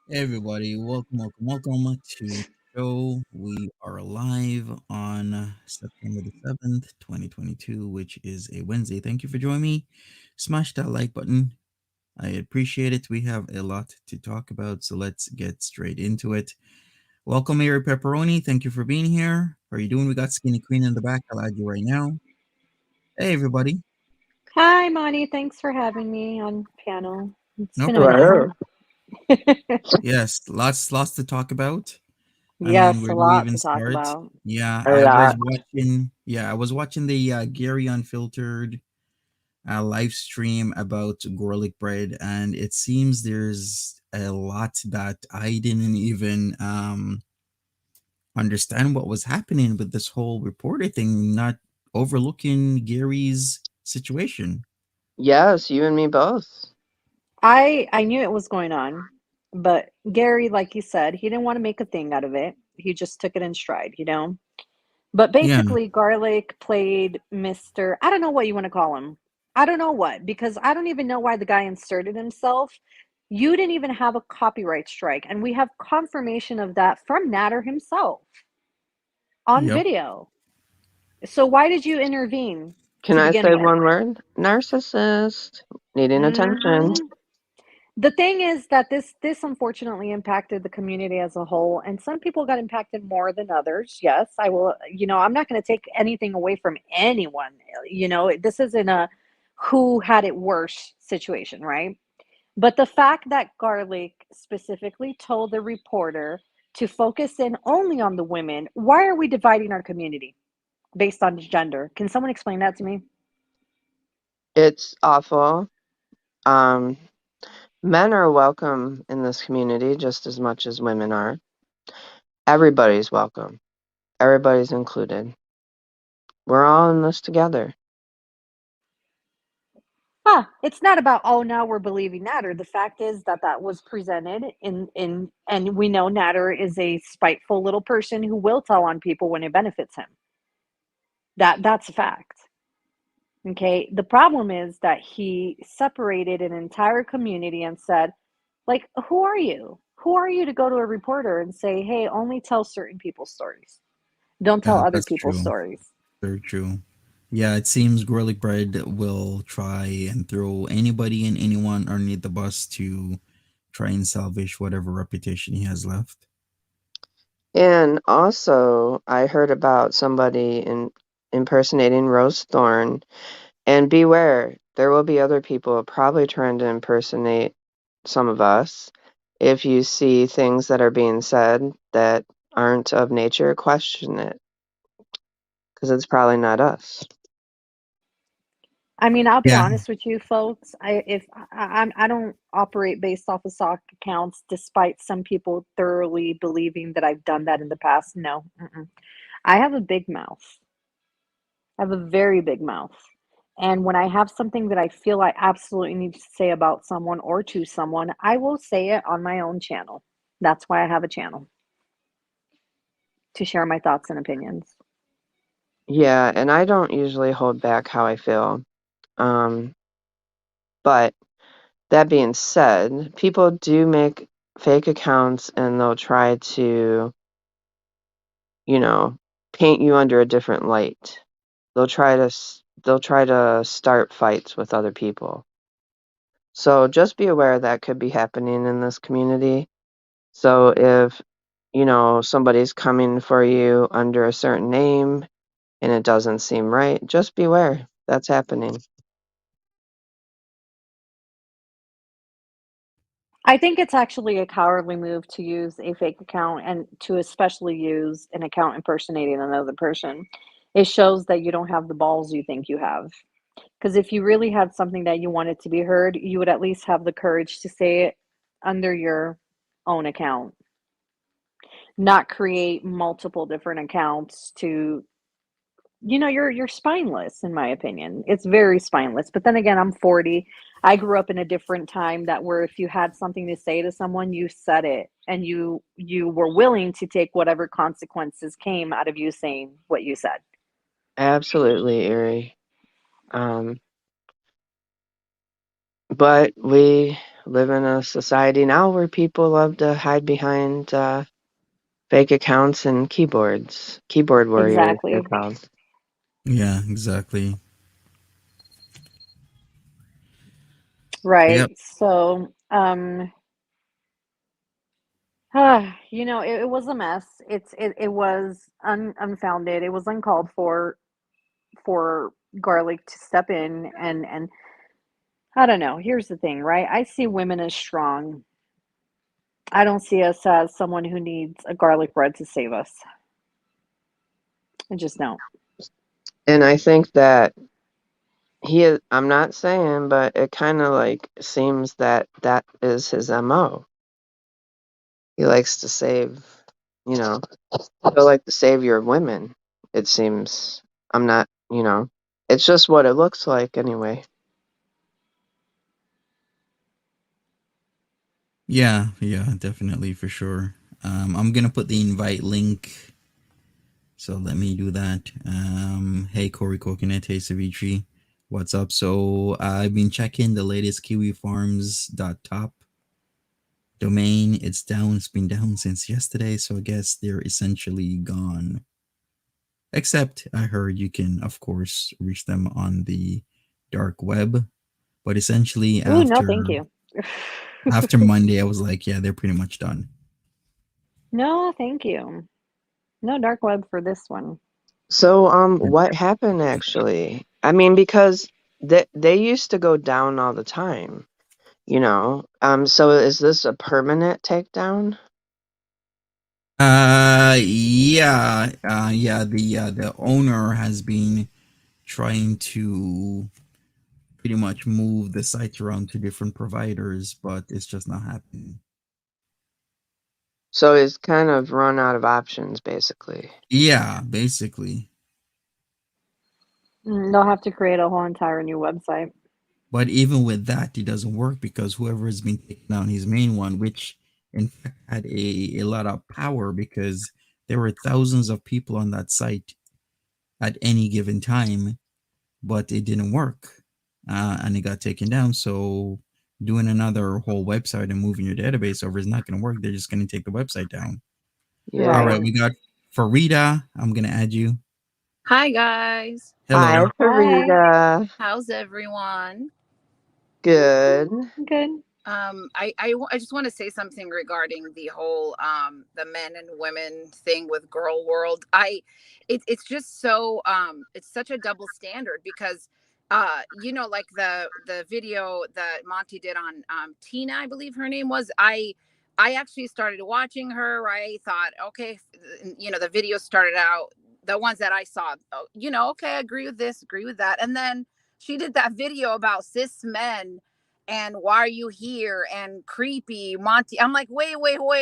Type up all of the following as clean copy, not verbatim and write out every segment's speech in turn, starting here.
Hey everybody, welcome to the show. We are live on September the 7th, 2022, which is a Wednesday. Thank you for joining me. Smash that like button. I appreciate it. We have a lot to talk about, so let's get straight into it. Welcome, Mary Pepperoni. Thank you for being here. How are you doing? We got Skinny Queen in the back. I'll add you right now. Hey everybody. Hi, Monty. Thanks for having me on panel. It's No been a minute. problem. Hello. Yes, lots to talk about. I mean, Yes, where a do we lot even to talk start? about. Yeah, A lot. I was watching the Gary Unfiltered live stream about garlic bread, and it seems there's a lot that I didn't even understand what was happening with this whole reporter thing, not overlooking Gary's situation. Yes, you and me both. I knew it was going on, but Gary, like you said, he didn't want to make a thing out of it. He just took it in stride. But Yeah, basically, Garlic played Mr. I don't know what you want to call him. I don't know what, because I don't even know why the guy inserted himself. You didn't even have a copyright strike, and we have confirmation of that from Nader himself on yep. video. So why did you intervene Can to I begin say with? one word? Narcissist. Needing attention. hmm The thing is that this unfortunately impacted the community as a whole, and some people got impacted more than others. Yes, I will. I'm not going to take anything away from anyone. This isn't a who had it worse situation, right? But the fact that Garlic specifically told the reporter to focus in only on the women, why are we dividing our community based on gender? Can someone explain that to me? It's awful. Um, Men are welcome in this community just as much as women are. Everybody's welcome. Everybody's included. We're all in this together. It's not about, oh, now we're believing Nader. The fact is that that was presented in and we know Nader is a spiteful little person who will tell on people when it benefits him. That's a fact. Okay. The problem is that he separated an entire community and said, like, who are you? Who are you to go to a reporter and say, hey, only tell certain people's stories? Don't tell Yeah, other that's people's true. stories. Very true. Yeah, it seems garlic bread will try and throw anybody and anyone underneath the bus to try and salvage whatever reputation he has left. And also, I heard about somebody impersonating Rose Thorn. And beware, there will be other people probably trying to impersonate some of us. If you see things that are being said that aren't of nature, question it, because it's probably not us. I mean, I'll be Yeah, honest with you, folks. I don't operate based off of stock accounts, despite some people thoroughly believing that I've done that in the past. No, I have a big mouth. I have a very big mouth, and when I have something that I feel I absolutely need to say about someone or to someone, I will say it on my own channel. That's why I have a channel to share my thoughts and opinions. Yeah, and I don't usually hold back how I feel. Um, but that being said, people do make fake accounts and they'll try to, you know, paint you under a different light. They'll try to start fights with other people. So just be aware that could be happening in this community. So if, somebody's coming for you under a certain name and it doesn't seem right, just beware that's happening. I think it's actually a cowardly move to use a fake account and to especially use an account impersonating another person. It shows that you don't have the balls you think you have. Because if you really had something that you wanted to be heard, you would at least have the courage to say it under your own account, not create multiple different accounts to, you're spineless in my opinion. It's very spineless. But then again, I'm 40. I grew up in a different time that where if you had something to say to someone, you said it, and you were willing to take whatever consequences came out of you saying what you said. Absolutely, Erie. Um, but we live in a society now where people love to hide behind fake accounts and keyboard warriors, they're Exactly. called. Yeah, exactly. Right. Yep. So, it was a mess. It was unfounded. It was uncalled for garlic to step in and I don't know. Here's the thing, right? I see women as strong. I don't see us as someone who needs a garlic bread to save us. I just don't. And I think that I'm not saying, but it kind of like seems that that is his MO. He likes to save, you know, feel like the savior of women, it seems. I'm not, it's just what it looks like anyway. Yeah, yeah, definitely for sure. I'm gonna put the invite link. So let me do that. Hey Corey Coconut, hey Savitri, what's up? So I've been checking the latest Kiwifarms.top domain. It's down. It's been down since yesterday. So I guess they're essentially gone. Except I heard you can, of course, reach them on the dark web. But essentially, Ooh, no, thank you. after Monday, I was like, yeah, they're pretty much done. No, thank you. No dark web for this one. So, what happened actually? I mean, because they used to go down all the time, you know. So is this a permanent takedown? Yeah, yeah. The owner has been trying to pretty much move the sites around to different providers, but it's just not happening. So it's kind of run out of options, basically. Yeah, basically. They'll have to create a whole entire new website. But even with that, it doesn't work because whoever has been taking down his main one, which in fact had a lot of power because there were thousands of people on that site at any given time, but it didn't work, and it got taken down. So doing another whole website and moving your database over is not going to work. They're just going to take the website down. All Yeah. right, Right. we got Farida. I'm going to add you. Hi guys. Hi, Hello. Hi. Farida. How's everyone? Good. Good. I just want to say something regarding the whole the men and women thing with Girl World. It's just so it's such a double standard because like the video that Monty did on Tina, I believe her name was. I actually started watching her. I thought, okay, the video started out, the ones that I saw, okay, I agree with this, agree with that. And then she did that video about cis men and why are you here and creepy Monty. I'm like, wait,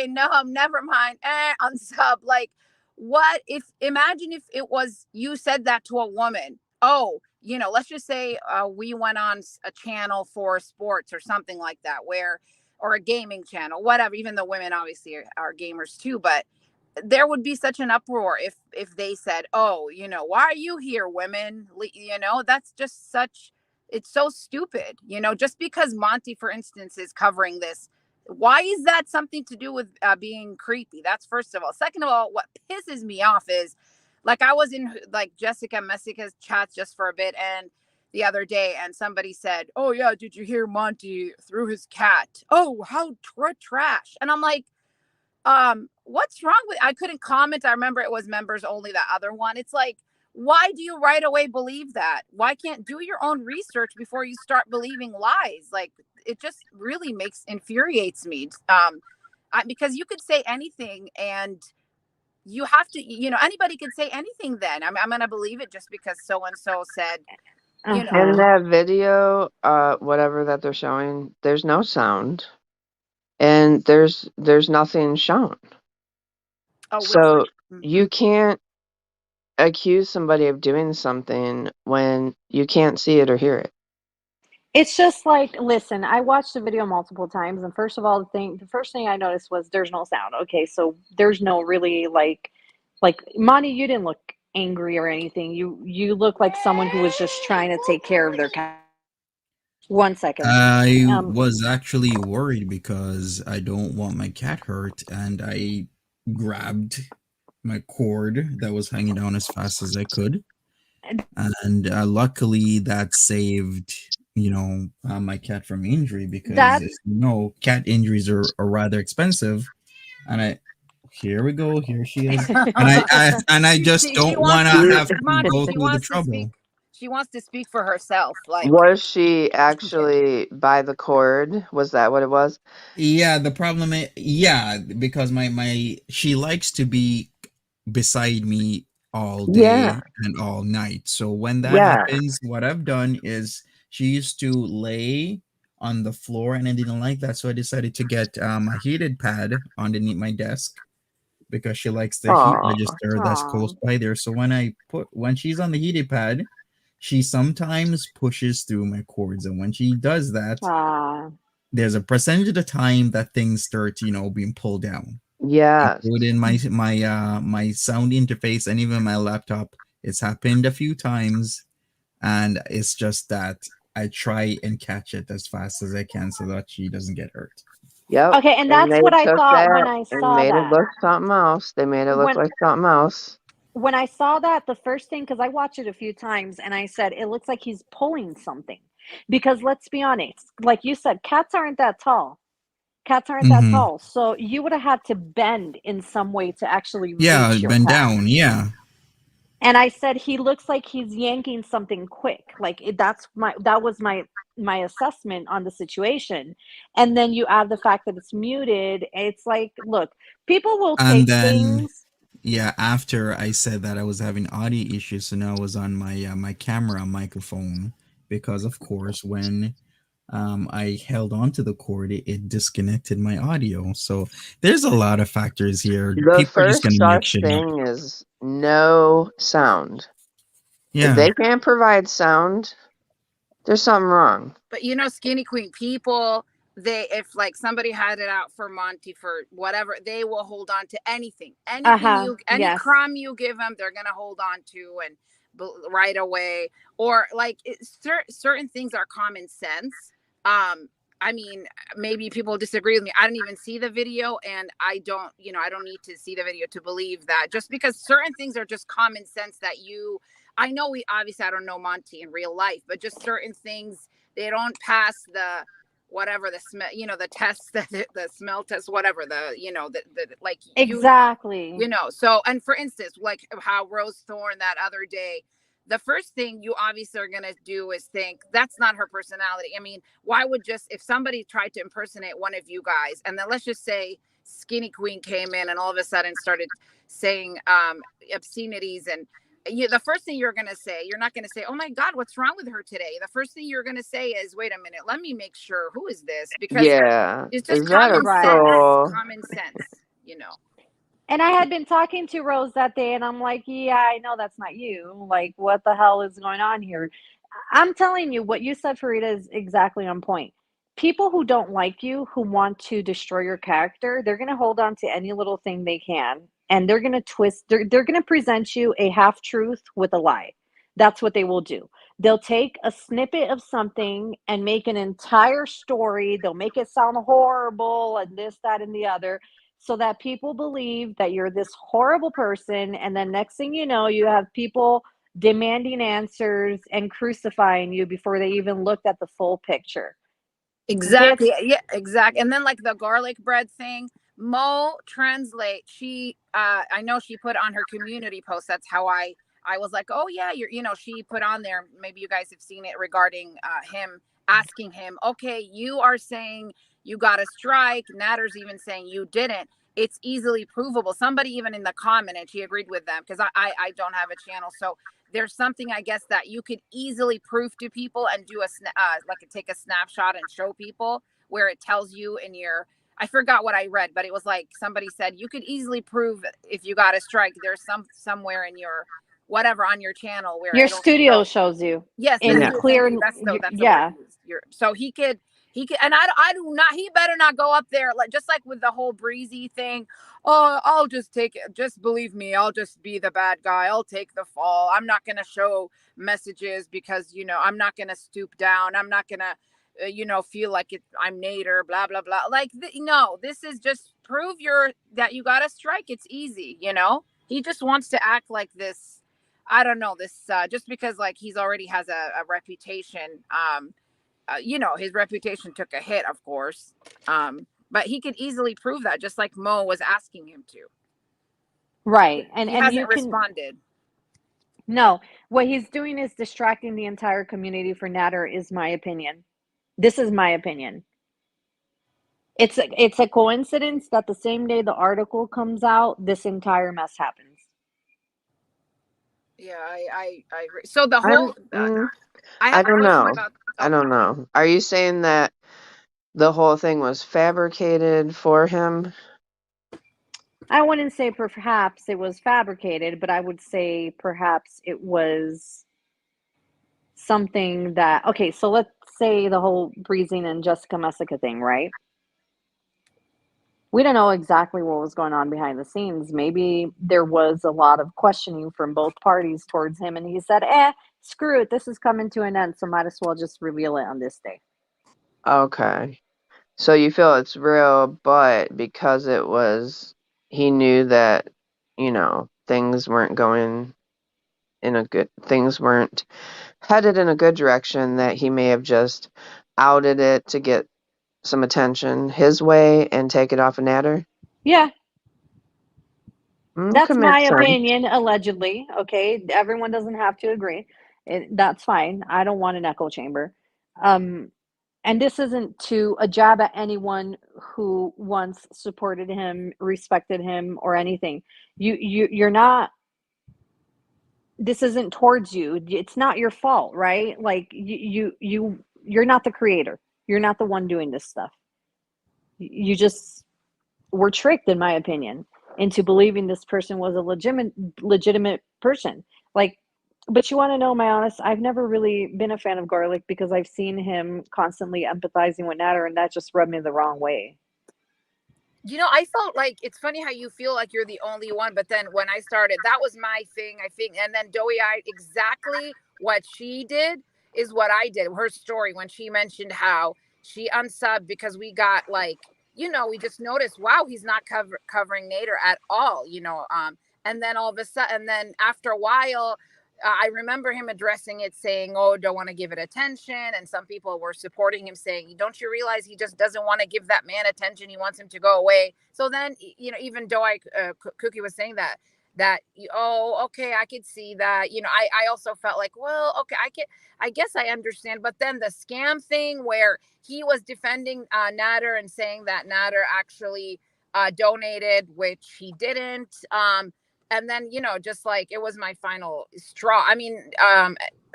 no, never mind. Unsub. Like, what if, imagine if it was, you said that to a woman. Oh, let's just say we went on a channel for sports or something like that, where, or a gaming channel, whatever, even though women obviously are gamers too, but there would be such an uproar if they said, oh, why are you here, women? That's just such, it's so stupid. Just because Monty, for instance, is covering this, why is that something to do with being creepy? That's first of all. Second of all, what pisses me off is, like, I was in like Jessica Messica's chats just for a bit, and the other day, and somebody said, oh yeah, did you hear Monty threw his cat? Oh, how trash. And I'm like, what's wrong with, I couldn't comment. I remember it was members only, that other one. It's like, why do you right away believe that? Why can't do your own research before you start believing lies? Like, it just really infuriates me. Because you could say anything, and you have to, anybody could say anything. Then I'm gonna believe it just because so and so said, In Uh-huh. that video, whatever that they're showing, there's no sound and there's nothing shown. oh, which, So mhm. you can't accuse somebody of doing something when you can't see it or hear it. It's just like, listen, I watched the video multiple times, and first of all, the first thing I noticed was there's no sound. Okay, so there's no really like Monty, you didn't look angry or anything. You look like someone who was just trying to take care of their cat. 1 second. I Um, was actually worried because I don't want my cat hurt, and I grabbed my cord that was hanging down as fast as I could, and luckily that saved my cat from injury, because that as you know, cat injuries are rather expensive. And I here we go, here she is, and I just She don't wants want to to You- have to Monty, go she through the wants to speak. trouble. She wants to speak for herself. Like, Was she actually by the cord? Was that what it was? Yeah, the problem is, yeah, because my she likes to be beside me all Yeah, day and all night. So when that yeah. happens, what I've done is she used to lay on the floor, and I didn't like that, so I decided to get a heated pad underneath my desk, because she likes the heat Oh, register that's aw, close by there. So when she's on the heated pad, she sometimes pushes through my cords, and when she does that, aw. there's a percentage of the time that things start, being pulled down, yes. including my sound interface and even my laptop. It's happened a few times, and it's just that I try and catch it as fast as I can so that she doesn't get hurt. Yep. Okay, and And that's they what I took thought when that I and saw made it that. look something else. They made it look When like something else. when I saw that, the first thing, because I watched it a few times, and I said, it looks like he's pulling something. Because let's be honest, like you said, cats aren't that tall. Cats aren't that Mm-hmm. tall. So you would have had to bend in some way to actually Yeah, reach your bend cat. down. Yeah, And I said, he looks like he's yanking something quick. Like that was my assessment on the situation. And then you add the fact that it's muted. It's like, look, people will and take then things. yeah, after I said that I was having audio issues, so now I was on my camera microphone, because of course when I held onto the cord, it disconnected my audio. So there's a lot of factors here. The People are just first gonna make such shit up. thing is no sound. If Yeah, they can't provide sound, there's something wrong. but Skinny Queen people, they, if like somebody had it out for Monty for whatever, they will hold on to anything Uh-huh. you, any Yes. crumb you give them, they're gonna hold on to and right away. Or like certain things are common sense. I mean, maybe people disagree with me. I didn't even see the video, and I don't need to see the video to believe that. Just because certain things are just common sense that I know we obviously, I don't know Monty in real life, but just certain things, they don't pass the whatever the smell, the tests, the smell test, whatever the like Exactly. so, and for instance, like how Rose Thorne that other day, the first thing you obviously are going to do is think that's not her personality. I mean, why would, just if somebody tried to impersonate one of you guys, and then let's just say Skinny Queen came in and all of a sudden started saying obscenities, and the first thing you're going to say, you're not going to say, oh my God, what's wrong with her today? The first thing you're going to say is, wait a minute, let me make sure, who is this? Because Yeah. it's just Is that a common Right. sense, troll? And I had been talking to Rose that day, and I'm like, yeah, I know that's not you. Like, what the hell is going on here? I'm telling you, what you said, Farida, is exactly on point. People who don't like you, who want to destroy your character, they're going to hold on to any little thing they can, and they're going to they're going to present you a half truth with a lie. That's what they will do. They'll take a snippet of something and make an entire story. They'll make it sound horrible and this, that, and the other, so that people believe that you're this horrible person. And then next thing you know, you have people demanding answers and crucifying you before they even looked at the full picture. This, Exactly. Yeah, exactly. And then like the garlic bread thing, Mo translate. I know she put on her community post. That's how I was like, oh yeah, she put on there. Maybe you guys have seen it regarding him asking him, okay, you are saying you got a strike. Natter's even saying you didn't. It's easily provable. Somebody even in the comment, and she agreed with them, because I don't have a channel, so there's something, I guess, that you could easily prove to people and do like take a snapshot and show people, where it tells you in your, I forgot what I read, but it was like somebody said you could easily prove if you got a strike. There's somewhere in your whatever on your channel where your it'll studio show. shows you Yes, the in Yeah. studio. Thank clear. you. That's the word Yeah, I used. So he could, and I do not. He better not go up there like, just like with the whole Breezy thing. Oh, I'll just take it. Just believe me, I'll just be the bad guy. I'll take the fall. I'm not gonna show messages because I'm not gonna stoop down. I'm not gonna feel like I'm Nader, blah blah blah. Like, no, this is just prove that you got a strike. It's easy. He just wants to act like this. I don't know this, just because like he's already has a reputation. His reputation took a hit, of course. But he could easily prove that, just like Mo was asking him to. Right. He And you hasn't can responded. no, what he's doing is distracting the entire community for Nader, is my opinion. This is my opinion. It's a coincidence that the same day the article comes out, this entire mess happens. Yeah, I agree. So the I'm, whole I I have a don't question know. about. I Oh, don't know. Are you saying that the whole thing was fabricated for him? I wouldn't say perhaps it was fabricated, but I would say perhaps it was something that, okay, so let's say the whole Breezing and Jessica Messica thing, right? We don't know exactly what was going on behind the scenes. Maybe there was a lot of questioning from both parties towards him, and he said, screw it, this is coming to an end, so might as well just reveal it on this day. Okay. So you feel it's real, but because he knew that, things weren't things weren't headed in a good direction, that he may have just outed it to get some attention his way and take it off of Nader? Yeah, Could that's make my sense. opinion, allegedly. Okay, everyone doesn't have to agree. That's fine. I don't want an echo chamber. Um, and this isn't to a jab at anyone who once supported him, respected him, or anything. You're not. This isn't towards you. It's not your fault, right? Like you're not the creator. You're not the one doing this stuff. You just were tricked, in my opinion, into believing this person was a legitimate person. Like, but you want to know my honest, I've never really been a fan of Garlic because I've seen him constantly empathizing with Nader, and that just rubbed me the wrong way. I felt like it's funny how you feel like you're the only one, but then when I started, that was my thing, I think. And then exactly what she did is what I did. Her story, when she mentioned how she unsubbed because we got like, we just noticed, wow, he's not covering Nader at all, and then all of a sudden, and then after a while, I remember him addressing it, saying, "Oh, don't want to give it attention." And some people were supporting him, saying, "Don't you realize he just doesn't want to give that man attention? He wants him to go away." So then, even though Cookie was saying that, oh, okay, I could see that. I also felt like, well, okay, I guess I understand. But then the scam thing, where he was defending Nader and saying that Nader actually donated, which he didn't. And then just like it was my final straw. I mean,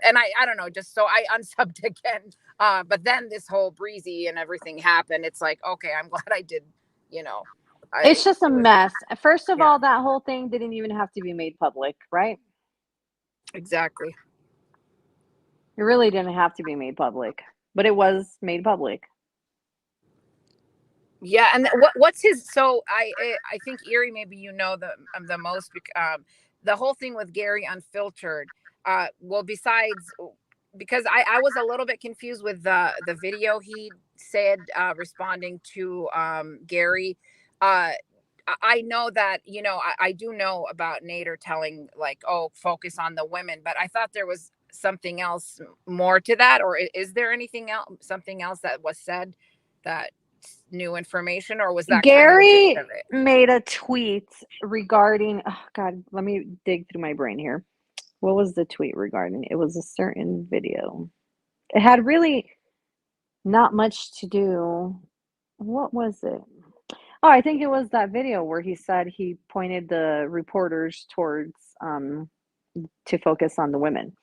and I don't know, just so I unsubbed again. But then this whole Breezy and everything happened. It's like, okay, I'm glad I did. you know It's just a it was, mess. First of yeah, all, that whole thing didn't even have to be made public, right? exactly. It really didn't have to be made public, but it was made public. Yeah, and what's his? So I think Erie, maybe the most, the whole thing with Gary Unfiltered. Well, besides, because I was a little bit confused with the video he said, responding to Gary. I know that I do know about Nader telling, like, oh, focus on the women, but I thought there was something else more to that, or is there something else that was said, that new information, or was that kind of the gist Gary of it? made a tweet regarding, oh God, let me dig through my brain here. What was the tweet regarding? It was a certain video. It had really not much to do. What was it? Oh, I think it was that video where he said he pointed the reporters towards to focus on the women.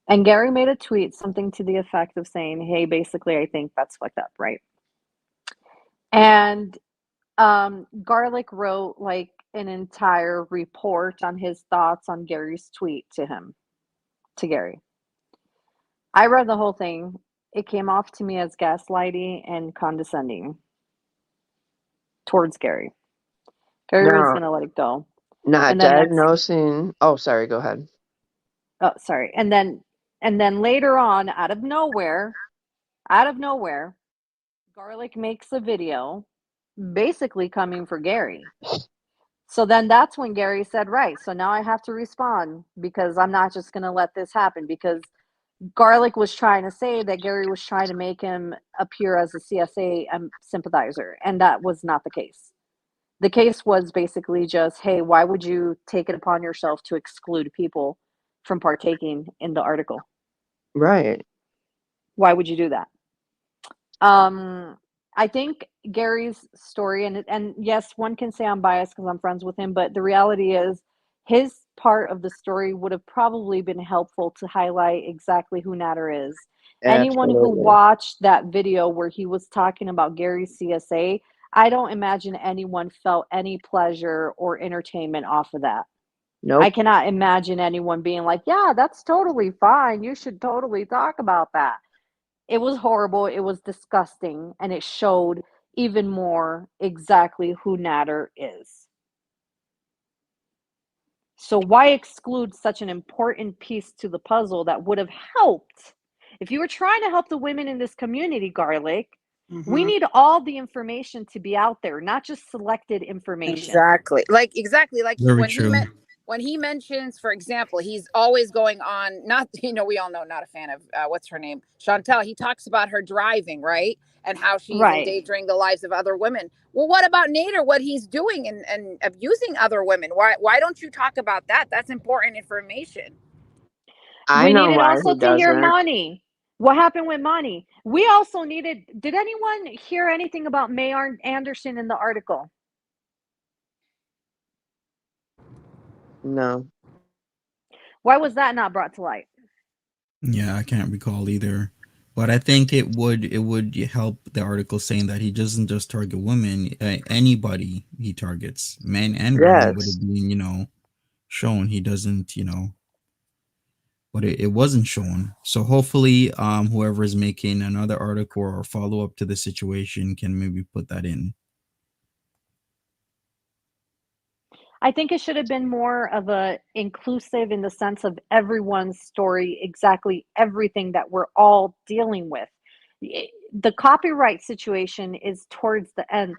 And Gary made a tweet, something to the effect of saying, "Hey, basically, I think that's fucked up, right?" And Garlic wrote like an entire report on his thoughts on Gary's tweet to Gary. I read the whole thing. It came off to me as gaslighting and condescending towards Gary. Gary was No, going to let it go. not And then next, diagnosing. Oh, sorry, go ahead. oh, sorry. And then later on, out of nowhere, Out of nowhere, Garlic makes a video basically coming for Gary. So then that's when Gary said, right, so now I have to respond because I'm not just going to let this happen, because Garlic was trying to say that Gary was trying to make him appear as a CSA sympathizer, and that was not the case. The case was basically just, hey, why would you take it upon yourself to exclude people from partaking in the article? Right. Why would you do that? I think Gary's story, and yes, one can say I'm biased because I'm friends with him, but the reality is his part of the story would have probably been helpful to highlight exactly who Nader is. Anyone who Absolutely. watched that video where he was talking about Gary's CSA, I don't imagine anyone felt any pleasure or entertainment off of that. I Nope. cannot imagine anyone being like, yeah, that's totally fine. You should totally talk about that. It was horrible, it was disgusting, and it showed even more exactly who Nader is. So why exclude such an important piece to the puzzle that would have helped? If you were trying to help the women in this community, Garlic, we Hmm. need all the information to be out there, not just selected information. Exactly. Like Very true. when he mentions, for example, he's always going on, not, we all know, not a fan of, what's her name? Chantel. He talks about her driving, right? And how she's Right. endangering the lives of other women. Well, what about Nader? What he's doing and abusing other women? Why don't you talk about that? That's important information. I We know needed why also he to hear doesn't. Monty. What happened with Monty? We also needed, did anyone hear anything about Mayor Anderson in the article? No. Why was that not brought to light? Yeah, I can't recall either. But I think it would help the article saying that he doesn't just target women, anybody he targets, men and women would Yes. have been, shown. He doesn't, but it wasn't shown. So hopefully, whoever is making another article or follow up to the situation can maybe put that in. I think it should have been more of a inclusive in the sense of everyone's story, exactly everything that we're all dealing with. The copyright situation is towards the end.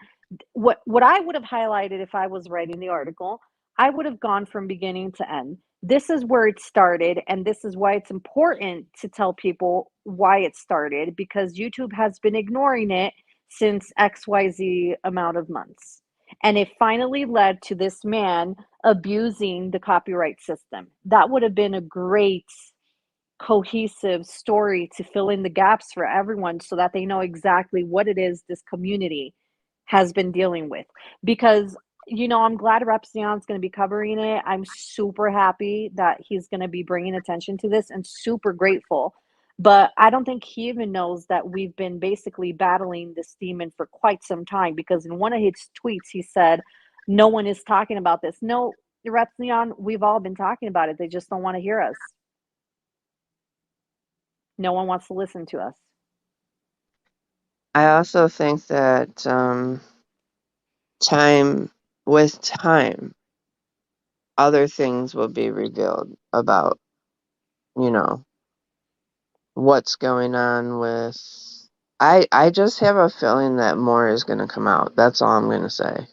What I would have highlighted if I was writing the article, I would have gone from beginning to end. This is where it started, and this is why it's important to tell people why it started, because YouTube has been ignoring it since XYZ amount of months. And it finally led to this man abusing the copyright system. That would have been a great cohesive story to fill in the gaps for everyone so that they know exactly what it is this community has been dealing with. Because, I'm glad Repsion's going to be covering it. I'm super happy that he's going to be bringing attention to this and super grateful. But I don't think he even knows that we've been basically battling this demon for quite some time, because in one of his tweets, he said, no one is talking about this. No, Repsion, we've all been talking about it. They just don't want to hear us. No one wants to listen to us. I also think that time with time, other things will be revealed about, you know, what's going on with. I just have a feeling that more is going to come out. That's all I'm going to say.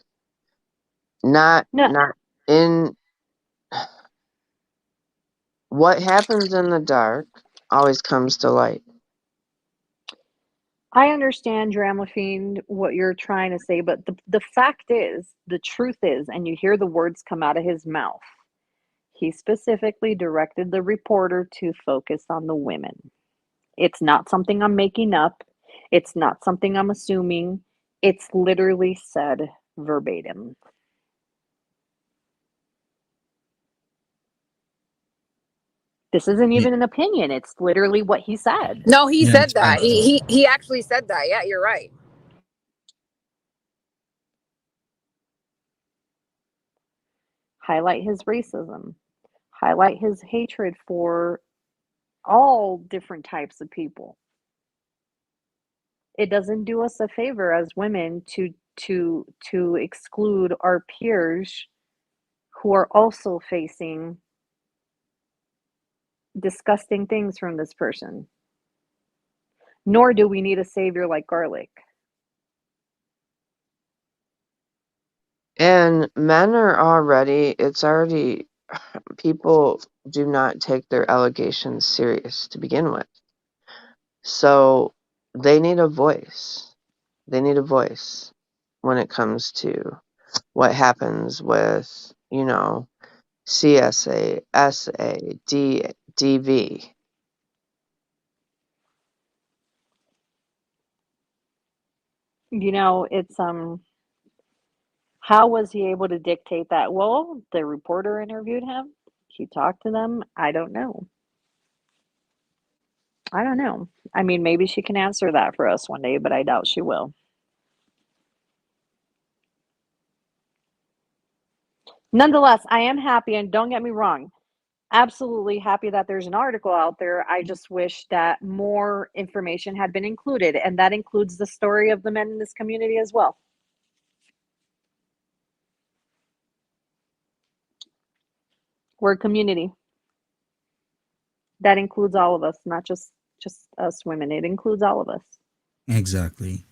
Not No, not in what happens in the dark always comes to light. I understand, Dramafine, what you're trying to say, but the fact is, the truth is, and you hear the words come out of his mouth. He specifically directed the reporter to focus on the women. It's not something I'm making up. It's not something I'm assuming. It's literally said verbatim. This isn't Yeah, even an opinion. It's literally what he said. No, he yeah, said it's that. factual. He actually said that. Yeah, you're right. Highlight his racism, highlight his hatred for all different types of people. It doesn't do us a favor as women to exclude our peers who are also facing disgusting things from this person. Nor do we need a savior like garlic. And men are already, people do not take their allegations serious to begin with. So they need a voice. They need a voice when it comes to what happens with, CSA, SA, DV. It's how was he able to dictate that? Well, the reporter interviewed him. He talked to them. I don't know. I don't know. I mean, maybe she can answer that for us one day, but I doubt she will. Nonetheless, I am happy, and don't get me wrong, absolutely happy that there's an article out there. I just wish that more information had been included, and that includes the story of the men in this community as well. We're a community. That includes all of us, not just us women. It includes all of us. Exactly.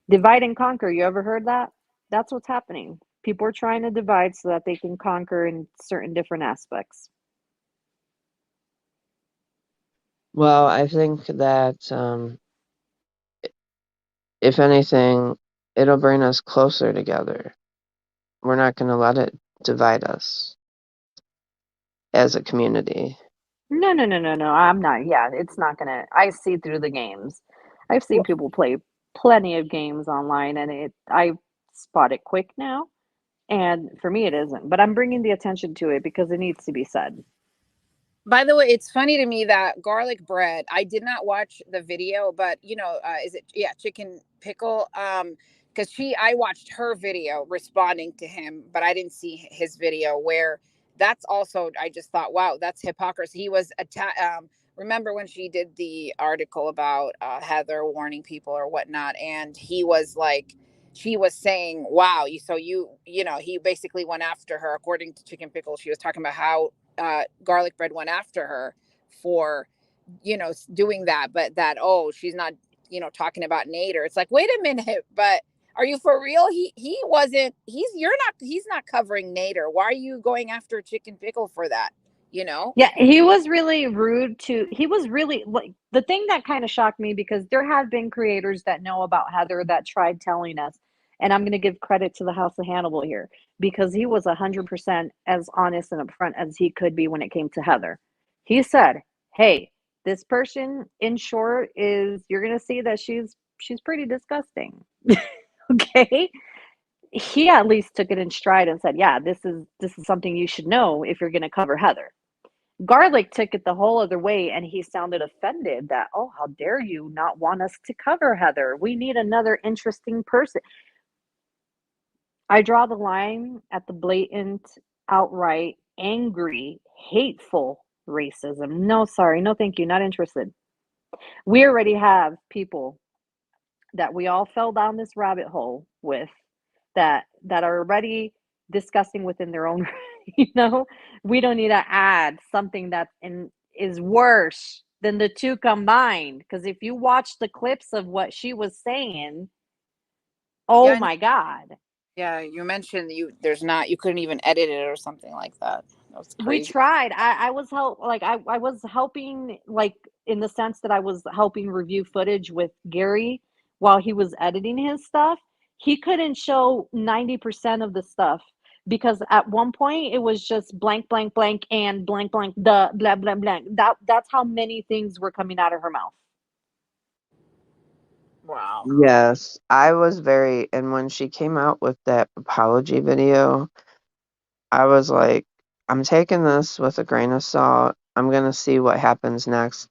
Divide and conquer. You ever heard that? That's what's happening. People are trying to divide so that they can conquer in certain different aspects. Well, I think that if anything, it'll bring us closer together. We're not going to let it divide us as a community. No. I'm not. Yeah, it's not gonna. I see through the games. I've seen people play plenty of games online, and I spot it quick now. And for me, it isn't. But I'm bringing the attention to it because it needs to be said. By the way, it's funny to me that garlic bread, I did not watch the video, but is it, yeah, chicken pickle? Because I watched her video responding to him, but I didn't see his video where that's also, I just thought, wow, that's hypocrisy. He was remember when she did the article about Heather warning people or whatnot, and he was like, she was saying, wow, he basically went after her. According to Chicken Pickle, she was talking about how garlic bread went after her for doing that, but that, oh, she's not talking about Nader. It's like, wait a minute, but are you for real? He wasn't, he's not covering Nader. Why are you going after Chicken Pickle for that? Yeah, he was really rude to. He was really like the thing that kind of shocked me because there have been creators that know about Heather that tried telling us, and I'm going to give credit to the House of Hannibal here because he was 100% as honest and upfront as he could be when it came to Heather. He said, "Hey, this person, in short, is you're going to see that she's pretty disgusting." Okay, he at least took it in stride and said, "Yeah, this is something you should know if you're going to cover Heather." Garlic took it the whole other way and he sounded offended that, oh, how dare you not want us to cover Heather? We need another interesting person. I draw the line at the blatant, outright, angry, hateful racism. No, sorry, no, thank you, not interested. We already have people that we all fell down this rabbit hole with that are already discussing within their own we don't need to add something that is worse than the two combined because if you watch the clips of what she was saying, oh Yeah, my god. yeah, you mentioned you couldn't even edit it or something like that. That was We crazy. tried. I was I was helping, like, in the sense that I was helping review footage with Gary while he was editing his stuff. He couldn't show 90% of the stuff because at one point it was just blank, blank, blank, and blank, blank, the blah, blah, blank. That's how many things were coming out of her mouth. Wow. Yes, and when she came out with that apology video, I was like, I'm taking this with a grain of salt. I'm going to see what happens next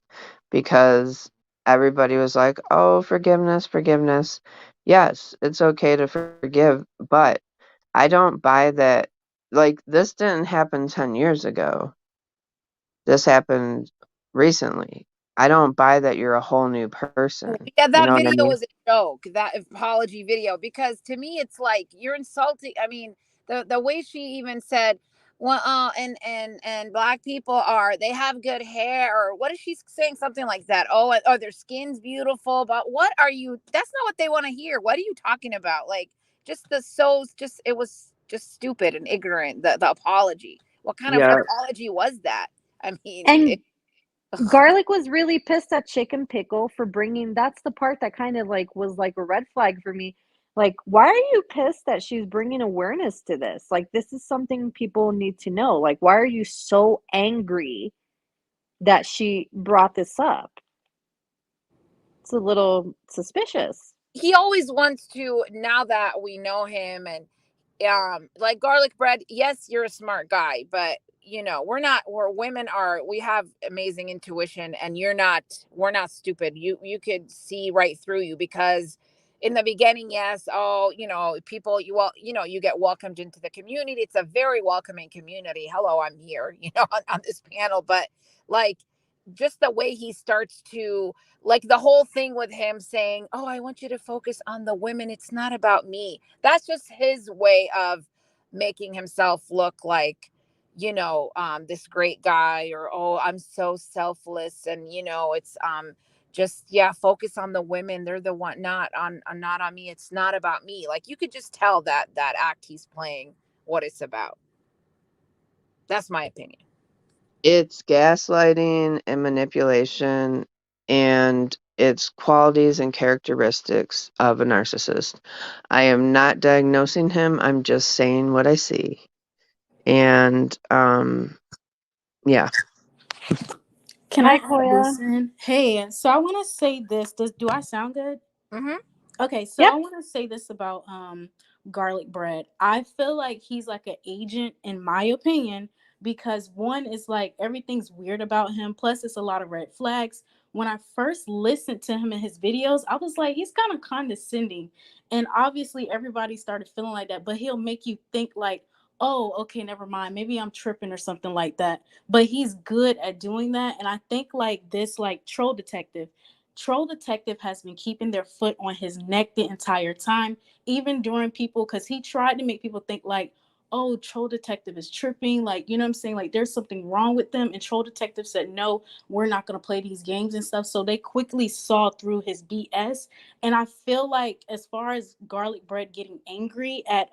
because everybody was like, oh, forgiveness, forgiveness. Yes, it's okay to forgive, but I don't buy that. Like, this didn't happen 10 years ago. This happened recently. I don't buy that you're a whole new person. Yeah, You that know what I video mean? was a joke, that apology video, because to me it's like you're insulting. I mean, the way she even said, well, and black people are, they have good hair, or what is she saying, something like that? Oh, their skin's beautiful, but what are you, that's not what they want to hear. What are you talking about? Like, just the so just it was just stupid and ignorant, the apology. What kind of Yeah, apology was that? I mean, And Garlic was really pissed at Chicken Pickle for bringing, that's the part that kind of like was like a red flag for me. Like, why are you pissed that she's bringing awareness to this? Like, this is something people need to know. Like, why are you so angry that she brought this up? It's a little suspicious. he always wants to, now that we know him, and like garlic bread, yes, you're a smart guy, but we're not, we're women are, we have amazing intuition, and you're not, we're not stupid. You could see right through you, because in the beginning, yes, oh, people, you get welcomed into the community. It's a very welcoming community. Hello, I'm here, on this panel. But like, just the way he starts to, like, the whole thing with him saying, oh, I want you to focus on the women, it's not about me. That's just his way of making himself look like, this great guy, or, oh, I'm so selfless, and it's just, yeah, focus on the women, they're the one, not on me, it's not about me. Like, you could just tell that act he's playing, what it's about. That's my opinion. it's gaslighting and manipulation, and it's qualities and characteristics of a narcissist. I am not diagnosing him, I'm just saying what I see. And yeah. Can Hi, I add Koya. this in? Hey, so I want to say this. Do I sound good? Mm-hmm. Okay, so Yep. I want to say this about garlic bread. I feel like he's like an agent, in my opinion, because one is like everything's weird about him. Plus, it's a lot of red flags. When I first listened to him in his videos, I was like, he's kind of condescending, and obviously everybody started feeling like that. But he'll make you think like, oh, okay, never mind. Maybe I'm tripping or something like that. But he's good at doing that, and I think like this, like Troll Detective has been keeping their foot on his neck the entire time, even during people, because he tried to make people think like, oh, Troll Detective is tripping. Like, you know what I'm saying? Like, there's something wrong with them. And Troll Detective said, no, we're not going to play these games and stuff. So they quickly saw through his BS. And I feel like, as far as Garlic Bread getting angry at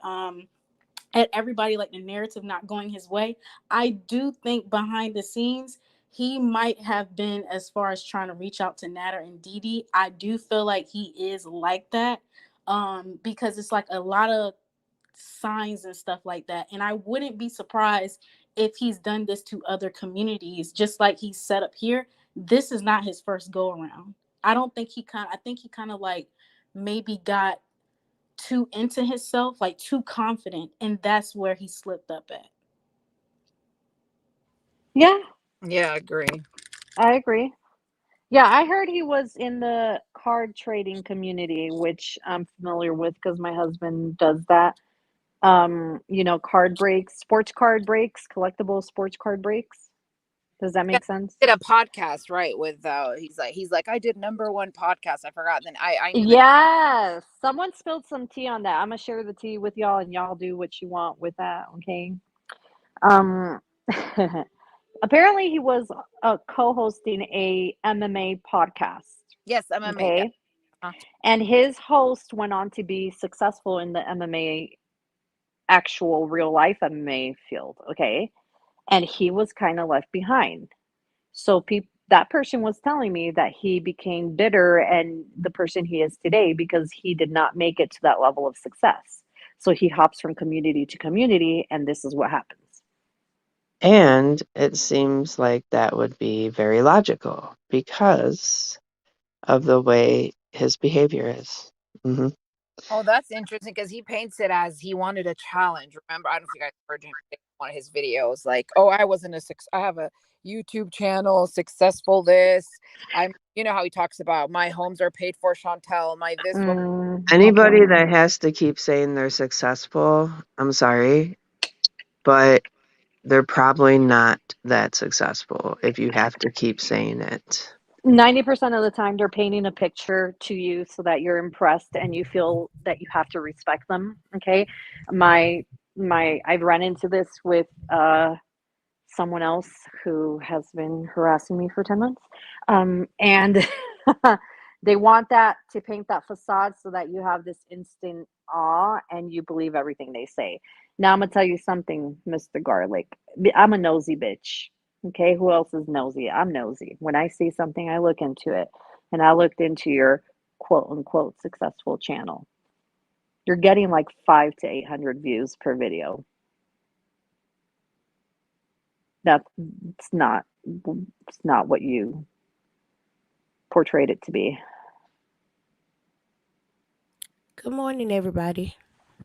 everybody, like the narrative not going his way, I do think behind the scenes he might have been, as far as trying to reach out to Nader and Didi. I do feel like he is like that, because it's like a lot of signs and stuff like that, and I wouldn't be surprised if he's done this to other communities, just like he's set up here. This is not his first go around. I think he kind of like maybe got too into himself, like too confident, and that's where he slipped up at. Yeah, Yeah, I agree. I agree. Yeah, I heard he was in the card trading community, which I'm familiar with because my husband does that. Card breaks, sports card breaks, collectible sports card breaks. Does that Yeah, make sense? did a podcast, right, with he's like, I did number one podcast, I forgot, then I knew that. Yes. Someone spilled some tea on that. I'm gonna share the tea with y'all and y'all do what you want with that, okay? Um apparently he was co-hosting a MMA podcast, Yes, MMA, yeah. okay? And his host went on to be successful in the MMA, actual real life MMA field, okay? And he was kind of left behind. So that person was telling me that he became bitter and the person he is today because he did not make it to that level of success. So he hops from community to community, and this is what happens. And it seems like that would be very logical because of the way his behavior is. Hmm. Oh, that's interesting, because he paints it as he wanted a challenge. Remember, I don't know if you guys heard him in one of his videos, like, oh, I have a YouTube channel, successful this. You know how he talks about my homes are paid for, Chantel, my this woman. Anybody Okay. that has to keep saying they're successful, I'm sorry, but they're probably not that successful if you have to keep saying it. 90% of the time, they're painting a picture to you so that you're impressed and you feel that you have to respect them. Okay. My I've run into this with someone else who has been harassing me for 10 months. And they want that to paint that facade so that you have this instant awe and you believe everything they say. Now I'm gonna tell you something, Mr. Garlic. I'm a nosy bitch. Okay, who else is nosy? I'm nosy. When I see something, I look into it. And I looked into your quote unquote successful channel. You're getting like 500 to 800 views per video. That's it's not it's not what you portrayed it to be. Good morning, everybody.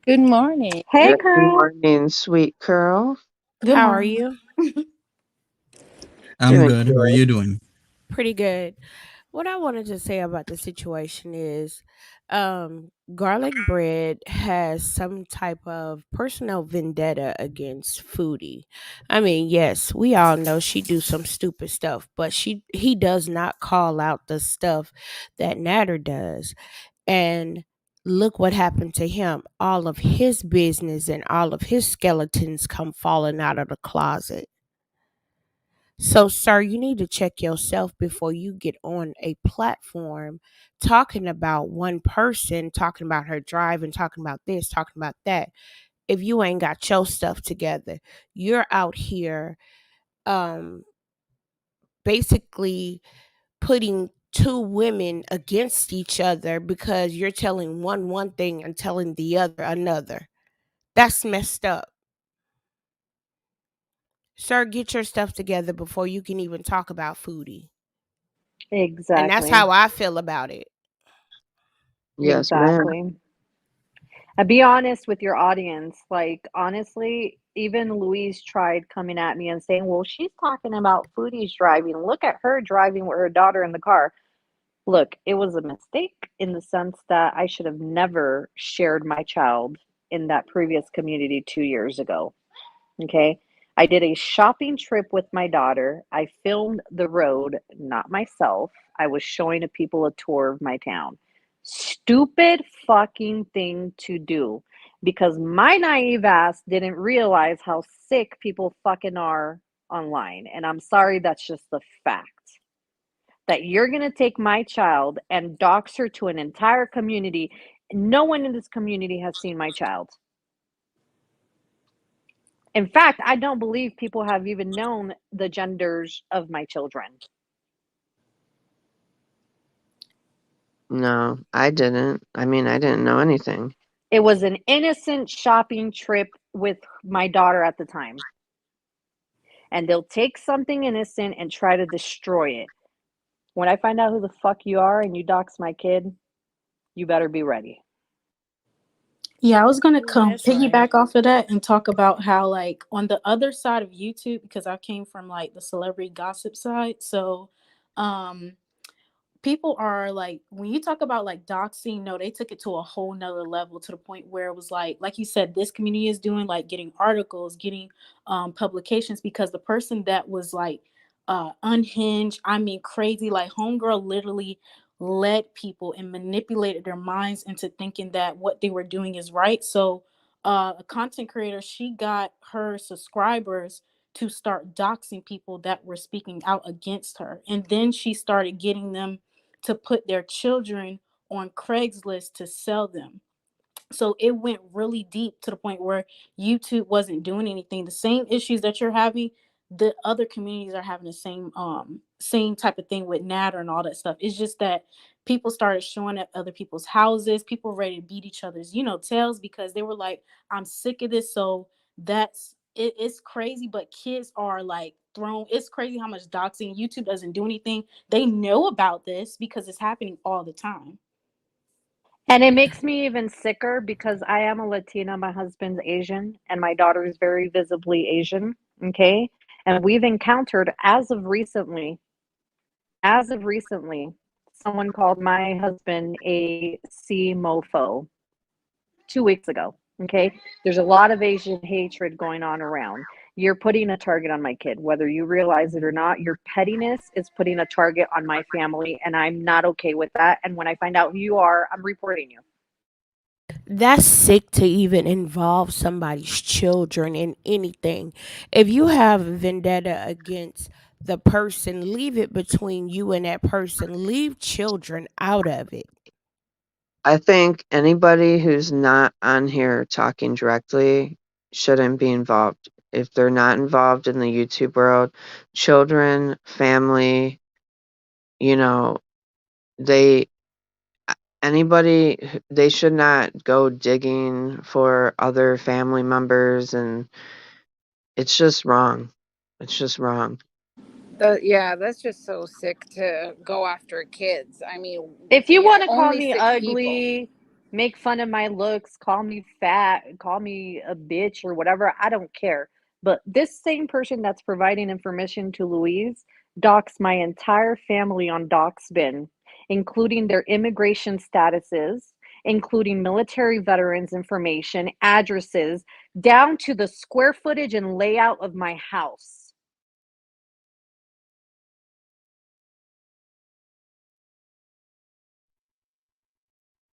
Good morning. Hey, Good girl. morning, sweet girl. Good How are morning. you? I'm Doing good. How are good. you doing? Pretty good. What I wanted to say about the situation is garlic bread has some type of personal vendetta against Foodie. I mean, yes, we all know she do some stupid stuff, but he does not call out the stuff that Nader does. And look what happened to him. All of his business and all of his skeletons come falling out of the closet. So, sir, you need to check yourself before you get on a platform talking about one person, talking about her driving, talking about this, talking about that. If you ain't got your stuff together, you're out here um basically putting two women against each other because you're telling one thing and telling the other another. That's messed up. Sir, get your stuff together before you can even talk about Foodie. And that's Exactly. how I feel about it. Yes, ma'am. Exactly. And be honest with your audience. Like, honestly, even Louise tried coming at me and saying, well, she's talking about Foodie's driving. Look at her driving with her daughter in the car. Look, it was a mistake in the sense that I should have never shared my child in that previous community 2 years ago. Okay. I did a shopping trip with my daughter. I filmed the road, not myself. I was showing people a tour of my town. Stupid fucking thing to do because my naive ass didn't realize how sick people fucking are online. And I'm sorry, that's just the fact that you're going to take my child and dox her to an entire community. No one in this community has seen my child. In fact, I don't believe people have even known the genders of my children. No, I didn't. I mean, I didn't know anything. It was an innocent shopping trip with my daughter at the time. And they'll take something innocent and try to destroy it. When I find out who the fuck you are and you dox my kid, you better be ready. Yeah, I was gonna Yeah, come that's right. piggyback off of that and talk about how, like, on the other side of YouTube, because I came from like the celebrity gossip side. So um people are like, when you talk about like doxing, no, they took it to a whole nother level, to the point where it was like you said, this community is doing, like, getting articles, getting publications, because the person that was like unhinged, I mean crazy, like homegirl literally led people and manipulated their minds into thinking that what they were doing is right. So a content creator, she got her subscribers to start doxing people that were speaking out against her, and then she started getting them to put their children on Craigslist to sell them. So it went really deep, to the point where YouTube wasn't doing anything. The same issues that you're having, the other communities are having the same type of thing with Nader and all that stuff. It's just that people started showing up other people's houses. People were ready to beat each other's, tails, because they were like, I'm sick of this. So that's it. It's crazy, but kids are like thrown. It's crazy how much doxing. YouTube doesn't do anything. They know about this because it's happening all the time. And it makes me even sicker because I am a Latina, my husband's Asian, and my daughter is very visibly Asian. Okay. And we've encountered, as of recently, someone called my husband a sea mofo 2 weeks ago. Okay. There's a lot of Asian hatred going on around. You're putting a target on my kid, whether you realize it or not. Your pettiness is putting a target on my family, and I'm not okay with that. And when I find out who you are, I'm reporting you. That's sick to even involve somebody's children in anything. If you have a vendetta against the person, leave it between you and that person. Leave children out of it. I think anybody who's not on here talking directly shouldn't be involved. If they're not involved in the YouTube world, children, family, you know, they anybody they should not go digging for other family members, and it's just wrong. It's just wrong. Yeah, that's just so sick to go after kids. I mean, If you yeah, want to call only me six people. ugly, make fun of my looks, call me fat, call me a bitch or whatever, I don't care. But this same person that's providing information to Louise docs my entire family on Doxbin, including their immigration statuses, including military veterans information, addresses, down to the square footage and layout of my house.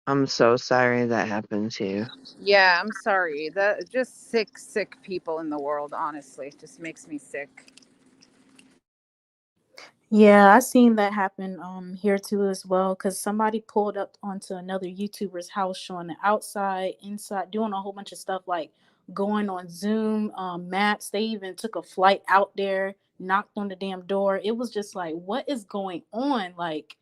I'm so sorry that happened to you. Yeah, I'm sorry. That just sick people in the world. Honestly, it just makes me sick. Yeah, I seen that happen here too as well, because somebody pulled up onto another YouTuber's house showing the outside, inside, doing a whole bunch of stuff like going on Zoom, maps. They even took a flight out there, knocked on the damn door. It was just like, what is going on? Like,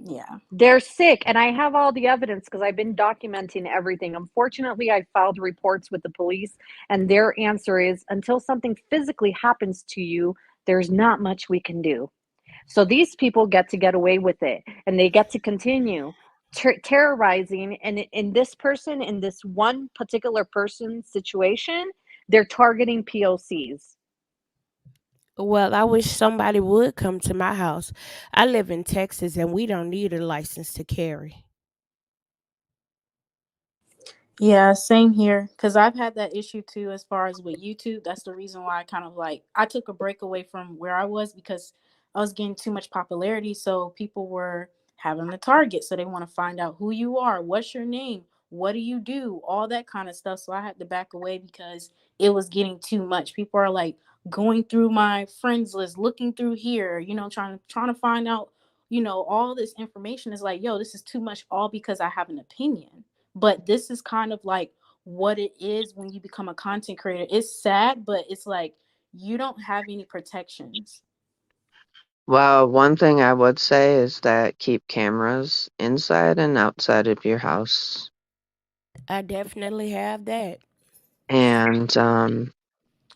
yeah. They're sick, and I have all the evidence because I've been documenting everything. Unfortunately, I filed reports with the police, and their answer is until something physically happens to you, there's not much we can do. So these people get away with it, and they get to continue terrorizing. And in this person, in this one particular person situation, they're targeting POCs. Well, I wish somebody would come to my house. I live in Texas and we don't need a license to carry. Yeah, same here. Because I've had that issue too, as far as with YouTube. That's the reason why I kind of like, I took a break away from where I was because I was getting too much popularity. So people were having the target. So they want to find out who you are, what's your name, what do you do, all that kind of stuff. So I had to back away because it was getting too much. People are like going through my friends list, looking through here, trying to find out, all this information is like, yo, this is too much, all because I have an opinion. But this is kind of like what it is when you become a content creator. It's sad, but it's like you don't have any protections. Well, one thing I would say is that keep cameras inside and outside of your house. I definitely have that. And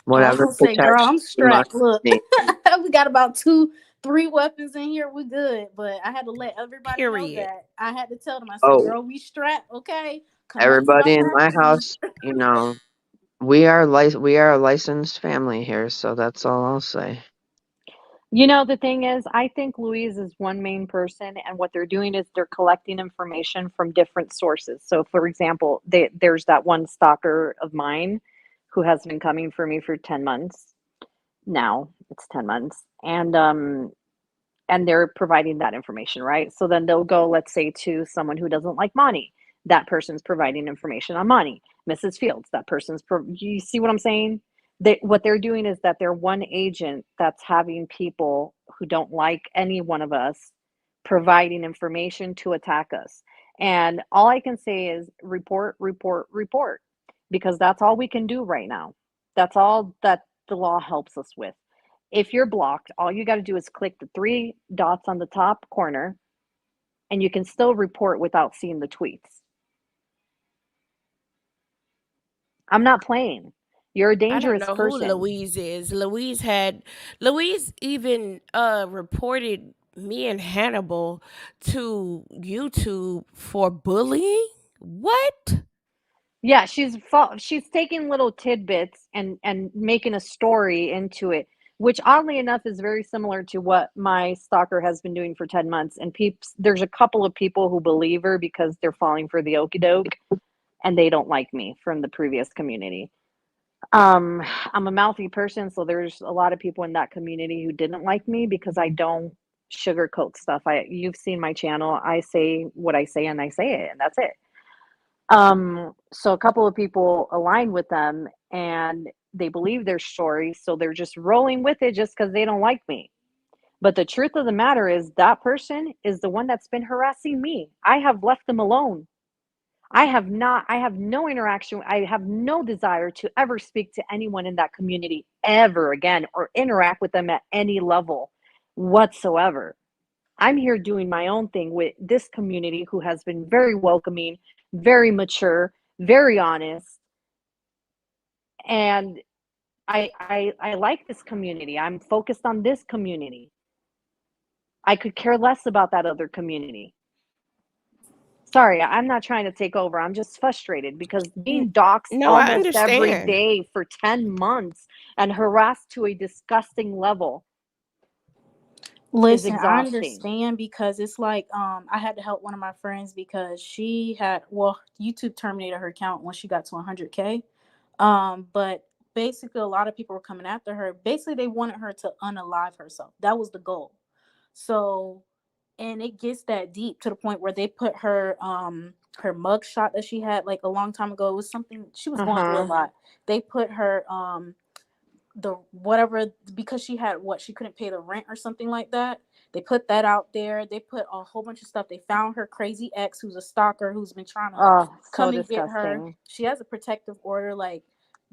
Oh, I was whatever gonna say, girl, protection I'm you must strapped. Look, need. we got about 3 weapons in here. We good, but I had to let everybody know Period. that. I had to tell them. I said, Oh, girl, we strapped. Okay, come up to my everybody in my house. house, we are a licensed family here, so that's all I'll say. You know, the thing is, I think Louise is one main person, and what they're doing is they're collecting information from different sources. So, for example, there's that one stalker of mine who has been coming for me for 10 months now. It's 10 months. And they're providing that information, right? So then they'll go, let's say, to someone who doesn't like Monty. That person's providing information on Monty. Mrs. Fields, that person's, you see what I'm saying? What they're doing is that they're one agent that's having people who don't like any one of us providing information to attack us. And all I can say is report, report, report, because that's all we can do right now. That's all that the law helps us with. If you're blocked, all you got to do is click the three dots on the top corner and you can still report without seeing the tweets. I'm not playing. You're a I don't dangerous know who person. Louise is. Louise even reported me and Hannibal to YouTube for bullying. What? Yeah, she's taking little tidbits and making a story into it, which oddly enough is very similar to what my stalker has been doing for 10 months. And peeps, there's a couple of people who believe her because they're falling for the okie doke and they don't like me from the previous community. Um, I'm a mouthy person, so there's a lot of people in that community who didn't like me because I don't sugarcoat stuff. You've seen my channel. I say what I say and I say it, and that's it. So a couple of people aligned with them and they believe their story, so they're just rolling with it just because they don't like me. But the truth of the matter is that person is the one that's been harassing me. I have left them alone. I have no interaction. I have no desire to ever speak to anyone in that community ever again or interact with them at any level whatsoever. I'm here doing my own thing with this community who has been very welcoming, very mature, very honest, and I like this community. I'm focused on this community. I could care less about that other community. Sorry, I'm not trying to take over. I'm just frustrated because being doxxed No, I almost every understand. day for 10 months and harassed to a disgusting level is Listen, I exhausting. understand because it's like I had to help one of my friends because she had, well, YouTube terminated her account when she got to 100K. But basically a lot of people were coming after her. Basically they wanted her to unalive herself. That was the goal. So, and it gets that deep to the point where they put her mug shot that she had like a long time ago. It was something she was going through a Uh-huh. lot. They put her the whatever, because she had what, she couldn't pay the rent or something like that. They put that out there. They put a whole bunch of stuff. They found her crazy ex who's a stalker who's been trying to Oh, so come and get her. disgusting. She has a protective order. Like,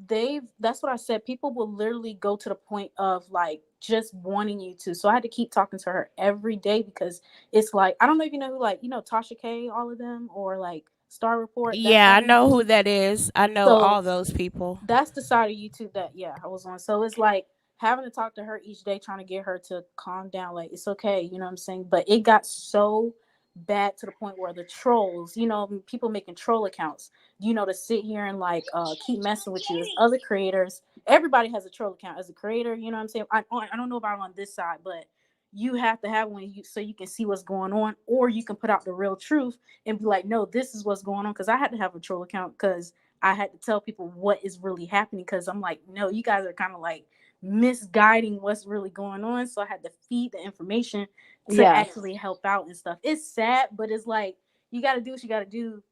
that's what I said. People will literally go to the point of like just wanting you to. So I had to keep talking to her every day because it's like, I don't know if you know who, like, Tasha K, all of them, or like Star Report, that Yeah, side I of know who YouTube. that is. I know So all those people. that's the side of YouTube that, yeah, I was on. So it's like having to talk to her each day, trying to get her to calm down. Like, it's okay, you know what I'm saying? But it got so bad to the point where the trolls, people making troll accounts, to sit here and like keep messing with you as other creators. Everybody has a troll account as a creator, you know what I'm saying? I don't know about on this side, but you have to have one, so you can see what's going on, or you can put out the real truth and be like, no, this is what's going on. Because I had to have a troll account because I had to tell people what is really happening, because I'm like, no, you guys are kind of like misguiding what's really going on. So I had to feed the information to Yes. actually help out and stuff. It's sad, but it's like you got to do what you got to do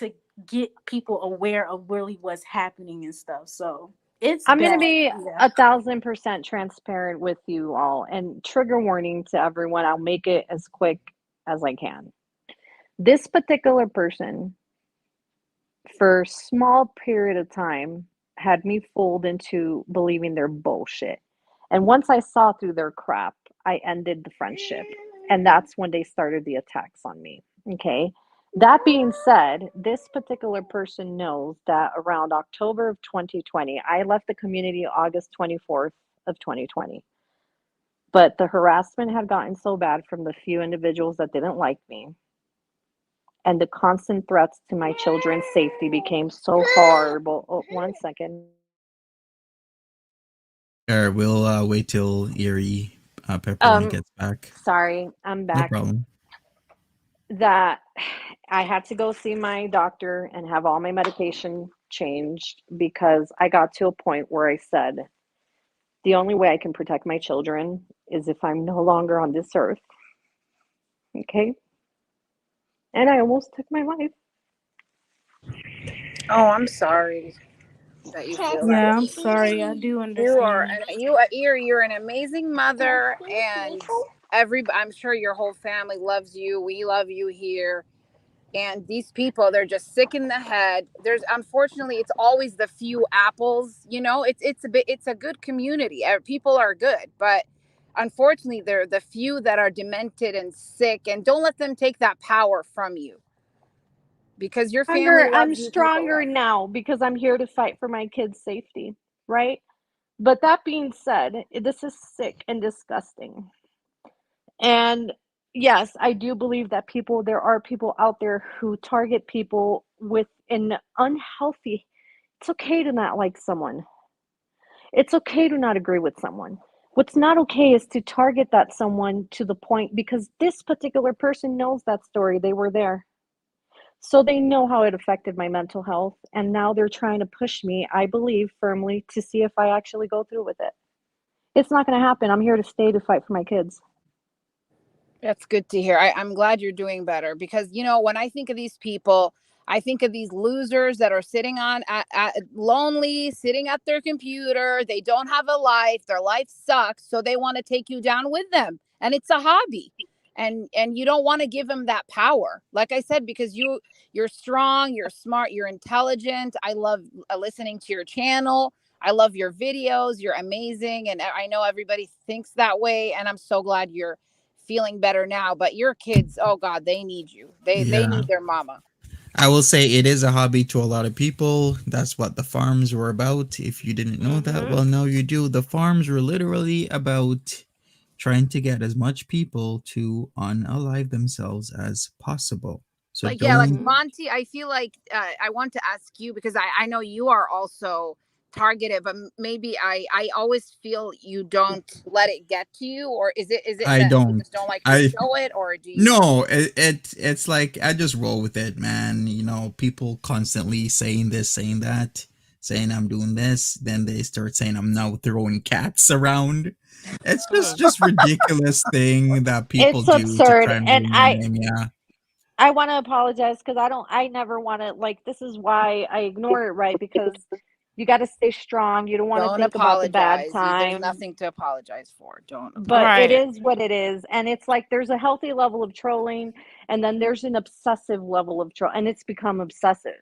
to get people aware of really what's happening and stuff. So it's I'm going to bad. be Yeah. 1,000% transparent with you all, and trigger warning to everyone. I'll make it as quick as I can. This particular person, for a small period of time, had me fooled into believing their bullshit. And once I saw through their crap, I ended the friendship. And that's when they started the attacks on me. Okay. That being said, this particular person knows that around October of 2020, I left the community August 24th of 2020. But the harassment had gotten so bad from the few individuals that didn't like me, and the constant threats to my children's safety became so horrible. Oh, 1 second. Or we'll wait till Erie Pepperoni Um, gets back. sorry, I'm No back. problem. That I had to go see my doctor and have all my medication changed because I got to a point where I said, the only way I can protect my children is if I'm no longer on this earth. Okay. And I almost took my life. Oh, I'm sorry that you feel that Yeah, way. I'm sorry. I do You are, understand. and you're an amazing mother, and I'm sure your whole family loves you. We love you here. And these people, they're just sick in the head. There's, unfortunately, it's always the few apples. It's a good community. People are good, but unfortunately, they're the few that are demented and sick. And don't let them take that power from you, because your family I'm loves you. People stronger love you. now because I'm here to fight for my kids' safety, right? But that being said, this is sick and disgusting. And yes, I do believe that there are people out there who target people with an unhealthy. It's okay to not like someone. It's okay to not agree with someone. What's not okay is to target that someone to the point, because this particular person knows that story. They were there. So they know how it affected my mental health. And now they're trying to push me, I believe firmly, to see if I actually go through with it. It's not going to happen. I'm here to stay to fight for my kids. That's good to hear. I'm glad you're doing better, because, when I think of these people, I think of these losers that are sitting lonely, sitting at their computer. They don't have a life. Their life sucks. So they want to take you down with them. And it's a hobby. And you don't want to give them that power. Like I said, because you're strong, you're smart, you're intelligent. I love listening to your channel. I love your videos. You're amazing. And I know everybody thinks that way. And I'm so glad you're feeling better now. But your kids, oh God, they need you. They Yeah. need their mama. I will say it is a hobby to a lot of people. That's what the farms were about. If you didn't know that, well, now you do. The farms were literally about trying to get as much people to unalive themselves as possible. So Like, yeah, like don't. Monty, I feel like I want to ask you, because I know you are also targeted, but maybe I always feel you don't let it get to you. Or is it I that you don't. just don't like to I show it, or do you? No, it's like I just roll with it, man. You know, people constantly saying this, saying that, saying I'm doing this, then they start saying I'm now throwing cats around. It's just ridiculous thing that people It's do to absurd, try and and bring my name. Yeah, I want to apologize because I never want to, like, this is why I ignore it, right? Because you got to stay strong. You don't want to Don't think about the bad apologize. There's times, nothing to apologize for. Don't but it apologize. Right. is what it is. And it's like there's a healthy level of trolling, and then there's an obsessive level of troll, and it's become obsessive.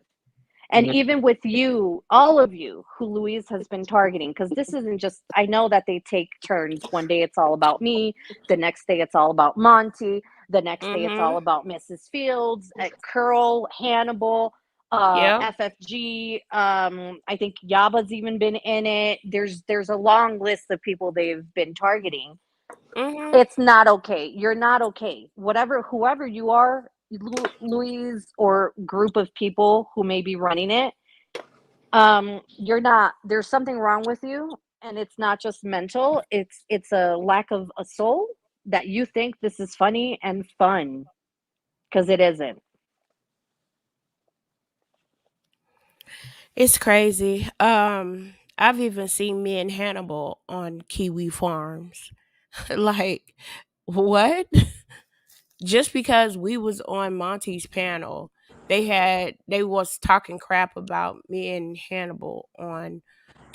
And Yeah. even with you, all of you who Louise has been targeting, because this isn't just, I know that they take turns. One day it's all about me, the next day it's all about Monty, the next day it's all Mhm. about Mrs. Fields, Curl, Hannibal, Yep. FFG. I think Yaba's even been in it. There's a long list of people they've been targeting. Mhm. It's not okay. You're not okay. Whatever, whoever you are, Louise, or group of people who may be running it, you're not. There's something wrong with you, and it's not just mental. It's a lack of a soul that you think this is funny and fun because it isn't. It's crazy. I've even seen me and Hannibal on Kiwifarms. Like, what? Just because we was on Monty's panel, they was talking crap about me and Hannibal on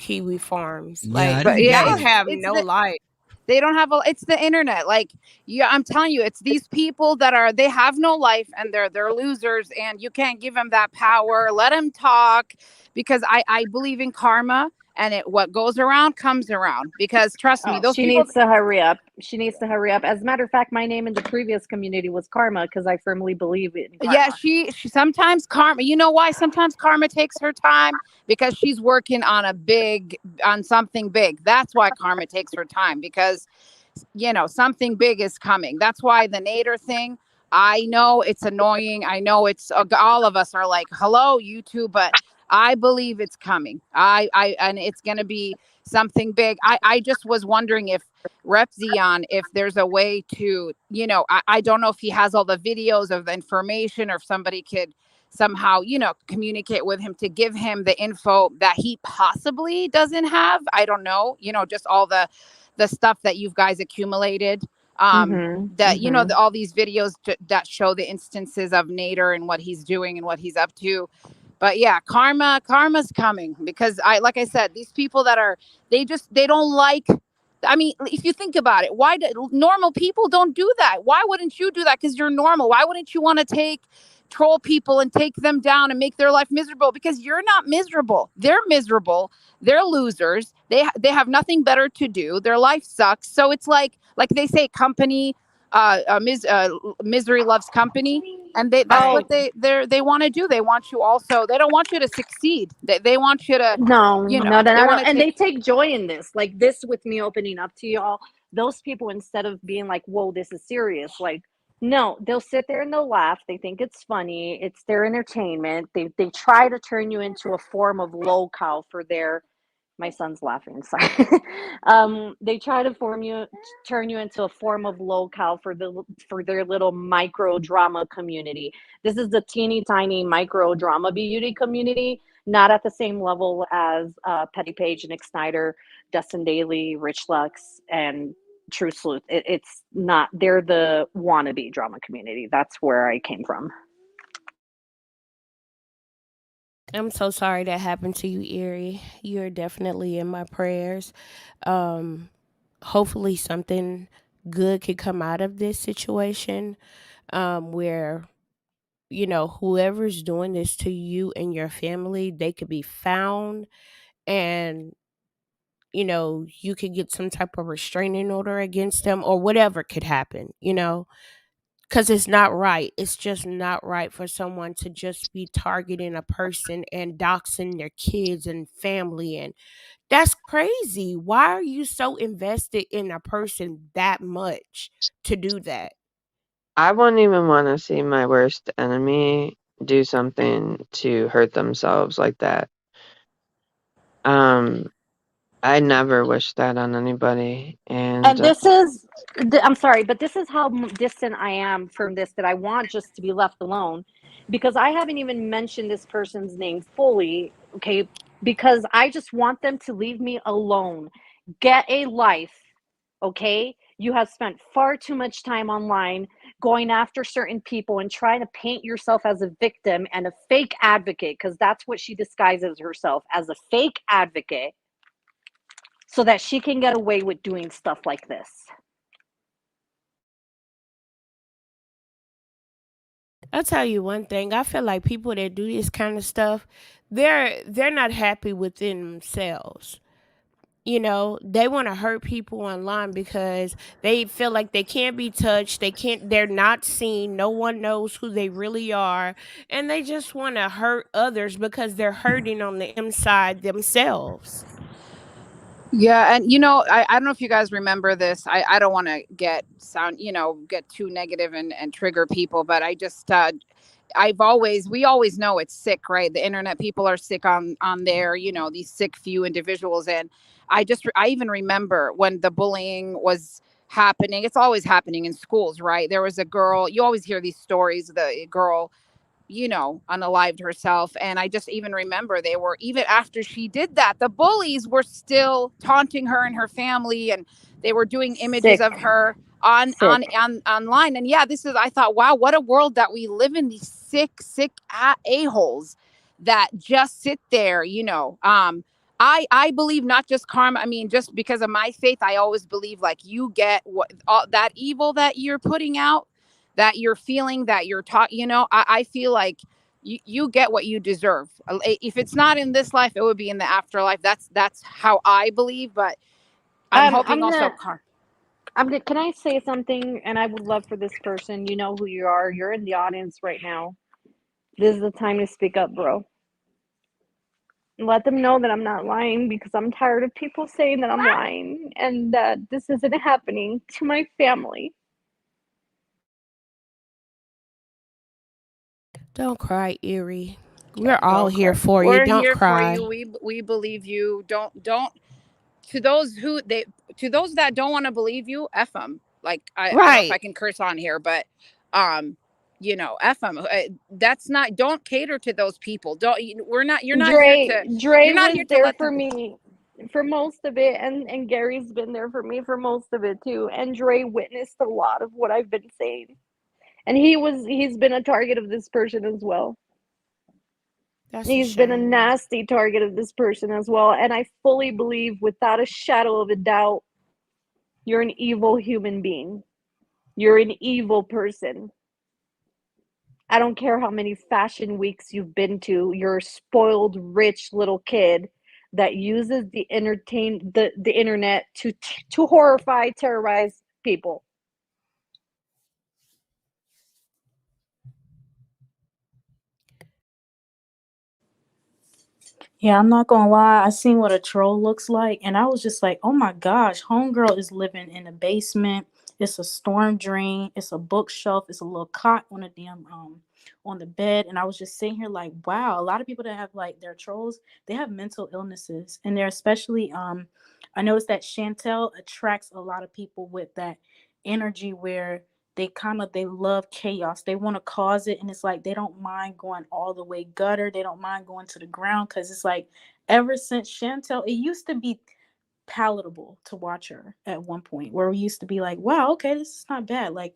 Kiwifarms. yeah, I Like, But don't yeah, get y'all it. have it's no life. they don't have it's the internet. Like, yeah, I'm telling you, it's these people that they have no life, and they're losers, and you can't give them that power. Let them talk, because I believe in karma, and what goes around comes around, because trust me, Oh, those she people. needs to hurry up. She needs to hurry up. As a matter of fact, my name in the previous community was Karma because I firmly believe in Yeah, karma. she sometimes karma, you know why sometimes karma takes her time? Because she's working on something big. That's why karma takes her time, because something big is coming. That's why the Nader thing, I know it's annoying. I know it's all of us are like, hello, YouTube, but I believe it's coming. And it's going to be something big. I just was wondering if Rep Zion, if there's a way to, I don't know if he has all the videos of the information, or if somebody could somehow, communicate with him to give him the info that he possibly doesn't have. I don't know, just all the stuff that you guys accumulated, Mm-hmm. that Mm-hmm. all these videos that show the instances of Nader and what he's doing and what he's up to. But yeah, karma's coming, because like I said, these people that are, they don't like, I mean, if you think about it, why do normal people don't do that? Why wouldn't you do that? Because you're normal. Why wouldn't you want to troll people and take them down and make their life miserable? Because you're not miserable. They're miserable. They're losers. They have nothing better to do. Their life sucks. So it's like they say, company, misery loves company. And that's Oh, what they want to do. They want you also. They don't want you to succeed. They want you to, no, no, no, they no, no. want to And take. they take joy in this. Like this with me opening up to y'all. Those people, instead of being like, whoa, this is serious, like, no, they'll sit there and they'll laugh. They think it's funny. It's their entertainment. They try to turn you into a form of locale for their, my son's laughing, sorry. They try to turn you into a form of locale for their little micro drama community. This is the teeny tiny micro drama beauty community, not at the same level as Petty Page, Nick Snyder, Dustin Daly, Rich Lux, and True Sleuth. It's not. They're the wannabe drama community. That's where I came from. I'm so sorry that happened to you, Erie. You're definitely in my prayers. Um, Hopefully something good could come out of this situation, where whoever's doing this to you and your family, they could be found, and you could get some type of restraining order against them, or whatever could happen, because it's not right. It's just not right for someone to just be targeting a person and doxing their kids and family. And that's crazy. Why are you so invested in a person that much to do that? I wouldn't even want to see my worst enemy do something to hurt themselves like that. Um, I never wish that on anybody, and And this is, I'm sorry, but this is how distant I am from this, that I want just to be left alone, because I haven't even mentioned this person's name fully, okay? Because I just want them to leave me alone. Get a life, okay? You have spent far too much time online going after certain people and trying to paint yourself as a victim and a fake advocate, because that's what she disguises herself as, a fake advocate, so that she can get away with doing stuff like this. I'll tell you one thing. I feel like people that do this kind of stuff, they're not happy within themselves. They want to hurt people online because they feel like they can't be touched, they're not seen, no one knows who they really are, and they just want to hurt others because they're hurting on the inside themselves. Yeah, and I don't know if you guys remember this. I don't want to get too negative and trigger people, but we always know it's sick, right? The internet people are sick on there, these sick few individuals. And I even remember when the bullying was happening. It's always happening in schools, right? There was a girl, you always hear these stories, the girl unalived herself. And I just even remember, they were, even after she did that, the bullies were still taunting her and her family, and they were doing images Sick. of her on Sick. online. And yeah, I thought, wow, what a world that we live in. These sick a-holes that just sit there. I believe not just karma. I mean, just because of my faith, I always believe, like, you get what all that evil that you're putting out, that you're feeling, that you're taught. I feel like you get what you deserve. If it's not in this life, it would be in the afterlife. That's how I believe. But I'm hoping I'm also gonna, can I say something? And I would love for this person, you know who you are. You're in the audience right now. This is the time to speak up, bro. Let them know that I'm not lying, because I'm tired of people saying that I'm lying and that this isn't happening to my family. Don't cry, Erie. We're all don't here cry. for you. We're Don't here for you. cry. We believe you. Don't to those to those that don't want to believe you, f them. Like, I don't know if I Right. can curse on here, but um f them. That's not, don't cater to those people. Don't we're not You're not here to, Dre you're not was here to there let for them. me for most of it, and Gary's been there for me for most of it too. And Dre witnessed a lot of what I've been saying. And he's been a target of this person as well. That's a He's been a shame. nasty target of this person as well. And I fully believe, without a shadow of a doubt, you're an evil human being. You're an evil person. I don't care how many fashion weeks you've been to. You're a spoiled, rich little kid that uses the internet to horrify, terrorize people. Yeah, I'm not gonna lie. I seen what a troll looks like, and I was just like, "Oh my gosh, homegirl is living in a basement. It's a storm drain. It's a bookshelf. It's a little cot on a damn on the bed." And I was just sitting here like, "Wow." A lot of people that have like their trolls, they have mental illnesses, and they're especially I noticed that Chantel attracts a lot of people with that energy where they love chaos. They want to cause it, and it's like they don't mind going all the way gutter. They don't mind going to the ground, because it's like ever since Chantel, it used to be palatable to watch her at one point, where we used to be like, wow, okay, this is not bad. Like,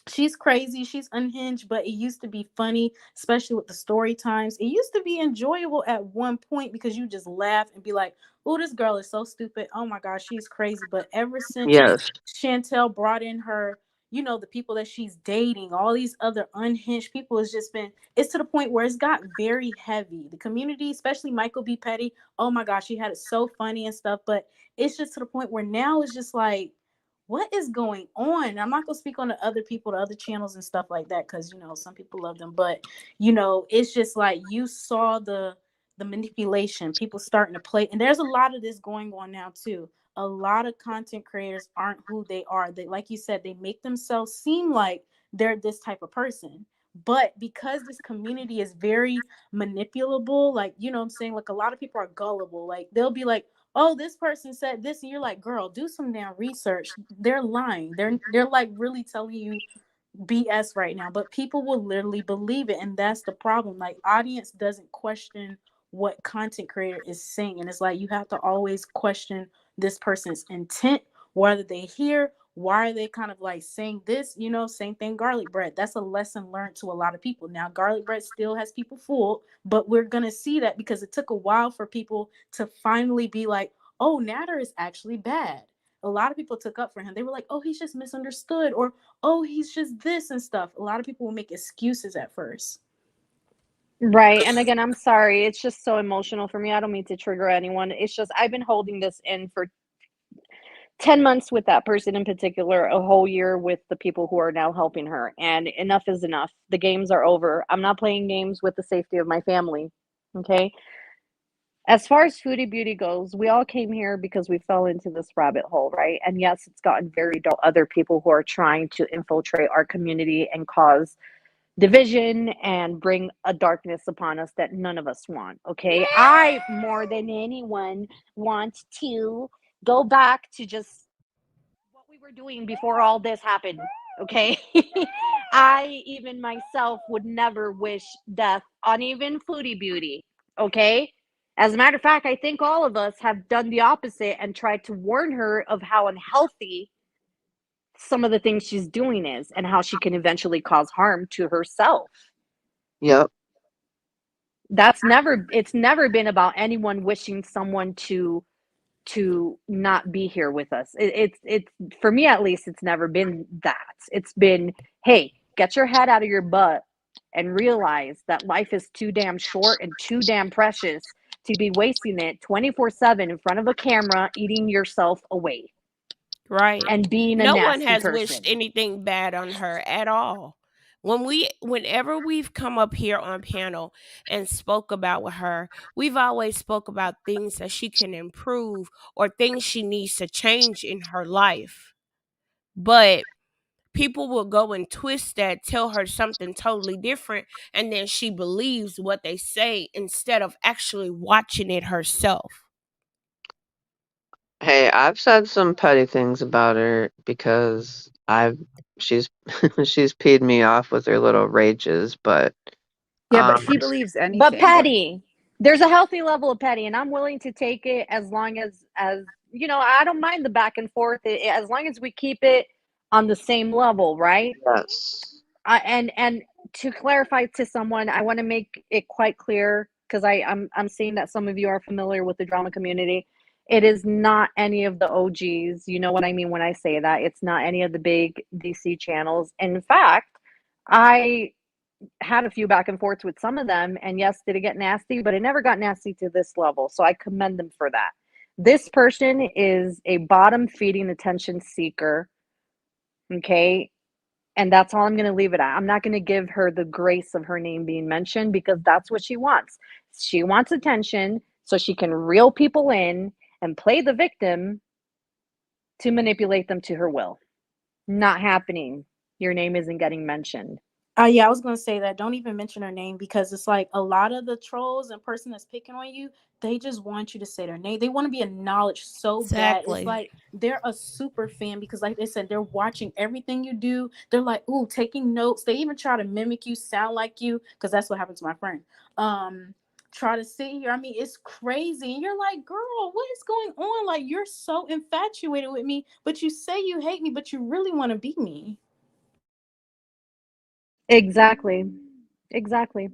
She's crazy, she's unhinged, but it used to be funny, especially with the story times. It used to be enjoyable at one point because you just laugh and be like, oh, this girl is so stupid. Oh my gosh, she's crazy. But ever since Yes. Chantel brought in her, the people that she's dating, all these other unhinged people, it's to the point where it's got very heavy. The community, especially Michael B. Petty, oh my gosh, she had it so funny and stuff. But it's just to the point where now it's just like, what is going on? I'm not gonna speak on the other people, the other channels and stuff like that, because some people love them, but it's just like you saw the manipulation, people starting to play, and there's a lot of this going on now too. A lot of content creators aren't who they are. They, like you said, they make themselves seem like they're this type of person. But because this community is very manipulable, like I'm saying, like a lot of people are gullible. Like they'll be like, oh, this person said this, and you're like, girl, do some damn research. They're lying. They're like really telling you BS right now, but people will literally believe it, and that's the problem. Like, audience doesn't question what content creator is saying, and it's like you have to always question this person's intent. Whether they hear, why are they kind of like saying this? Same thing. Garlic bread. That's a lesson learned to a lot of people. Now, garlic bread still has people fooled, but we're gonna see that because it took a while for people to finally be like, oh, Nader is actually bad. A lot of people took up for him. They were like, oh, he's just misunderstood, or oh, he's just this and stuff. A lot of people will make excuses at first. Right. And again, I'm sorry. It's just so emotional for me. I don't mean to trigger anyone. It's just I've been holding this in for 10 months with that person in particular, a whole year with the people who are now helping her. And enough is enough. The games are over. I'm not playing games with the safety of my family. Okay. As far as Foodie Beauty goes, we all came here because we fell into this rabbit hole, right? And yes, it's gotten very dull. Other people who are trying to infiltrate our community and cause division and bring a darkness upon us that none of us want. Okay. I, more than anyone, want to go back to just what we were doing before all this happened. Okay. I, even myself, would never wish death on even Foodie Beauty. Okay. As a matter of fact, I think all of us have done the opposite and tried to warn her of how unhealthy some of the things she's doing is and how she can eventually cause harm to herself. Yep. It's never been about anyone wishing someone to not be here with us. It's for me at least, it's never been that. It's been, hey, get your head out of your butt and realize that life is too damn short and too damn precious to be wasting it 24/7 in front of a camera eating yourself away Right. and being a No one nasty has wished person. anything bad on her at all. Whenever we've come up here on panel and spoke about with her, we've always spoke about things that she can improve or things she needs to change in her life. But people will go and twist that, tell her something totally different, and then she believes what they say instead of actually watching it herself. Hey, I've said some petty things about her because she's she's peed me off with her little rages, but Yeah, but um she believes But anything. petty, there's a healthy level of petty, and I'm willing to take it as long as I don't mind the back and forth as long as we keep it on the same level, right? yes. And to clarify to someone, I want to make it quite clear because I'm seeing that some of you are familiar with the drama community. It is not any of the OGs. You know what I mean when I say that. It's not any of the big DC channels. In fact, I had a few back and forths with some of them, and yes, did it get nasty, but it never got nasty to this level. So I commend them for that. This person is a bottom feeding attention seeker. Okay. And that's all I'm going to leave it at. I'm not going to give her the grace of her name being mentioned because that's what she wants. She wants attention so she can reel people in and play the victim to manipulate them to her will. Not happening. Your name isn't getting mentioned. Yeah, I was gonna say that. Don't even mention her name because it's like a lot of the trolls and person that's picking on you, they just want you to say their name. They want to be acknowledged so bad. It's Exactly. like they're a super fan because, like they said, they're watching everything you do. They're like, ooh, taking notes. They even try to mimic you, sound like you, because that's what happened to my friend. Try to sit here. I mean, it's crazy. And you're like, girl, what is going on? Like, you're so infatuated with me, but you say you hate me, but you really want to be me. Exactly. Exactly.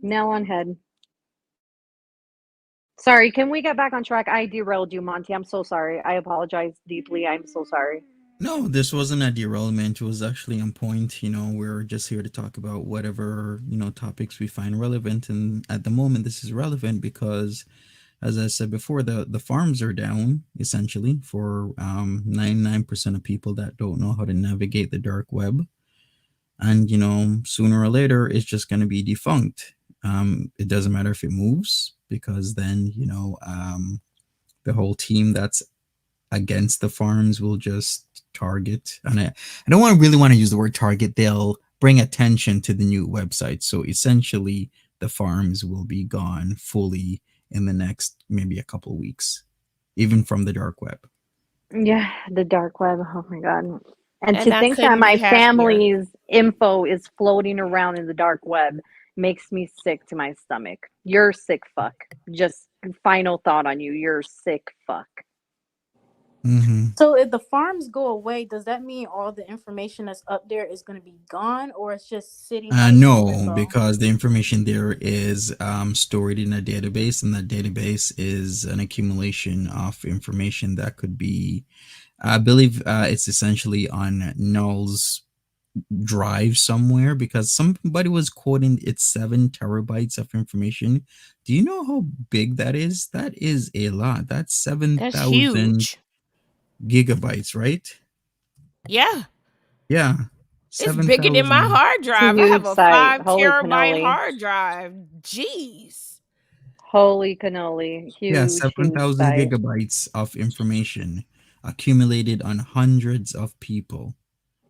Nail on head. Sorry, can we get back on track? I derailed you, Monty. I'm so sorry. I apologize deeply. I'm so sorry. No, this wasn't a derailment. It was actually on point. We're just here to talk about whatever, topics we find relevant. And at the moment, this is relevant because, as I said before, the farms are down essentially for 99% of people that don't know how to navigate the dark web. And, sooner or later, it's just going to be defunct. It doesn't matter if it moves because then, the whole team that's against the farms will just target. And I don't really want to use the word target. They'll bring attention to the new website. So essentially, the farms will be gone fully in the next maybe a couple of weeks, even from the dark web. Yeah, the dark web. Oh my God. And And to I think that couldn't be my happier. family's info is floating around in the dark web makes me sick to my stomach. You're sick fuck. Just final thought on you. You're sick fuck. Mm-hmm. So if the farms go away, does that mean all the information that's up there is going to be gone, or it's just sitting as in No, limbo? because the information there is stored in a database, and that database is an accumulation of information that could be, I believe, it's essentially on Null's drive somewhere because somebody was quoting it's 7 terabytes of information. Do you know how big that is? That is a lot. That's That's 7,000 huge. gigabytes, right? Yeah. Yeah, It's bigger than my 7,000. hard It's a drive. I have huge a site. five Holy terabyte cannoli. hard drive. Jeez. Holy cannoli. Yeah, Huge, huge 7,000 site. gigabytes of information accumulated on hundreds of people,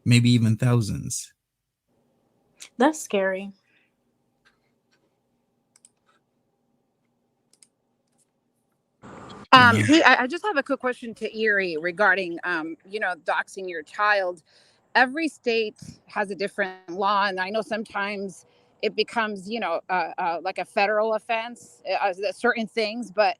maybe even thousands. That's scary. Yeah. Hey, I just have a quick question to Erie regarding, doxing your child. Every state has a different law, and I know sometimes it becomes, like a federal offense, certain things. But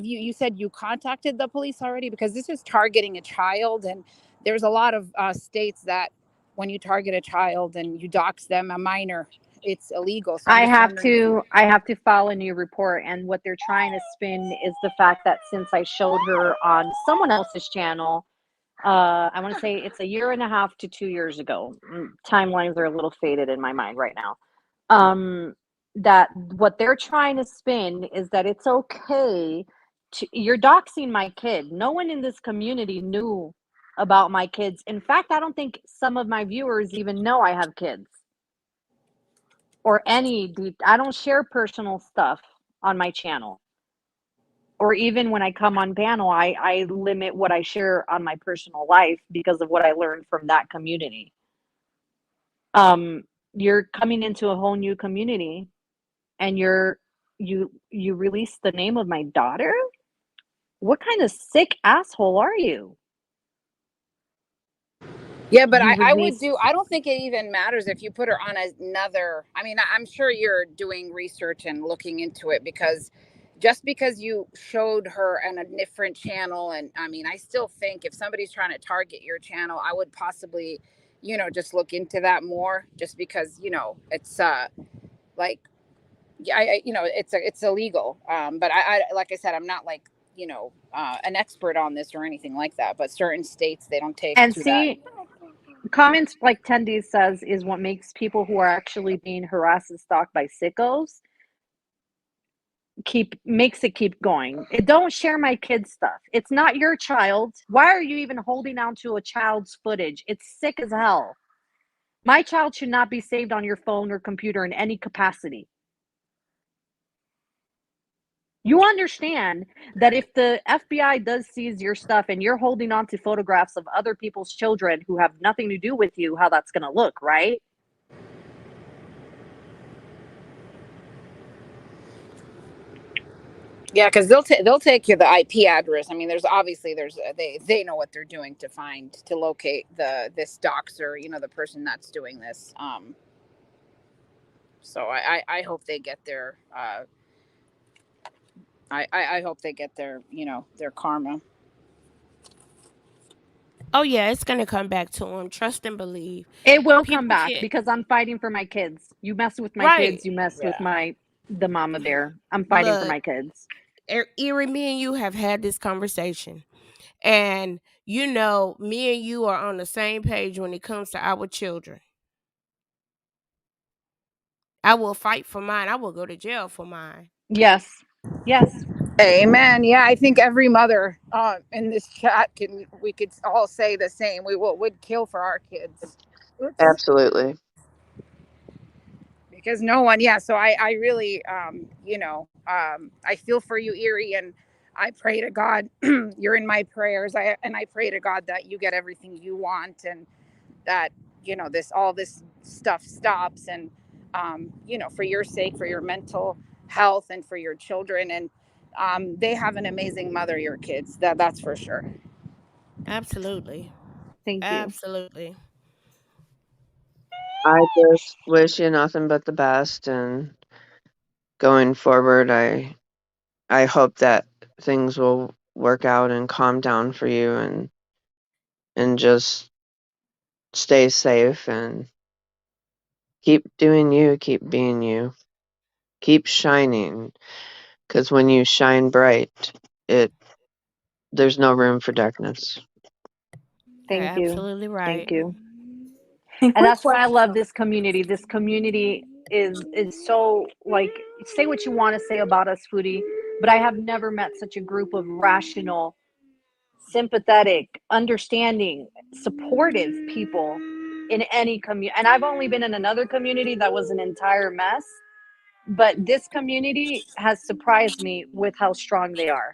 you said you contacted the police already because this is targeting a child, and there's a lot of states that when you target a child and you dox them, a minor, it's illegal. So I'm just wondering if you. I have to file a new report, and what they're trying to spin is the fact that since I showed her on someone else's channel, I want to say it's a year and a half to 2 years ago. Timelines are a little faded in my mind right now. That what they're trying to spin is that it's okay to you're doxing my kid. No one in this community knew about my kids. In fact, I don't think some of my viewers even know I have kids or any deep. I don't share personal stuff on my channel. Or even when I come on panel, I limit what I share on my personal life because of what I learned from that community. Um, you're coming into a whole new community and you release the name of my daughter? What kind of sick asshole are you? Yeah, but You I would release do, I don't think it even matters if you put her on another. I mean, I'm sure you're doing research and looking into it because just because you showed her on a different channel, and I mean, I still think if somebody's trying to target your channel, I would possibly, just look into that more just because, it's like, yeah, it's illegal. But like I said, I'm not like, an expert on this or anything like that, but certain states, they don't take and to that. see comments like Tendy says is what makes people who are actually being harassed and stalked by sickos keep going. Don't share my kid's stuff. It's not your child. Why are you even holding on to a child's footage? It's sick as hell. My child should not be saved on your phone or computer in any capacity. You understand that if the FBI does seize your stuff and you're holding on to photographs of other people's children who have nothing to do with you, how that's going to look, right? Yeah, because they'll take you the IP address. I mean, they know what they're doing to locate this doxer, the person that's doing this. So I hope they get their I hope they get their their karma. Oh yeah, it's gonna come back to him. Trust and believe. It will come People back can't. because I'm fighting for my kids. You mess with my Right. kids, you mess with Yeah. my the mama bear. I'm fighting for Look, my kids. Erie, me and you have had this conversation, and me and you are on the same page when it comes to our children. I will fight for mine. I will go to jail for mine. Yes. Yes. Amen. Yeah, I think every mother in this chat we could all say the same. We would kill for our kids. Oops. Absolutely. Because no one, yeah. So I really, I feel for you, Erie, and I pray to God, you're in my prayers. I pray to God that you get everything you want, and that all this stuff stops, and for your sake, for your mental health, and for your children, and they have an amazing mother, your kids. That's for sure. Absolutely. Thank you. Absolutely. I just wish you nothing but the best, and going forward, I hope that things will work out and calm down for you, and just stay safe and keep doing you, keep being you, keep shining. Because when you shine bright, it there's no room for darkness. You're Thank you. absolutely right. Thank you. And And quick that's why I love question. this community. This community is so like say what you want to say about us, Foodie, but I have never met such a group of rational, sympathetic, understanding, supportive people in any community. And I've only been in another community that was an entire mess, but this community has surprised me with how strong they are.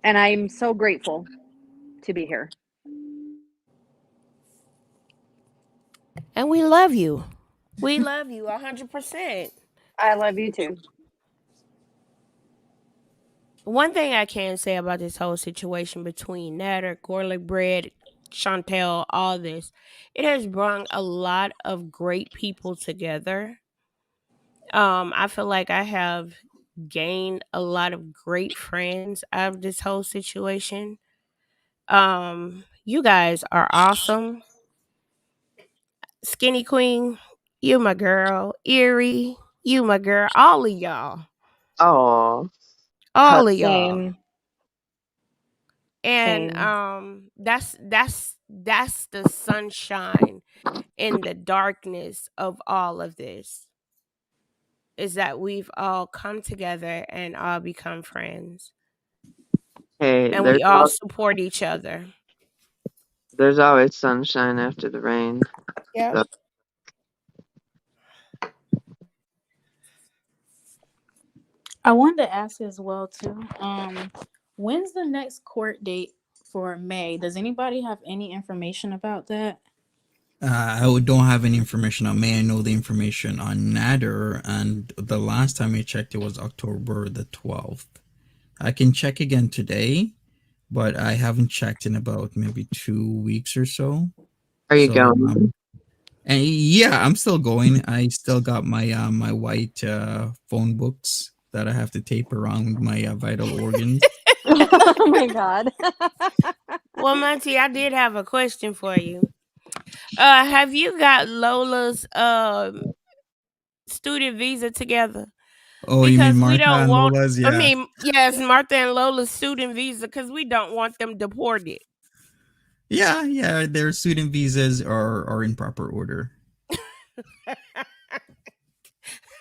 And I'm so grateful to be here. And we love you. We love you 100%. I love you too. One thing I can say about this whole situation between Nader, Garlic Bread, Chantel, all this, it has brought a lot of great people together. I feel like I have gained a lot of great friends out of this whole situation. You guys are awesome. Skinny Queen, you my girl. Erie, you my girl. All of y'all. Oh, All of y'all. Same. And Same. that's the sunshine in the darkness of all of this, is that we've all come together and all become friends, hey, and we all support each other. there's always sunshine after the rain. Yep. So, I wanted to ask as well too. When's the next court date for May? Does anybody have any information about that? Don't have any information on May. I know the information on Nader, and the last time I checked, it was October the 12th. I can check again today, but I haven't checked in about maybe 2 weeks or so. are you So, going? and yeah, I'm still going. I still got my my white phone books that I have to tape around my vital organs. Oh my god. Well, Monty, I did have a question for you. Have you got Lola's student visa together? Oh, you mean Because we Martha don't and want, Lola's? I Yeah. mean, yes, Martha and Lola's student visa, because we don't want them deported. Yeah, yeah, their student visas are in proper order.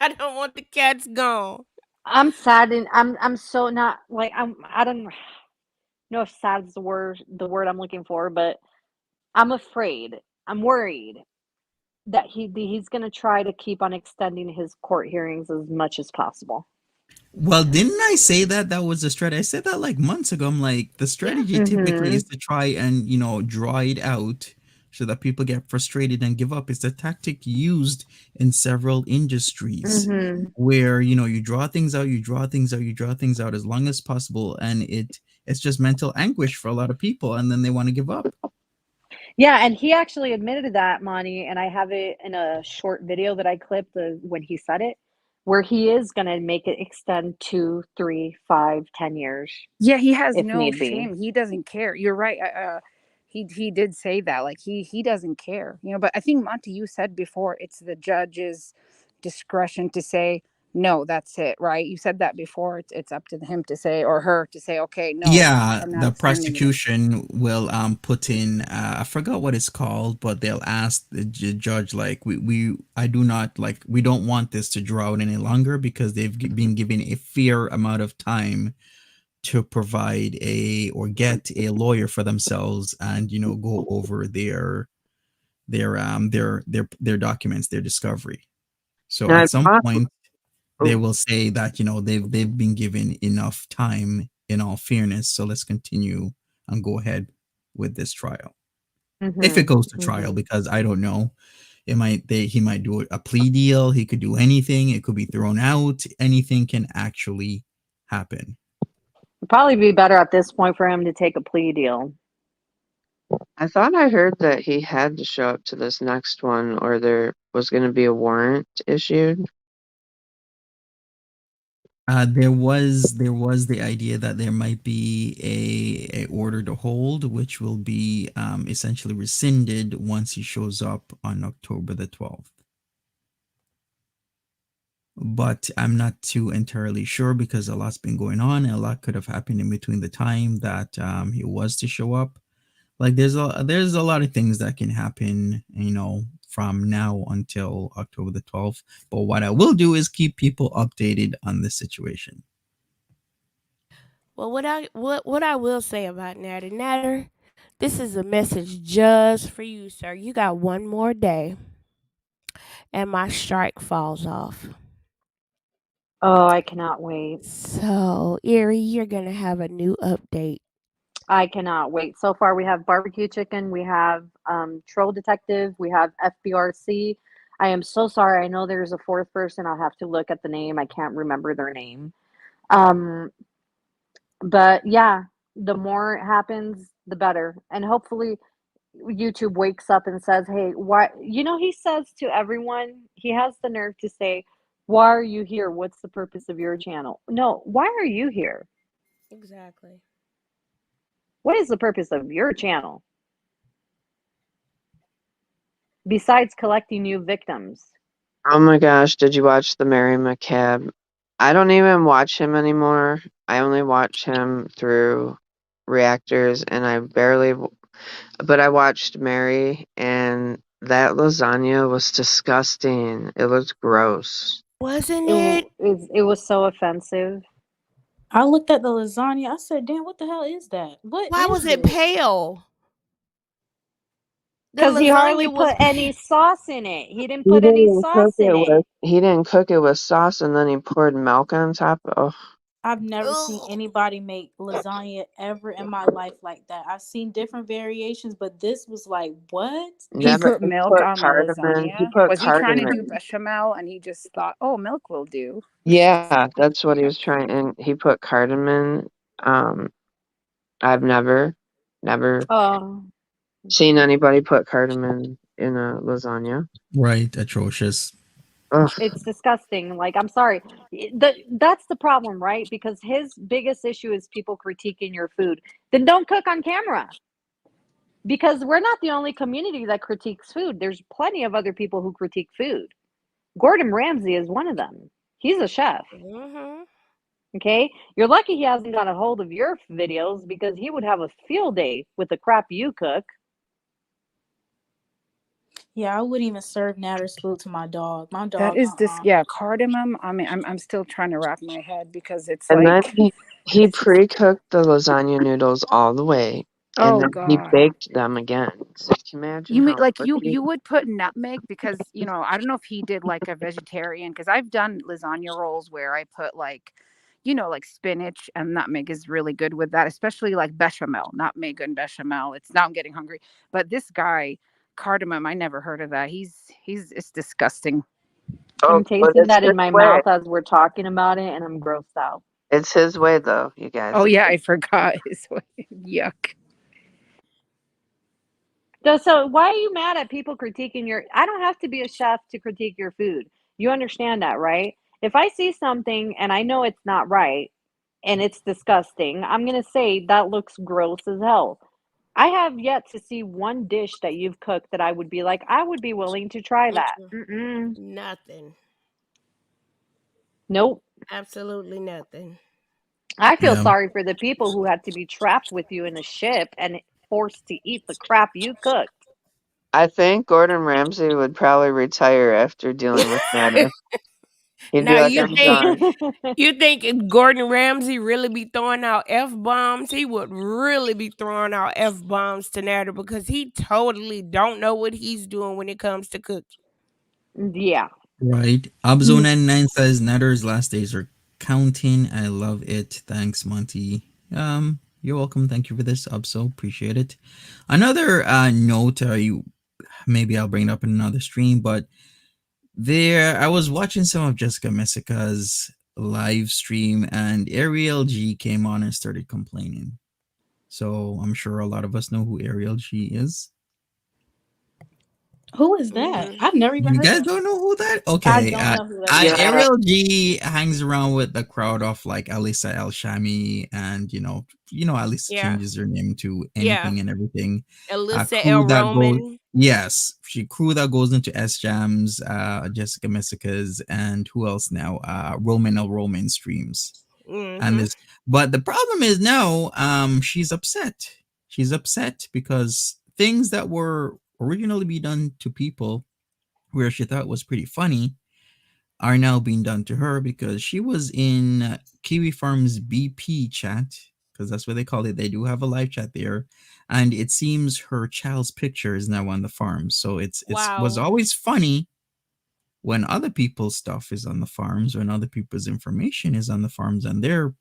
I don't want the cats gone. I'm sad and I'm so not like I don't know if sad is the word I'm looking for, but I'm afraid. I'm worried that he's going to try to keep on extending his court hearings as much as possible. Well, didn't I say that that was the strategy? I said that like months ago. I'm like, the strategy typically is Mhm. to try and, draw it out so that people get frustrated and give up. It's a tactic used in several industries Mhm. where, you draw things out, you draw things out, you draw things out as long as possible, and it's just mental anguish for a lot of people, and then they want to give up. Yeah, and he actually admitted that, Monty, and I have it in a short video that I clipped when he said it. where he is going to make it extend 2, 3, 5, 10 years Yeah, he has if no need be. shame. He doesn't care. You're right. He did say that. Like he doesn't care. But I think Monty, you said before, it's the judge's discretion to say no. That's it, right? You said that before. It's up to him to say, or her to say, okay, no, Yeah, I'm not the extending it. prosecution will put in I forgot what it's called, but they'll ask the judge like I do not like we don't want this to draw out any longer because they've been given a fair amount of time to provide a or get a lawyer for themselves and go over their documents, their discovery. So Now, at it's some possible. point they will say that they've been given enough time in all fairness, so let's continue and go ahead with this trial if it Mhm. goes to trial, Mhm. because I don't know, he might do a plea deal, he could do anything, it could be thrown out, anything can actually happen. It'd probably be better at this point for him to take a plea deal. I thought I heard that he had to show up to this next one, or there was going to be a warrant issued. There was the idea that there might be a order to hold, which will be essentially rescinded once he shows up on October the 12th. But I'm not too entirely sure because a lot's been going on and a lot could have happened in between the time that he was to show up. Like there's a lot of things that can happen, from now until October the 12th. But what I will do is keep people updated on the situation. Well, what I will say about Nader, this is a message just for you, sir. You got one more day, and my strike falls off. Oh, I cannot wait. So, Erie, you're gonna have a new update. I cannot wait. So far, we have barbecue chicken, we have troll detective, we have FBRC. I am so sorry. I know there's a fourth person. I'll have to look at the name. I can't remember their name. Um, but yeah, the more it happens, the better. And hopefully, YouTube wakes up and says, "Hey, why?" He says to everyone, he has the nerve to say, "Why are you here? What's the purpose of your channel?" No, why are you here? Exactly. What is the purpose of your channel besides collecting new victims? Oh my gosh, did you watch the Mary McCabe? I don't even watch him anymore. I only watch him through reactors, and but I watched Mary, and that lasagna was disgusting. It looked gross. Wasn't It it? it was so offensive I looked at the lasagna. I said, "Damn, what the hell is that? What Why was is it this?" pale? The because he hardly lasagna put was any pale. sauce in it. He didn't put any sauce in it. He didn't cook it with sauce, and then he poured milk on top. Oh, I've never seen Ugh. anybody make lasagna ever in my life like that. I've seen different variations, but this was like, what? He never. put He milk put on the cardamom. He lasagna. put Was he trying to do cardamom. bechamel and he just thought, oh, milk will do? Yeah, that's what he was trying, and he put cardamom. Um, I've never Oh, seen anybody put cardamom in a lasagna. Right, atrocious. Ugh, it's disgusting. Like, I'm sorry. That's the problem, right? Because his biggest issue is people critiquing your food. Then don't cook on camera. Because we're not the only community that critiques food. There's plenty of other people who critique food. Gordon Ramsay is one of them. He's a chef. Mhm. Okay. You're lucky he hasn't got a hold of your videos because he would have a field day with the crap you cook. Yeah, I wouldn't even serve Natter's food to my dog. My That dog, is this, yeah, cardamom. I mean, I'm still trying to wrap my head because it's and then like, he pre-cooked the lasagna noodles all the way, and oh then he God. baked them again. So can you imagine You mean how like mushy? you would put nutmeg because I don't know if he did like a vegetarian because I've done lasagna rolls where I put like like spinach and nutmeg is really good with that, especially like bechamel, nutmeg and bechamel. It's now I'm getting hungry. But this guy, cardamom, I never heard of that. He's it's disgusting. Oh, I'm but tasting it's that his in my way. mouth as we're talking about it, and I'm grossed out. It's his way, though, you Oh guys. yeah, I forgot his yuck. So why are you mad at people critiquing your? I don't have to be a chef to critique your food. You understand that, right? If I see something and I know it's not right and it's disgusting, I'm gonna say that looks gross as hell. I have yet to see one dish that you've cooked that I would be like, I would be willing to try that. Mm-mm. Mm-mm. Nothing. Nope. Absolutely nothing. I feel Yeah. sorry for the people who had to be trapped with you in a ship and forced to eat the crap you cooked. I think Gordon Ramsay would probably retire after dealing with Nader. He'd be Now like, you "I'm think done." you think if Gordon Ramsay really be throwing out F bombs, he would really be throwing out F bombs to Nader because he totally don't know what he's doing when it comes to cooking. Yeah. Right. Abzo99 says Netter's last days are counting. I love it. Thanks, Monty. You're welcome. Thank you for this, Abso. Appreciate it. Another note, you maybe I'll bring it up in another stream, but I was watching some of Jessica Messica's live stream, and Ariel G came on and started complaining. So I'm sure a lot of us know who Ariel G is. Who is that? Mhm. I've never even You heard guys of. don't know who that? I Okay. don't know who that is. Yeah. Ariel G hangs around with the crowd of like Alisa El Shami, and Alisa Yeah. changes her name to Yeah. anything and everything. Alyssa Crew L. that goes Roman. Yes, crew that goes into S Jams, Jessica Messica's, and who else now? Roman L. Roman streams. And Mm-hmm. this, but the problem is now, she's upset. She's upset because things that were originally be done to people where she thought was pretty funny are now being done to her because she was in Kiwifarms BP chat, because that's what they call it. They do have a live chat there, and it seems her child's picture is now on the farm. So it's was Wow. always funny when other people's stuff is on the farms, when other people's information is on the farms, and their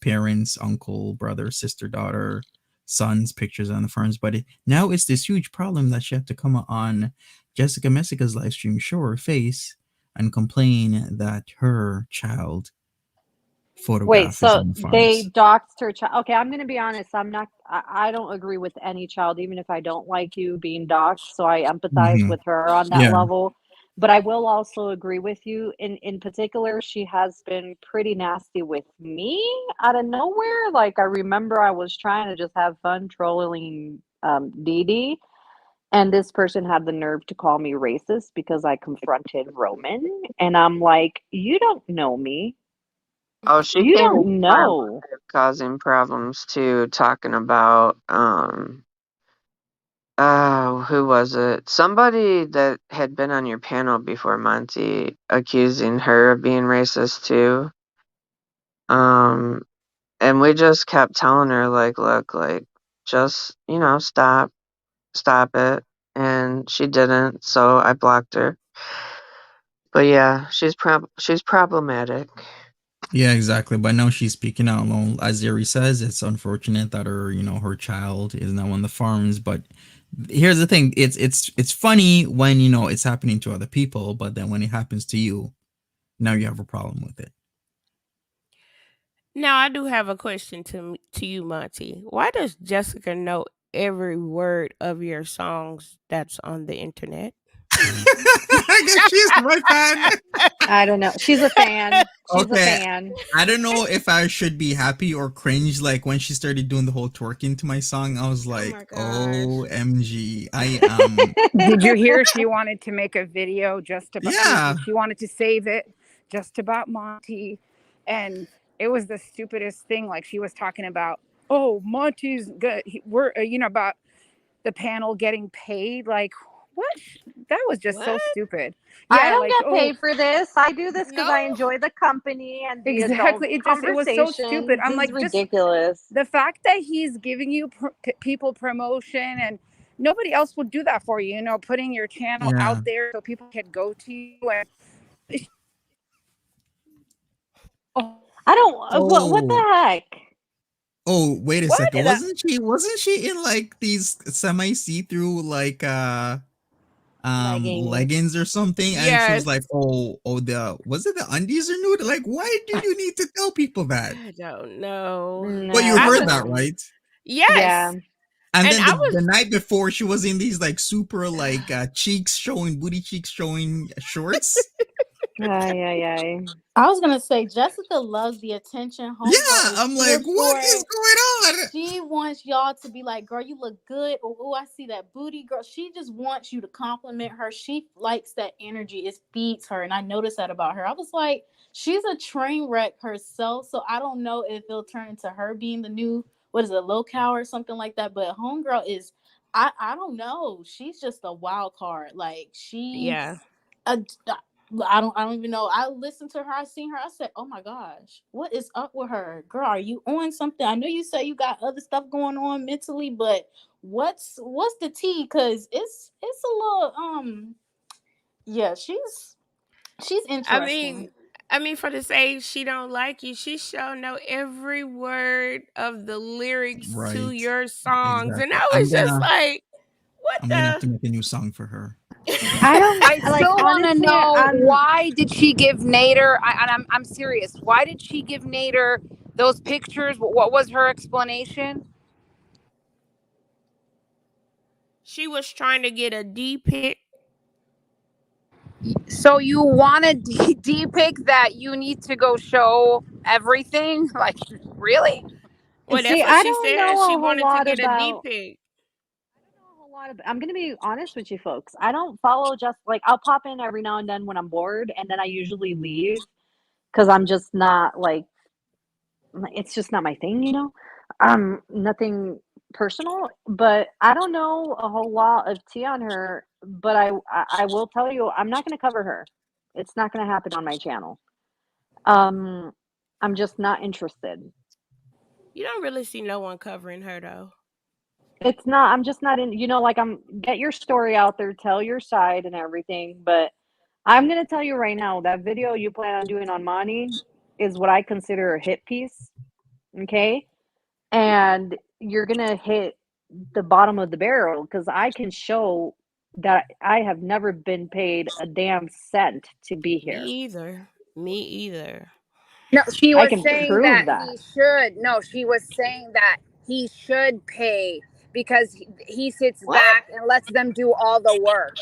parents, uncle, brother, sister, daughter, son's pictures on the farms. But now it's this huge problem that she had to come on Jessica Messica's live stream, show her face, and complain that her child Wait, photograph is so on the they farms. doxed her child. Okay, I'm gonna be honest. I don't agree with any child, even if I don't like you being doxed. So I empathize Mhm. with her on that Yeah. level. But I will also agree with you. In particular, she has been pretty nasty with me out of nowhere. Like I remember I was trying to just have fun trolling Dee Dee, and this person had the nerve to call me racist because I confronted Roman. And I'm like, you don't know me. Oh, she You came into don't my know. life causing problems too, talking about oh, who was it? Somebody that had been on your panel before, Monty, accusing her of being racist too. Um, and we just kept telling her, like, look, like, just, stop it. And she didn't, so I blocked her. But yeah, she's problematic. Yeah, exactly. But now she's speaking out alone. As Zeri says, it's unfortunate that her child is now on the farms. But here's the thing: it's funny when it's happening to other people, but then when it happens to you, now you have a problem with it. Now I do have a question to you, Monty. Why does Jessica know every word of your songs that's on the internet? I guess she's my fan. I don't know. She's a fan. She's a Okay, fan. I don't know if I should be happy or cringe. Like when she started doing the whole twerking to my song, I was Oh like, my gosh. "OMG!" I am. Did you hear she wanted to make a video just about Yeah, she wanted to save it just about Monty, and it was the stupidest thing. Like she was talking about, oh, Monty's good. We're about the panel getting paid. Like what? That was just so What? stupid. I Yeah, don't like get oh, paid for this. I do this because No. I enjoy the company and the adult exactly. It was so stupid. conversations. I'm This is like just ridiculous. the fact that he's giving you people promotion and nobody else would do that for you, putting your channel yeah. out there so people can go to you and oh, I don't. What Oh, the heck? oh, wait a what second. that Wasn't she in like these semi see-through like Leggings. leggings or something, and she was Yes. like, oh, the was it the undies are nude? Like, why did you need to tell people that? I don't know. But you I heard was that, No. right? Yeah. yes. And And then I the was night before, she was in these like super like cheeks showing, booty cheeks showing shorts. Ay, ay, ay. I was gonna say Jessica loves the attention. Homegirl Yeah, is I'm here like, what for is it. going on? She wants y'all to be like, girl, you look good. Or, oh, I see that booty, girl. She just wants you to compliment her. She likes that energy. It feeds her. And I noticed that about her. I was like, she's a train wreck herself. So I don't know if it'll turn into her being the new, what is it, low cow or something like that. But Homegirl is, I don't know. She's just a wild card. Like she, Yeah. uh, I don't even know. I listened to her. I seen her. I said, "Oh my gosh, what is up with her, girl? Are you on something? I know you say you got other stuff going on mentally, but what's the tea? Cause it's a little yeah. She's I interesting. mean, for the say she don't like you, she sure know every word of the lyrics to Right. your songs, and Exactly. I was just like, what I'm gonna have the? to make a new song for her. I don't I like still want to honestly. know, why did she give Nader? And I'm serious. Why did she give Nader those pictures? What was her explanation? She was trying to get a D pic. So you want a D pic that you need to go show everything? Like, really? Well, See, that's what I she don't said. know She a whole wanted to lot get a D about. pic. I don't know a whole lot about. I'm gonna be honest with you, folks. I don't follow just like I'll pop in every now and then when I'm bored, and then I usually leave because I'm just not like it's just not my thing, you know? Nothing personal, but I don't know a whole lot of tea on her, but I will tell you, I'm not gonna cover her. It's not gonna happen on my channel. Um, I'm just not interested. You don't really see no one covering her though. It's not I'm just not in like, get your story out there, tell your side and everything, but I'm gonna tell you right now, that video you plan on doing on Monty is what I consider a hit piece, okay? And you're gonna hit the bottom of the barrel because I can show that I have never been paid a damn cent to be Me here. either. Me either. No, she I was can saying prove that that. he should. No, she was saying that he should pay because he sits What? back and lets them do all the work.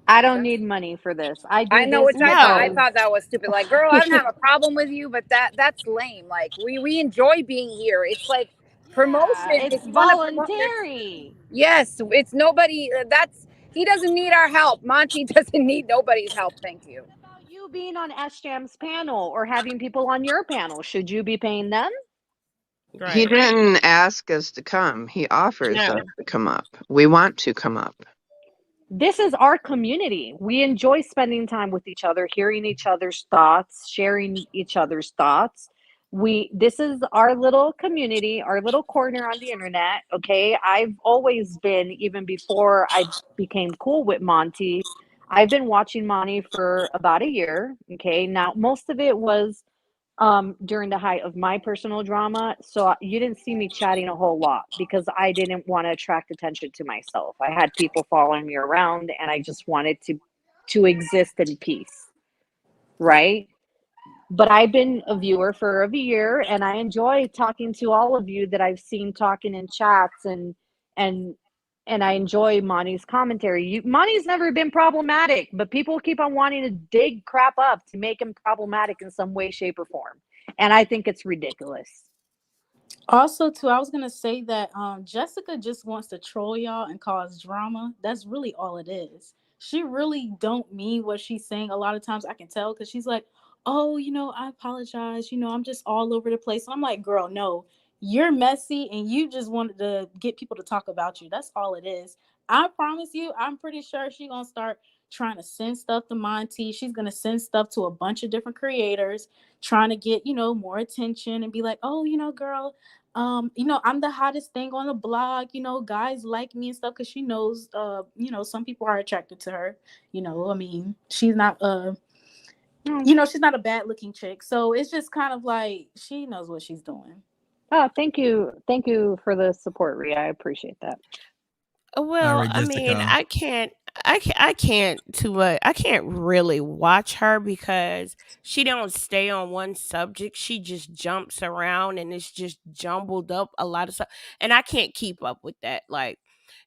I don't need money for this. I I do know, this which I because No. thought that was stupid. Like, girl, I don't have a problem with you, but that's lame. Like, we enjoy being here. It's like yeah, promotion. it's If you want to promote your, voluntary. yes, it's nobody. That's he doesn't need our help. Monty doesn't need nobody's help. Thank you. What about you being on SJAM's panel or having people on your panel? Should you be paying them? He Right. didn't ask us to come. He offers us No. to come up. We want to come up. This is our community. We enjoy spending time with each other, hearing each other's thoughts, sharing each other's thoughts. This is our little community, our little corner on the internet, okay? I've always been, even before I became cool with Monty, I've been watching Monty for about a year, okay? Now, most of it was during the height of my personal drama. So you didn't see me chatting a whole lot because I didn't want to attract attention to myself. I had people following me around and I just wanted to exist in peace, right? But I've been a viewer for a year and I enjoy talking to all of you that I've seen talking in chats and and I enjoy Monty's commentary. Monty's never been problematic, but people keep on wanting to dig crap up to make him problematic in some way, shape, or form. And I think it's ridiculous. Also, too, I was gonna say that Jessica just wants to troll y'all and cause drama. That's really all it is. She really don't mean what she's saying. A lot of times, I can tell because she's like, "Oh, I apologize. I'm just all over the place." And I'm like, "Girl, no, you're messy, and you just wanted to get people to talk about you. That's all it is." I promise you, I'm pretty sure she's gonna start trying to send stuff to Monty. She's gonna send stuff to a bunch of different creators, trying to get more attention and be like, "Oh, girl." I'm the hottest thing on the blog, guys like me and stuff because she knows some people are attracted to her. I mean, she's not Hmm. she's not a bad looking chick. So it's just kind of like she knows what she's doing. Oh, thank you. Thank you for the support, Rhea. I appreciate that. All Well, right, I mean, Jessica. I can't too much. I can't really watch her because she don't stay on one subject. She just jumps around and it's just jumbled up a lot of stuff, and I can't keep up with that. Like,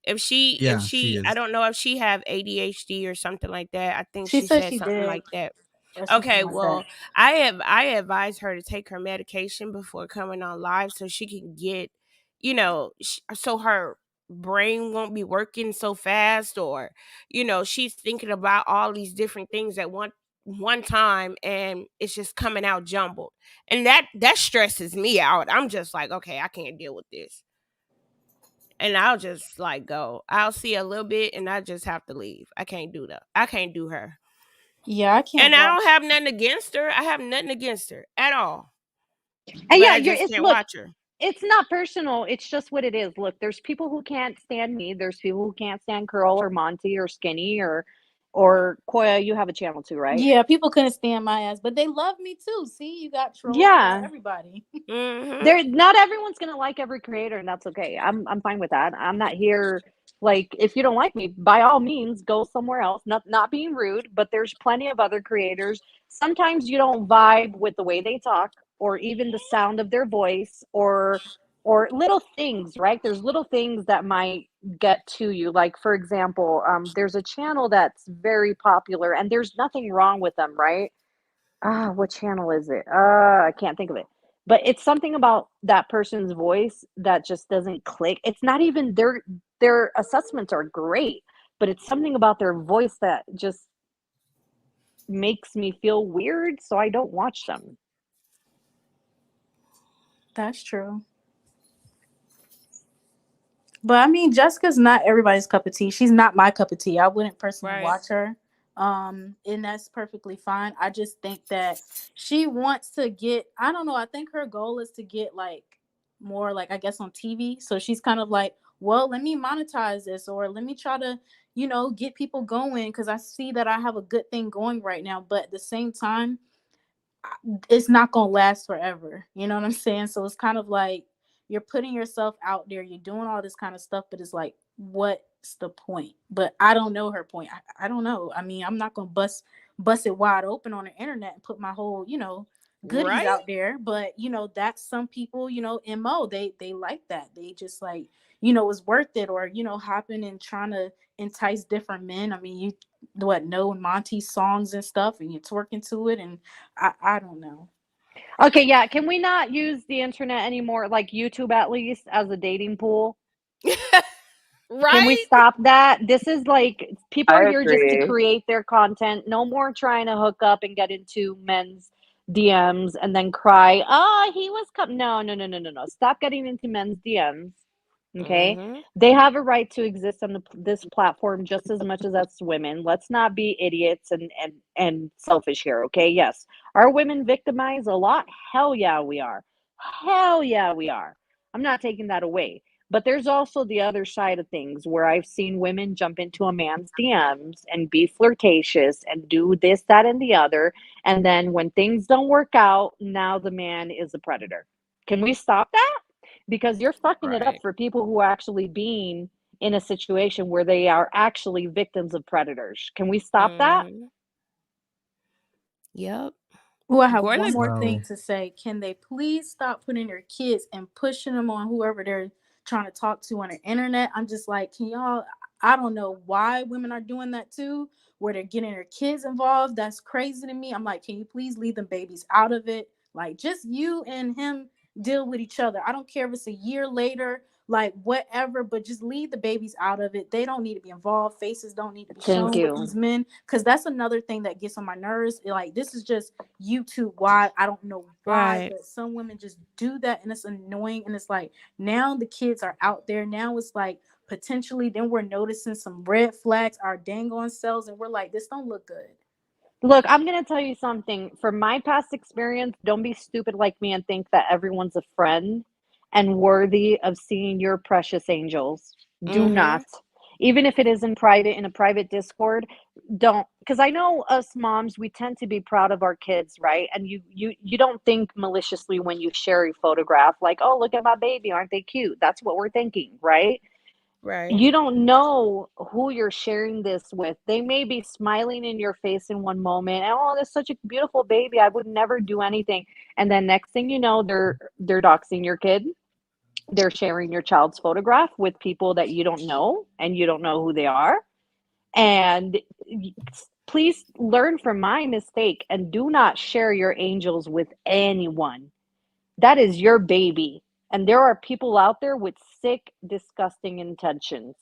if Yeah, she she, I is. don't know if she have ADHD or something like that. I think She she said said she something did. like that. or something Okay, like that. well, I advise her to take her medication before coming on live so she can get, so her brain won't be working so fast, or she's thinking about all these different things at one time, and it's just coming out jumbled, and that stresses me out. I'm just like, okay, I can't deal with this, and I'll just like go. I'll see a little bit, and I just have to leave. I can't do that. I can't do her. Yeah, I can't And I don't watch. have nothing against her. I have nothing against her at all. And But yeah, I just can't look, watch her. it's not personal. It's just what it is. Look, there's people who can't stand me. There's people who can't stand Curl or Monty or Skinny or Koya. You have a channel too, right? Yeah, people couldn't stand my ass, but they love me too. See, you got trolls, you got Yeah. everybody. Mhm. There, not everyone's gonna like every creator, and that's okay. I'm fine with that. I'm not here like if you don't like me, by all means, go somewhere else. Not being rude, but there's plenty of other creators. Sometimes you don't vibe with the way they talk, or even the sound of their voice, or little things, right? There's little things that might get to you. Like for example, there's a channel that's very popular, and there's nothing wrong with them, right? What channel is it? I can't think of it. But it's something about that person's voice that just doesn't click. It's not even their assessments are great, but it's something about their voice that just makes me feel weird, so I don't watch them. That's true. But I mean, Jessica's not everybody's cup of tea. She's not my cup of tea. I wouldn't personally Right. watch her. And that's perfectly fine. I just think that she wants to get, I don't know, I think her goal is to get like more like I guess on TV. So she's kind of like, well, let me monetize this or let me try to, get people going because I see that I have a good thing going right now. But at the same time, it's not gonna last forever. You know what I'm saying? So it's kind of like you're putting yourself out there, you're doing all this kind of stuff, but it's like, what's the point? But I don't know her point. I don't know. I mean, I'm not gonna bust it wide open on the internet and put my whole, goodies Right? out there. But that's some people, MO. They like that. They just like, it's worth it, or hopping and trying to entice different men. I mean, you know Monty's songs and stuff, and you're twerking to it, and I don't know. Okay, yeah. Can we not use the internet anymore, like YouTube at least, as a dating pool? Can we Right? stop that? This is like people I are here just to agree. create their content. No more trying to hook up and get into men's DMs and then cry, "Oh, he was No, no, no, no, no, no. Stop getting into men's DMs." Okay? Mhm. They have a right to exist on this platform just as much as us women. Let's not be idiots and selfish here, okay? Yes. Are women victimized a lot? Hell yeah, we are. Hell yeah, we are. I'm not taking that away. But there's also the other side of things where I've seen women jump into a man's DMs and be flirtatious and do this, that, and the other. And then when things don't work out, now the man is a predator. Can we stop that? Because you're fucking it up Right. for people who are actually being in a situation where they are actually victims of predators. Can we stop that? Mhm. Yep. Oh, I have one Garlic. more thing So to say. Can they please stop putting their kids and pushing them on whoever they're trying to talk to on the internet? I'm just like, can y'all? I don't know why women are doing that too, where they're getting their kids involved. That's crazy to me. I'm like, can you please leave them babies out of it? Like, just you and him deal with each other. I don't care if it's a year later, like whatever, but just leave the babies out of it. They don't need to be involved. Faces don't need to be Thank shown with you. these men, because that's another thing that gets on my nerves. Like, this is just YouTube why. I don't know why, Right. but some women just do that, and it's annoying. And it's like now the kids are out there. Now it's like potentially then we're noticing some red flags, our dang on selves, and we're like, this don't look good. Look, I'm going to tell you something. From my past experience, don't be stupid like me and think that everyone's a friend and worthy of seeing your precious angels. Do not. Mhm. Even if it is in a private Discord, don't, because I know us moms, we tend to be proud of our kids, right? And you don't think maliciously when you share a photograph like, "Oh, look at my baby, aren't they cute?" That's what we're thinking, right? Right. You don't know who you're sharing this with. They may be smiling in your face in one moment. Oh, that's such a beautiful baby. I would never do anything. And then next thing you know, they're doxing your kid. They're sharing your child's photograph with people that you don't know and you don't know who they are. And please learn from my mistake and do not share your angels with anyone. That is your baby. And there are people out there with sick, disgusting intentions.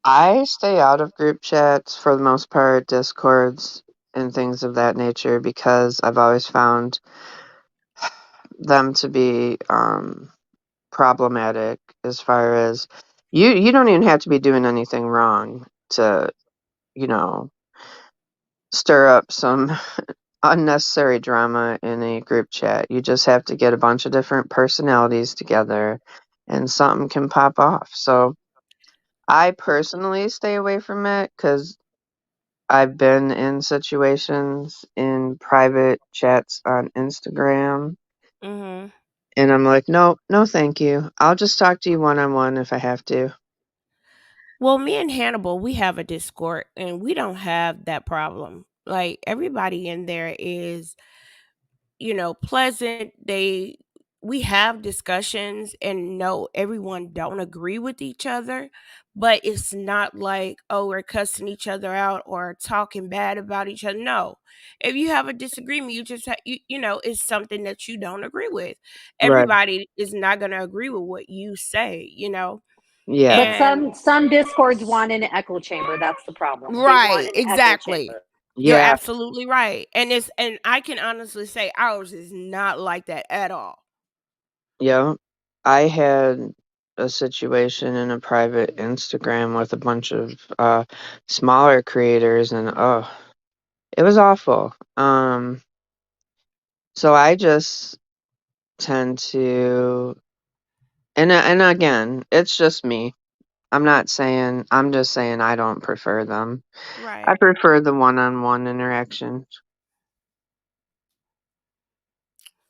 I stay out of group chats for the most part, discords and things of that nature, because I've always found them to be problematic, as far as you don't even have to be doing anything wrong to, you know, stir up some unnecessary drama in a group chat. You just have to get a bunch of different personalities together and something can pop off. So I personally stay away from it because I've been in situations in private chats on Instagram, Mhm. and I'm like, no, no, thank you. I'll just talk to you one on one if I have to. Well, me and Hannibal, we have a Discord and we don't have that problem. Like everybody in there is, pleasant. We have discussions and no, everyone don't agree with each other, but it's not like, oh, we're cussing each other out or talking bad about each other. No. If you have a disagreement, you just it's something that you don't agree with. Right. Everybody is not going to agree with what you say. Yeah. But And some discords want an echo chamber. That's the problem. They want right, an echo exactly. chamber. You're Yeah. absolutely right. And I can honestly say ours is not like that at all. Yeah. I had a situation in a private Instagram with a bunch of smaller creators, and oh, it was awful. So I just tend to, and again, it's just me. I'm just saying I don't prefer them. I Right. prefer the one-on-one interaction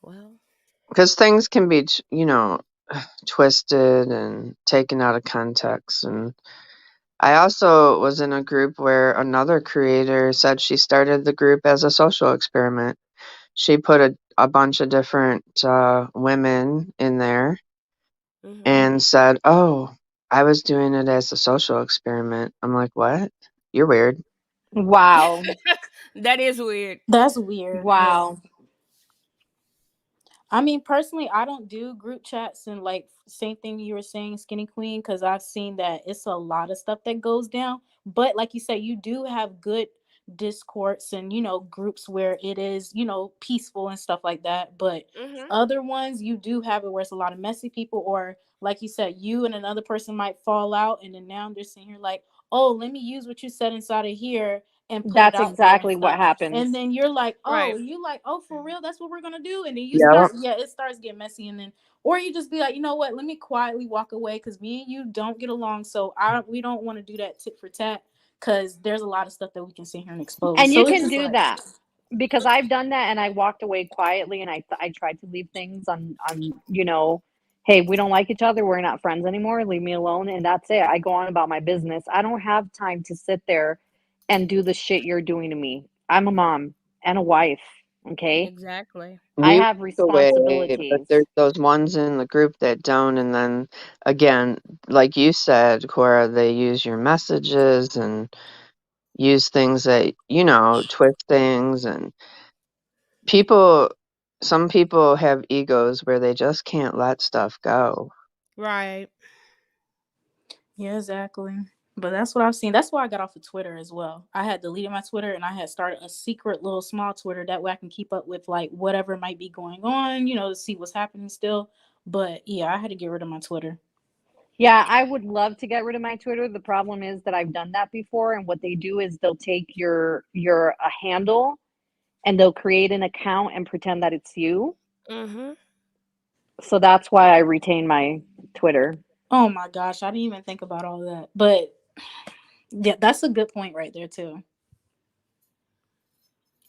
Well, because things can be, twisted and taken out of context. And I also was in a group where another creator said she started the group as a social experiment. She put a bunch of different women in there mhm. and said, "Oh, I was doing it as a social experiment." I'm like, "What? You're weird." Wow. That is weird. That's weird. Yeah. Wow. I mean, personally, I don't do group chats and like same thing you were saying, Skinny Queen, because I've seen that it's a lot of stuff that goes down. But like you said, you do have good discourse and groups where it is peaceful and stuff like that. But Mhm. other ones you do have it where it's a lot of messy people, or like you said, you and another person might fall out, and then now they're sitting here like, oh, let me use what you said inside of here and put it That's out there and exactly what stuff. And happens. then you're like, Right. oh, you like, oh, for real, that's what we're gonna do. And then you Yeah. start, yeah, it starts getting messy. And then, or you just be like, you know what, let me quietly walk away because me and you don't get along. So we don't want to do that tit for tat because there's a lot of stuff that we can sit here and expose. And you So it's can just do like, that because I've done that and I walked away quietly and I tried to leave things on hey, we don't like each other, we're not friends anymore, leave me alone, and that's it. I go on about my business. I don't have time to sit there and do the shit you're doing to me. I'm a mom and a wife, okay? Exactly. I We have walk away, but responsibilities. there's those ones in the group that don't, and then again, like you said, Cora, they use your messages and use things that, twist things, and people some people have egos where they just can't let stuff go. Right. yeah, exactly. But that's what I've seen. That's why I got off of Twitter as well. I had deleted my Twitter and I had started a secret little small Twitter. That way I can keep up with like whatever might be going on, to see what's happening still. But yeah, I had to get rid of my Twitter. Yeah, I would love to get rid of my Twitter. The problem is that I've done that before, and what they do is they'll take your handle and they'll create an account and pretend that it's you. Mhm. So that's why I retain my Twitter. Oh my gosh, I didn't even think about all that. But yeah, that's a good point right there too.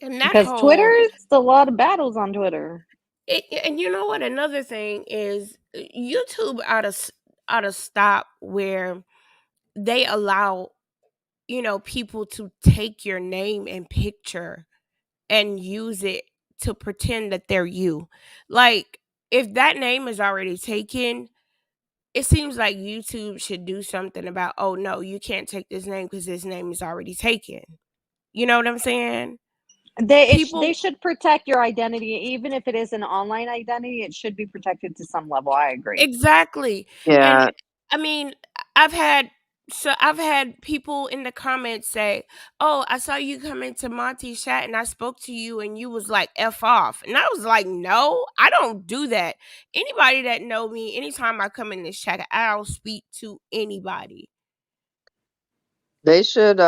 And that Because Twitter whole is a lot of battles on Twitter. and you know what? Another thing is YouTube ought to stop where they allow people to take your name and picture and use it to pretend that they're you. Like if that name is already taken, it seems like YouTube should do something about, oh no, you can't take this name because this name is already taken. You know what I'm saying? They People should protect your identity, even if it is an online identity. It should be protected to some level. I agree. exactly. And Yeah, I mean, I've had I've had people in the comments say, "Oh, I saw you come into Monty's chat and I spoke to you and you was like F off." And I was like, "No, I don't do that. Anybody that know me, anytime I come in this chat, I'll speak to anybody." they should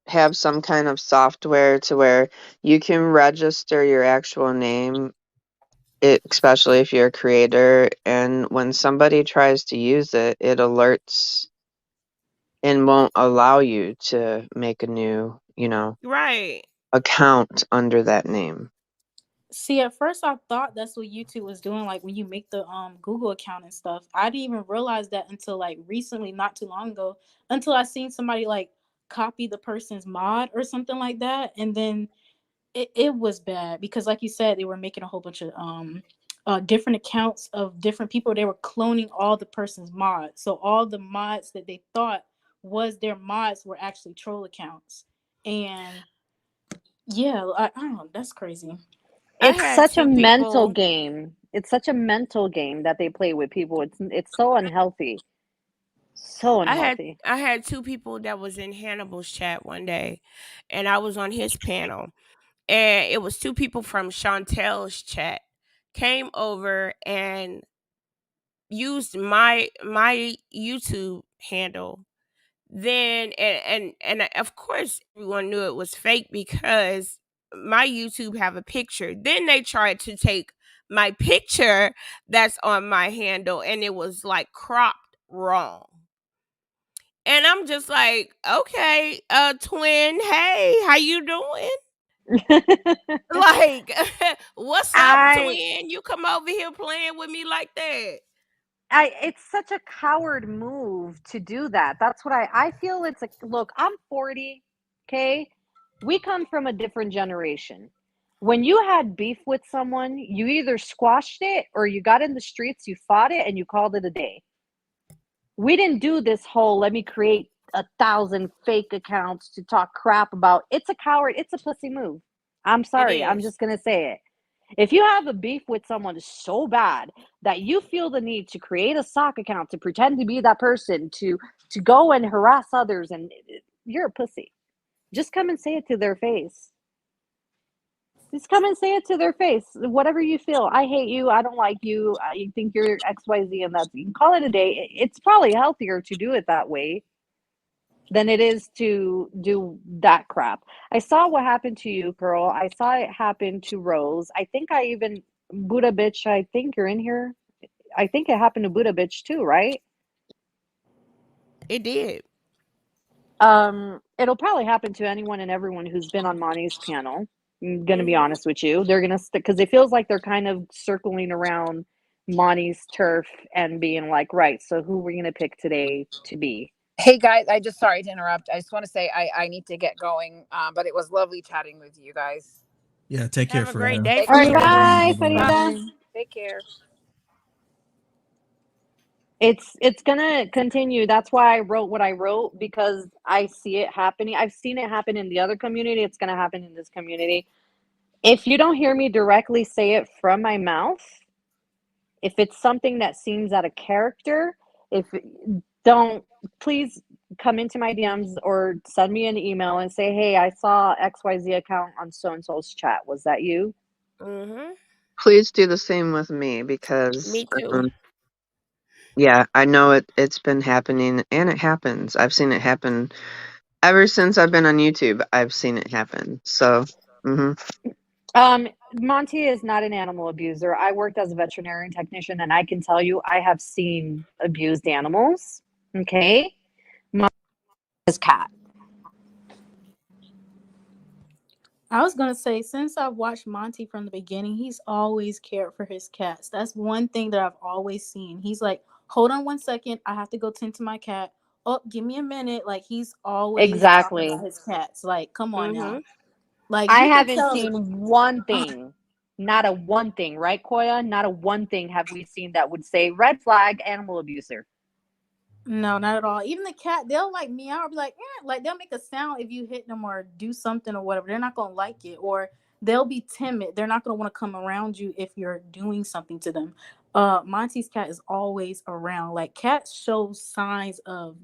have some kind of software to where you can register your actual name, especially if you're a creator, and when somebody tries to use it, it alerts and won't allow you to make a new, Right. account under that name. See, at first I thought that's what YouTube was doing, like when you make the Google account and stuff. I didn't even realize that until like recently, not too long ago, until I seen somebody like copy the person's mod or something like that. And then it was bad because like you said, they were making a whole bunch of different accounts of different people. They were cloning all the person's mods. So all the mods that they thought was their mods were actually troll accounts. And yeah, I don't know, that's crazy. I It's had such a two mental people game. It's such a mental game that they play with people. It's so unhealthy. So I had unhealthy. I had two people that was in Hannibal's chat one day, and I was on his panel, and it was two people from Chantel's chat came over and used my YouTube handle. Then and of course everyone knew it was fake because my YouTube have a picture. Then they tried to take my picture that's on my handle and it was like cropped wrong. And I'm just like, okay, twin, hey, how you doing? Like, what's up, I twin? You come over here playing with me like that. it's such a coward move to do that. That's what I feel. It's a look, I'm 40, okay? We come from a different generation. When you had beef with someone, you either squashed it or you got in the streets, you fought it, and you called it a day. We didn't do this whole let me create 1,000 fake accounts to talk crap about. It's a coward, it's a pussy move. I'm It sorry, I'm is. just gonna say it. If you have a beef with someone so bad that you feel the need to create a sock account to pretend to be that person to go and harass others, and you're a pussy. Just come and say it to their face. Just come and say it to their face. Whatever you feel. I hate you. I don't like you. I think you're XYZ, and that's you can call it a day. It's probably healthier to do it that way than it is to do that crap. I saw what happened to you, girl. I saw it happen to Rose. I think I even Buddha bitch. I think you're in here. I think it happened to Buddha bitch too, right? It did. It'll probably happen to anyone and everyone who's been on Monty's panel. I'm gonna be Mhm. honest with you. They're gonna stick because it feels like they're kind of circling around Monty's turf and being like, right. So who we're gonna pick today to be? Hey guys, I just sorry to interrupt. I just want to say I need to get going. But it was lovely chatting with you guys. Yeah, take care, Have a great Farida. day, Take All right, care. Farida. bye, Bye-bye. Farida. Bye. Take care. It's gonna continue. That's why I wrote what I wrote because I see it happening. I've seen it happen in the other community. It's gonna happen in this community. If you don't hear me directly say it from my mouth, if it's something that seems out of character, if don't please come into my DMs or send me an email and say, "Hey, I saw XYZ account on so and so's chat. Was that you?" Mhm. Please do the same with me because, Me too. yeah, I know it's been happening and it happens. I've seen it happen ever since I've been on YouTube. I've seen it happen. So, Monty is not an animal abuser. I worked as a veterinarian technician, and I can tell you, I have seen abused animals. Okay, Monty is cat. I was gonna say, since I've watched Monty from the beginning, he's always cared for his cats. That's one thing that I've always seen. He's like, hold on 1 second, I have to go tend to my cat. Oh, give me a minute. Like he's always talking about Exactly. his cats. Like, come on now. Mhm. Like I you could haven't tell. seen one thing, not a one thing, right, Koya? Not a one thing have we seen that would say red flag animal abuser. No, not at all. Even the cat, they'll like meow or be like, eh, like they'll make a sound if you hit them or do something or whatever. They're not gonna like it, or they'll be timid. They're not gonna want to come around you if you're doing something to them. Monty's cat is always around. Like cats show signs of,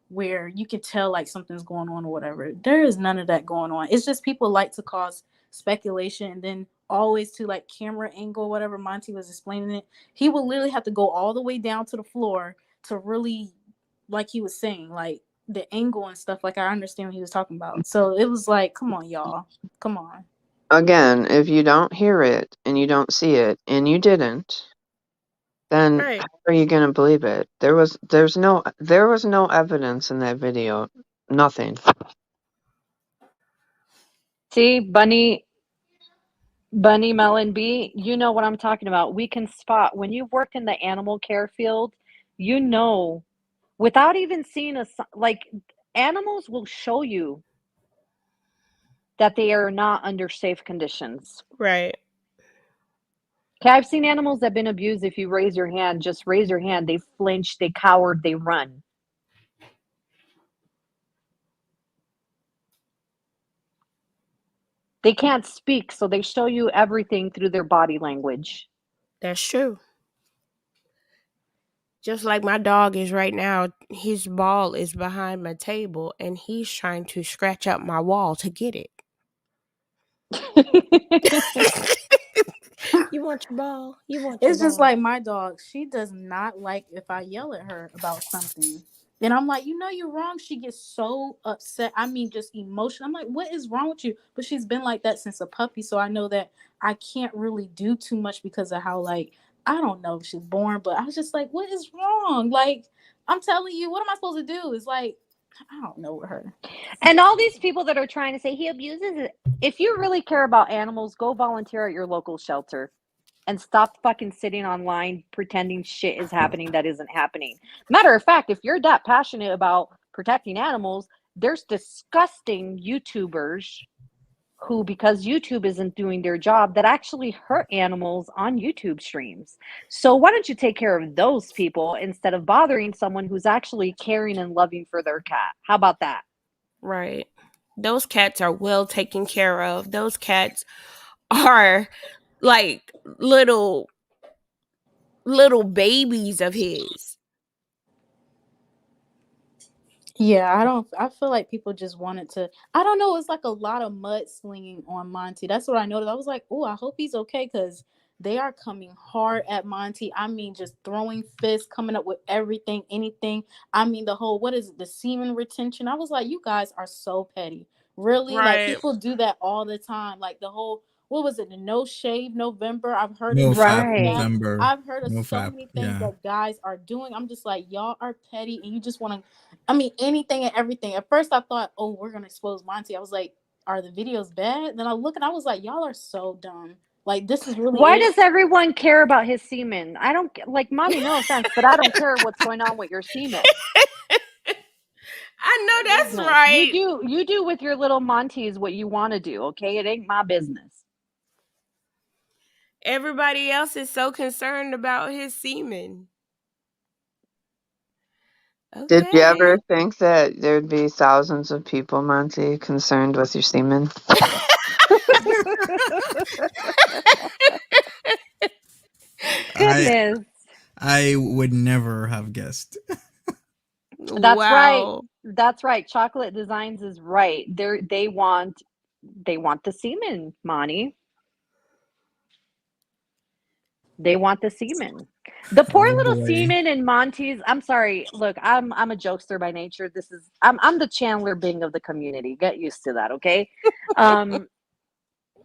where you can tell like something's going on or whatever. There is none of that going on. It's just people like to cause speculation and then always to like camera angle, whatever Monty was explaining it. He will literally have to go all the way down to the floor to really, like he was saying, like the angle and stuff. Like I understand what he was talking about. So it was like, come on, y'all, come on. Again, if you don't hear it and you don't see it and you didn't, then Right. how are you gonna believe it? There was no evidence in that video. Nothing. See, Bunny Melon B, you know what I'm talking about. We can spot when you work in the animal care field, you know, without even seeing like animals will show you that they are not under safe conditions. Right. Okay, I've seen animals that have been abused. If you raise your hand, just raise your hand, they flinch, they cowered, they run. They can't speak, so they show you everything through their body language. That's true. Just like my dog is right now, his ball is behind my table and he's trying to scratch up my wall to get it. You want your ball? You want your It's just ball? like my dog. She does not like if I yell at her about something. And I'm like, you're wrong. She gets so upset. I mean, just emotional. I'm like, what is wrong with you? But she's been like that since a puppy. So I know that I can't really do too much because of how, like, I don't know if she's born, but I was just like, what is wrong? Like, I'm telling you, what am I supposed to do? It's like, I don't know with her. And all these people that are trying to say he abuses it. If you really care about animals, go volunteer at your local shelter and stop fucking sitting online pretending shit is happening that isn't happening. Matter of fact, if you're that passionate about protecting animals, there's disgusting YouTubers who, because YouTube isn't doing their job, that actually hurt animals on YouTube streams. So why don't you take care of those people instead of bothering someone who's actually caring and loving for their cat? How about that? Right. Those cats are well taken care of. Those cats are like little babies of his. Yeah, I feel like people just wanted to. I don't know. It's like a lot of mudslinging on Monty. That's what I noticed. I was like, oh, I hope he's okay because they are coming hard at Monty. I mean, just throwing fists, coming up with everything, anything. I mean, the whole, what is it, the semen retention? I was like, you guys are so petty. Really? Like, Right. people do that all the time. Like, the whole, what was it, the No Shave November? I've heard of No things fap like that. Right. November. I've heard of No so fap. many things Yeah. that guys are doing. I'm just like, y'all are petty and you just want to, I mean, anything and everything. At first, I thought, oh, we're going to expose Monty. I was like, are the videos bad? Then I look and I was like, y'all are so dumb. Like, this is really Why it. does everyone care about his semen? I don't like, mommy, no offense, but I don't care what's going on with your semen. I Your know that's business. right. You do with your little Monties what you want to do, okay? It ain't my business. Everybody else is so concerned about his semen. Did you Okay. ever think that there'd be thousands of people, Monty, concerned with your semen? I Goodness. I would never have guessed. That's right. Wow. That's right. Chocolate Designs is right. They want the semen, Monty. They want the semen. The poor Oh little boy. semen in Monty's. I'm sorry. Look, I'm a jokester by nature. I'm the Chandler Bing of the community. Get used to that, okay? Um,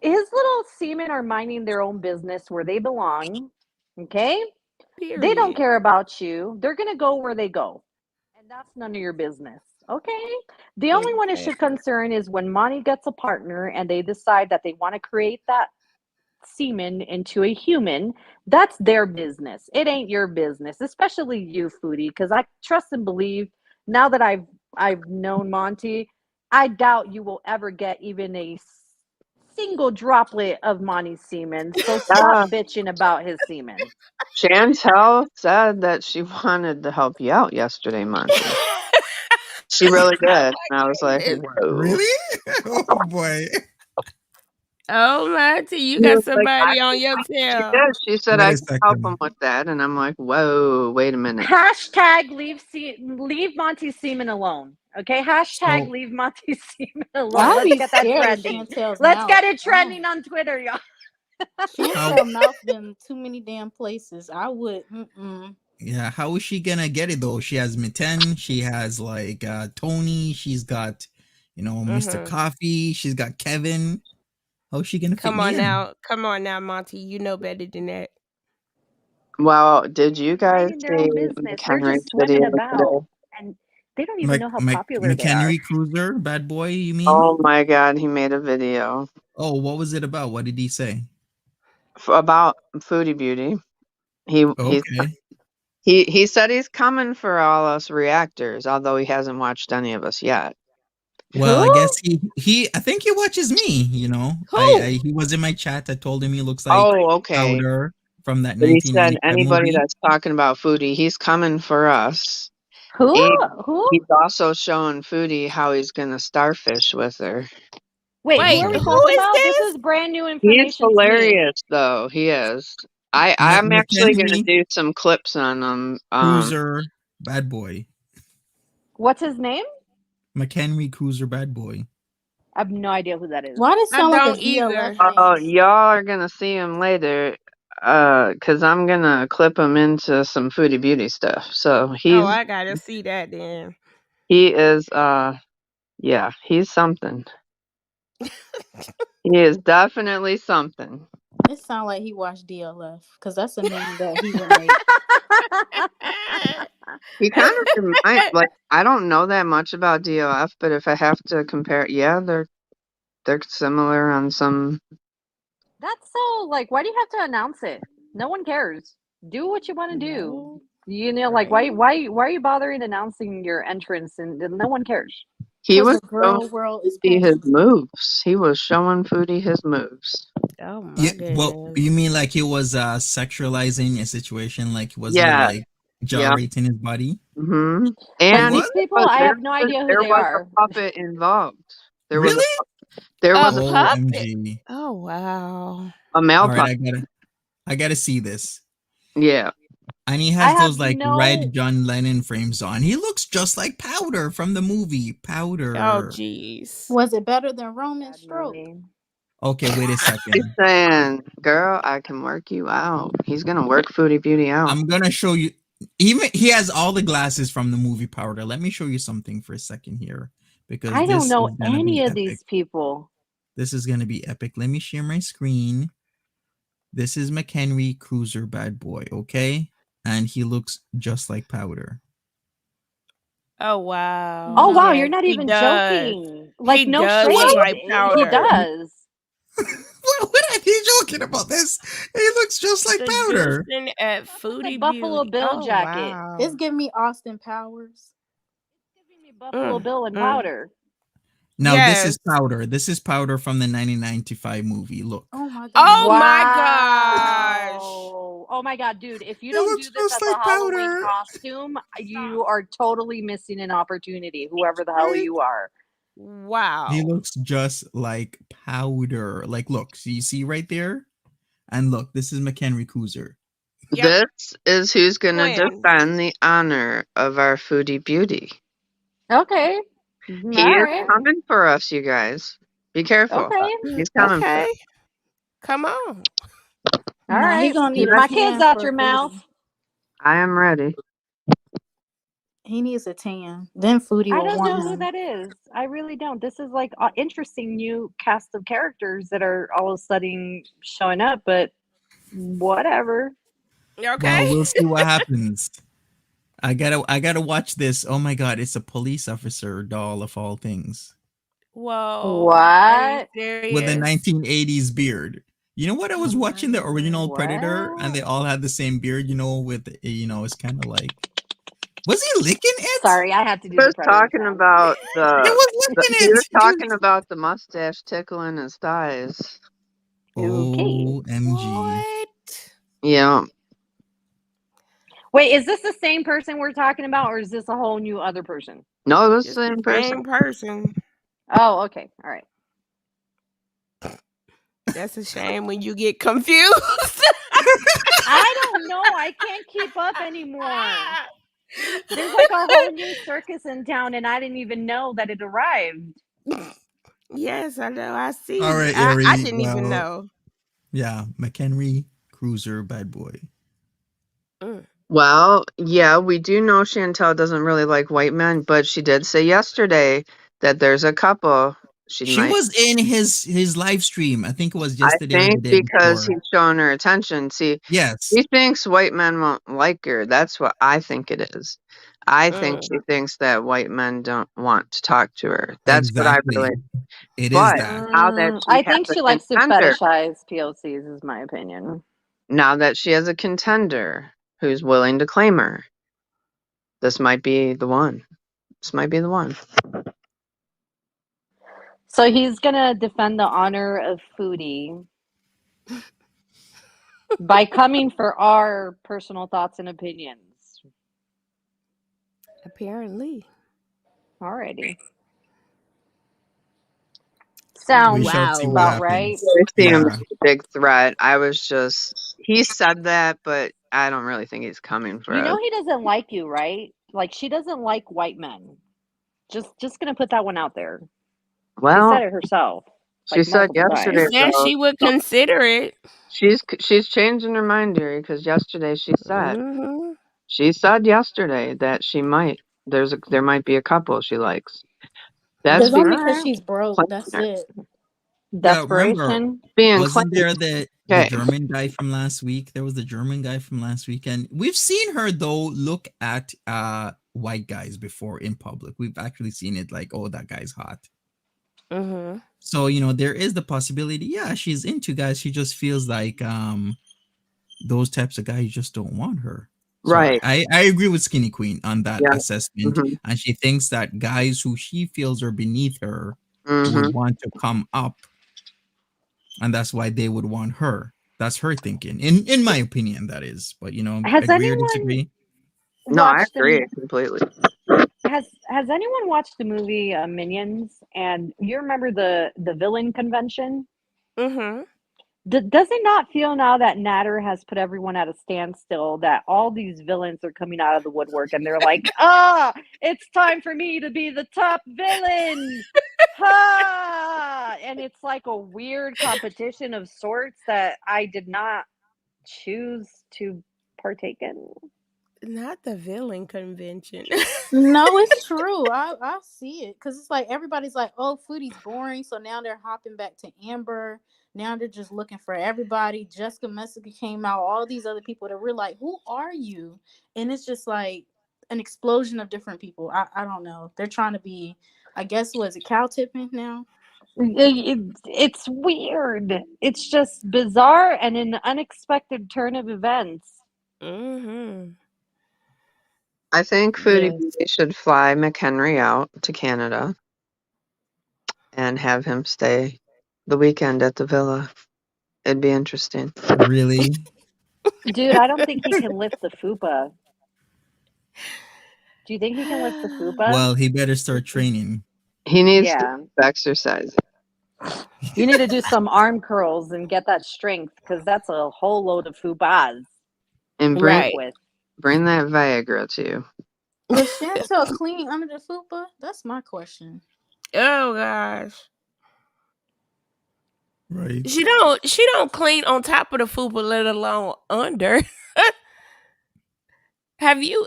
his little seamen are minding their own business where they belong. Okay? They don't Period. care about you. They're gonna go where they go. And that's none of your business. Okay? The only one it should Exactly. concern is when Monty gets a partner and they decide that they want to create that semen into a human. That's their business. It ain't your business, especially you, Foodie, because I trust and believe now that I've known Monty, I doubt you will ever get even a single droplet of Monty's semen, so Yeah. stop bitching about his semen. Chantel said that she wanted to help you out yesterday, Monty. She really did. And I was like, Goodness. whoa. Really? Oh boy. Oh, Monty, you She got was like, somebody on your she tail. did. She said, Wait I a can help him second. with that. And I'm like, whoa, wait a minute. Hashtag leave Monty's semen alone. Okay, hashtag So leave Monty's semen alone. I'd Let's be get that scared of trending. Chantel's Let's mouth. get it trending on Twitter, y'all. how Chantel mouth been too many damn places. I would. yeah, how is she gonna get it though? She has Metin, she has like Tony, she's got Mr. Mhm. Coffee, she's got Kevin. How's she gonna fit Come me on in? now. Come on now, Monty. You know better than that. Well, did you guys Minding their see own business. They're McHenry's just swimming video today? about, and they don't even know how popular they are. McHenry Cruiser, bad boy, you mean? Oh my God, he made a video Oh, what was it about? What did he say? about Foodie Beauty. Okay. He said he's coming for all us reactors, although he hasn't watched any of us yet. Well, I Who? guess I think he watches me, Who? he was in my chat. I told him he looks like Oh, okay. Powder from that But he said 1995 anybody movie. that's talking about Foodie, he's coming for us. Who? And Who? he's also showing Foodie how he's gonna starfish with her. Wait, who Wait, are we Oh, who talking is about? This this? is brand new He's information to me. hilarious though. He is. I'm actually gonna McHenry do some clips on him. Cruiser, bad boy. What's his name? McHenry Cruiser, bad boy. I have no idea who that is. Why does it I sound like a don't DLF either. Oh, thing? y'all are gonna see him later. Cause I'm gonna clip him into some Foodie Beauty stuff. So Oh, I gotta see that then. he is yeah, he's something. He is definitely something. It sounds like he watched DLF because that's a name that he would make. He kind of reminds like I don't know that much about DOF, but if I have to compare, yeah, they're similar on some. That's so like, why do you have to announce it? No one cares. Do what you want to do. No, Like right? why are you bothering announcing your entrance and no one cares? He Because was the showing girl world is Foodie his passionate. moves. He was showing Foodie his moves. Oh my Yeah, goodness. well, you mean like he was sexualizing a situation? Like was he Yeah, like yeah. gyrating his body? Mm-hmm. But And these people, I have no idea who there they was are. a puppet involved. There was Really? there A was puppet. OMG. Oh wow. a male All right, puppet. I gotta see this. Yeah. And he I has have those like no. red John Lennon frames on. He looks just like Powder from the movie Powder. Oh jeez. Was it better than Roman Bad Stroke? movie. Okay, wait a He's second. saying, "Girl, I can work you out." He's gonna work Foodie Beauty out. I'm gonna show you. He has all the glasses from the movie Powder. Let me show you something for a second here, because I this don't is know gonna any be of epic. these people. This is gonna be epic. Let me share my screen. This is McHenry Cruiser Bad Boy, okay? And he looks just like Powder. Oh wow. Oh wow, Yes, you're not he even does. joking. Like He no does look shade. like He Powder. does. What are you joking about this? He looks just like Powder. Seducing at That's like Foodie Buffalo Beauty. Bill Oh jacket. wow. It's giving me Austin Powers. It's giving me Buffalo Mm, Bill and mm. Powder. Now this Yes. is Powder. This is Powder from the 1995 movie. Look. Oh my god. Oh my gosh. Wow. Oh my god, dude! If you It don't looks do this just as a like Halloween Powder. costume, you are totally missing an opportunity. Whoever the hell Right? you are. Wow. He looks just like Powder. Like, look, so you see right there? And look, this is McHenry Cruiser. Yep. This is who's gonna Twins. defend the honor of our Foodie Beauty. Okay. He All is right. coming for us, you guys. Be careful. Okay. He's coming for Okay. us. Come on. All Nah, he right. gonna need Keep a my tan kids out for your Foodie. mouth. I am ready. He needs a tan. Then Foodie I will don't want know who him. that is. I really don't. This is like an interesting new cast of characters that are all of a sudden showing up, but whatever. Okay. Well, we'll see what happens. I gotta watch this. Oh my god, it's a police officer doll of all things. Whoa. Are you What? With a serious? 1980s beard. You know what? I was Oh my watching the original What? Predator and they all had the same beard, with it's kind of like Was he licking it? Sorry, I had to do He the was predator talking sound. about He was licking he was it. talking about the mustache tickling his thighs. Okay. OMG. What? Yeah. Wait, is this the same person we're talking about, or is this a whole new other person? No, this is It's the the same person. same person. Oh, okay. All right. That's a shame when you get confused. I don't know. I can't keep up anymore. There's like a whole new circus in town, and I didn't even know that it arrived. Yes, I know. I see. All right, I Ari. didn't even Well, know. yeah, McHenry, Cruiser, bad boy. Well, yeah, we do know Chantel doesn't really like white men, but she did say yesterday that there's a couple She was in his live stream. I think it was I yesterday or the think day because before. he's showing her attention. See, Yes. she thinks white men won't like her. That's what I think it is. I think she thinks that white men don't want to talk to her. That's what I really. Exactly. It is But that. now that she I has think a she likes to contender, fetishize POCs, is my opinion. now that she has a contender who's willing to claim her, this might be the one. This might be the one. So he's gonna defend the honor of Foodie by coming for our personal thoughts and opinions. Apparently. Alrighty. Sounds We shall see what about right. happens. It seems Yeah. a big threat. I was just he said that, but I don't really think he's coming for You know us. he doesn't like you, right? Like she doesn't like white men. Just gonna put that one out there. She Well, said it herself, she like said multiple She yesterday times. said though. she would consider it. She's changing her mind, dearie, because yesterday Mm-hmm. she said yesterday that she might there might be a couple she likes. That's It's being only because Alright. she's broke. claimed That's her. it. Well, remember, Desperation. Being wasn't claimed. there the Okay. German guy from last week? There was the German guy from last weekend. We've seen her though look at white guys before in public. We've actually seen it like, oh, that guy's hot. Mm-hmm. So, there is the possibility, yeah, she's into guys. She just feels like those types of guys just don't want her. So Right. I agree with Skinny Queen on that Yeah. assessment. Mm-hmm. And she thinks that guys who she feels are beneath her Mm-hmm. would want to come up, and that's why they would want her. That's her thinking, in my opinion, that is. But Has agree or anyone disagree. No, I watched agree the completely. has anyone watched the movie Minions? And you remember the villain convention? Mm-hmm. Does it not feel now that Nader has put everyone at a standstill that all these villains are coming out of the woodwork and they're like, it's time for me to be the top villain. Ha! And it's like a weird competition of sorts that I did not choose to partake in. Not the villain convention. No, it's true. I see it because it's like everybody's like, "Oh, Foodie's boring," so now they're hopping back to Amber. Now they're just looking for everybody. Jessica Messica came out. All these other people that we're like, "Who are you?" And it's just like an explosion of different people. I don't know. They're trying to be. I guess was it cow tipping now? It's weird. It's just bizarre and an unexpected turn of events. Mm-hmm. I think Foodie Yes. Beauty should fly McHenry out to Canada and have him stay the weekend at the villa. It'd be interesting. Really? Dude, I don't think he can lift the fupa. Do you think he can lift the fupa? Well, he better start training. He needs Yeah. to exercise. You need to do some arm curls and get that strength because that's a whole load of fupas And to Right. work with. bring that Viagra too. Is Chantel clean under the fupa? That's my question. Oh gosh. Right. She don't clean on top of the fupa, let alone under. Have you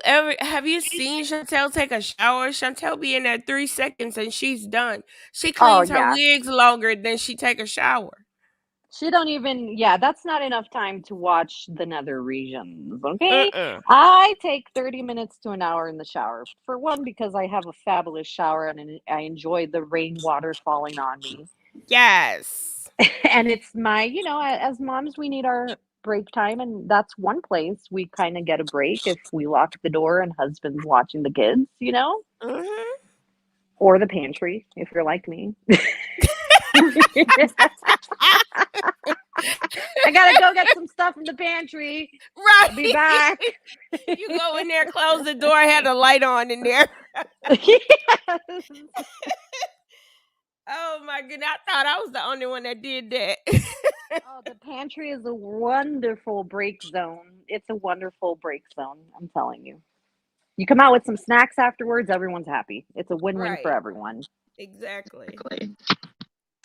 seen Chantel take a shower? Chantel be in there 3 seconds and she's done. She Oh, cleans her yeah. wigs longer than she take a shower. She don't even, yeah, that's not enough time to watch the nether regions, okay? Mm-mm. I take 30 minutes to an hour in the shower. For one, because I have a fabulous shower and I enjoy the rainwater falling on me. Yes. And it's my, as moms, we need our break time, and that's one place we kind of get a break if we lock the door and husband's watching the kids, Hmm. or the pantry if you're like me. I gotta go get some stuff from the pantry. Right. I'll be back. You go in there, close the door, had the light on in there. Yes. Oh my goodness. I thought I was the only one that did that. Oh, the pantry is a wonderful break zone. It's a wonderful break zone, I'm telling you. You come out with some snacks afterwards, everyone's happy. It's a win-win for Right. everyone. Exactly.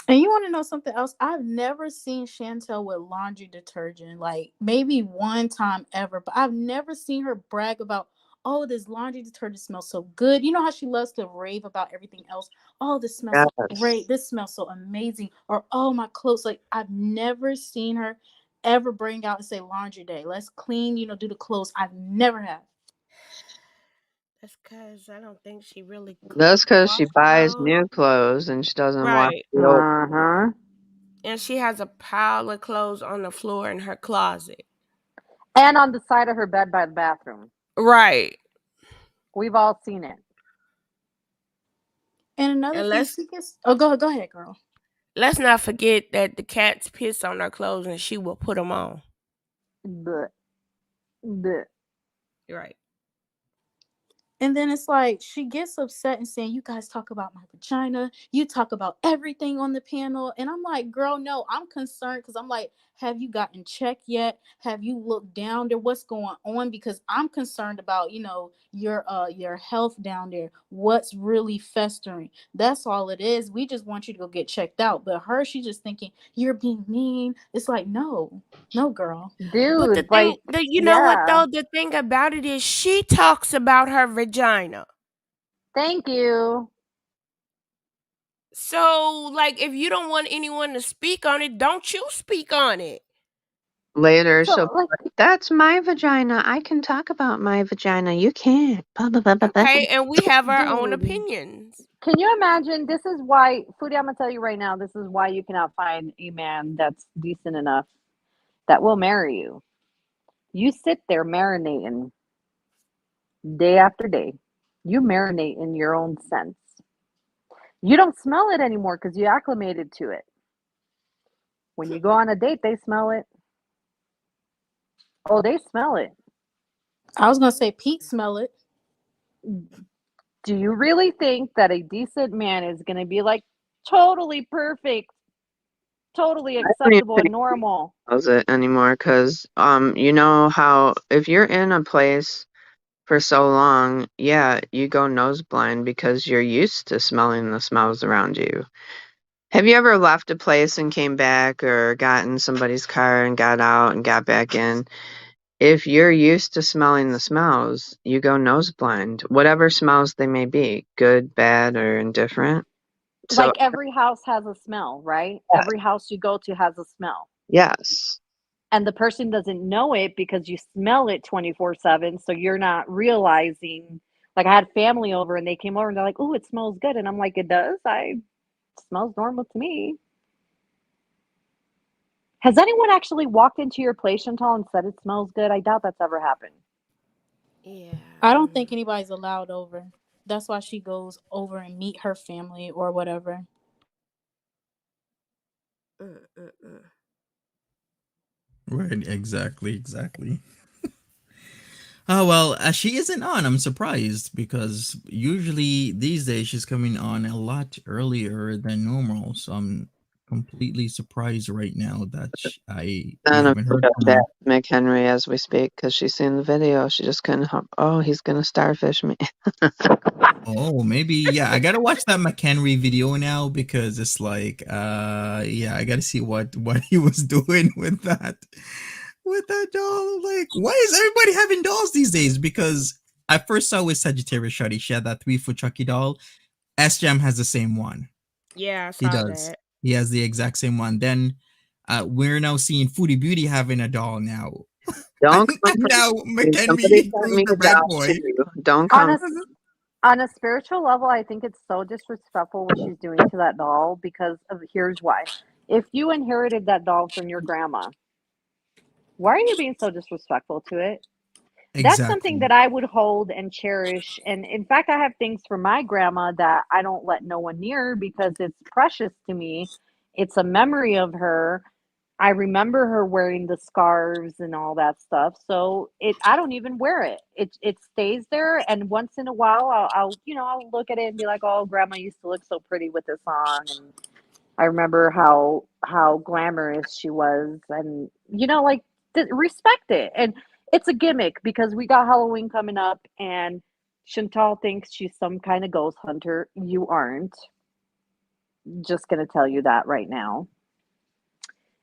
And you want to know something else? I've never seen Chantel with laundry detergent, like maybe one time ever, but I've never seen her brag about, oh, this laundry detergent smells so good. You know how she loves to rave about everything else? Oh, this smells so great. Yes. This smells so amazing. Or, oh, my clothes. Like, I've never seen her ever bring out and say, laundry day. Let's clean, do the clothes. I've never have. That's because I don't think she really That's because she washed buys clothes. new clothes and she doesn't wash Right. the old. Uh-huh. And she has a pile of clothes on the floor in her closet. And on the side of her bed by the bathroom. Right. We've all seen it. And another And thing, she gets. Oh, go ahead, girl. let's not forget that the cats piss on her clothes and she will put them on. Blech. Blech. Right. And then it's like she gets upset and saying, you guys talk about my vagina. You talk about everything on the panel. And I'm like, girl, no, I'm concerned because I'm like, have you gotten checked yet? Have you looked down there? What's going on? Because I'm concerned about, your health down there. What's really festering? That's all it is. We just want you to go get checked out. But her, she's just thinking, you're being mean. It's like, no, girl. But Dude, like, you know what yeah. though? The thing about it is she talks about her vagina. Thank you. So, like, if you don't want anyone to speak on it, don't you speak on it. Later, she'll So, be like, like, that's my vagina. I can talk about my vagina. You can't. Blah, blah, blah, blah, blah. Okay, and we have our own dude, opinions. can you imagine? This is why, Foodie, I'm gonna tell you right now, this is why you cannot find a man that's decent enough that will marry you. You sit there marinating day after day. You marinate in your own sense. You don't smell it anymore because you acclimated to it. When you go on a date, they smell it. Oh, they smell it. I was going to say, Pete smell it. Do you really think that a decent man is going to be like totally perfect, totally I don't even acceptable and think he normal? smells it anymore because, you know how if you're in a place for so long, yeah, you go nose blind because you're used to smelling the smells around you. Have you ever left a place and came back or got in somebody's car and got out and got back in? If you're used to smelling the smells, you go nose blind, whatever smells they may be, good, bad, or indifferent. So, Like every house has a smell, right? yes, Every house you go to has a smell. yes. And the person doesn't know it because you smell it 24/7. So you're not realizing. Like I had family over and they came over and they're like, "Oh, it smells good." And I'm like, "It does. It smells normal to me." Has anyone actually walked into your place, Chantal, and said it smells good? I doubt that's ever happened. Yeah. I don't think anybody's allowed over. That's why she goes over and meet her family or whatever. Mm-mm-mm. Right, exactly. Oh well, she isn't on. I'm surprised because usually these days she's coming on a lot earlier than normal. So I'm completely surprised right now that we None of haven't the heard from chat her. McHenry as we speak because she's seen the video. She just couldn't help. Oh, he's gonna starfish me. Oh, maybe yeah. I gotta watch that McHenry video now because it's like, yeah, I gotta see what he was doing with that doll. Like, why is everybody having dolls these days? Because I first saw with Sagittarius Shuddy, she had that 3 foot Chucky doll. S Jam has the same one. Yeah, I He saw does. that. He has the exact same one. Then we're now seeing Foodie Beauty having a doll now. Don't And come for now me. Somebody McHenry sent Cruz me the a bad doll boy. too. Don't On come. a on a spiritual level, I think it's so disrespectful what she's doing to that doll because of here's why. If you inherited that doll from your grandma, Why are you being so disrespectful to it? That's something Exactly. that I would hold and cherish. And in fact, I have things from my grandma that I don't let no one near because it's precious to me. It's a memory of her. I remember her wearing the scarves and all that stuff. So I don't even wear it. It stays there. And once in a while, I'll look at it and be like, oh, grandma used to look so pretty with this on. And I remember how glamorous she was, and like respect it. And it's a gimmick because we got Halloween coming up, and Chantal thinks she's some kind of ghost hunter. You aren't. Just gonna tell you that right now.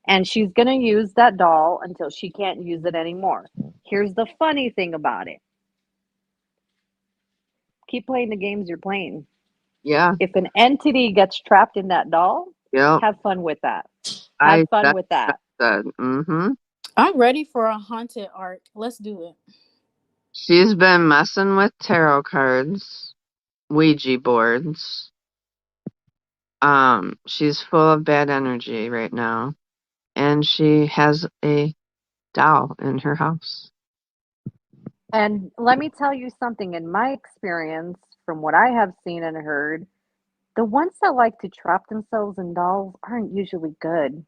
And she's gonna use that doll until she can't use it anymore. Here's the funny thing about it: keep playing the games you're playing. Yeah. If an entity gets trapped in that doll, Yep. have fun with that. Have I fun that's with that. said. Mm-hmm. I'm ready for a haunted arc. Let's do it. She's been messing with tarot cards, Ouija boards. She's full of bad energy right now, and she has a doll in her house. And let me tell you something, in my experience, from what I have seen and heard, the ones that like to trap themselves in dolls aren't usually good.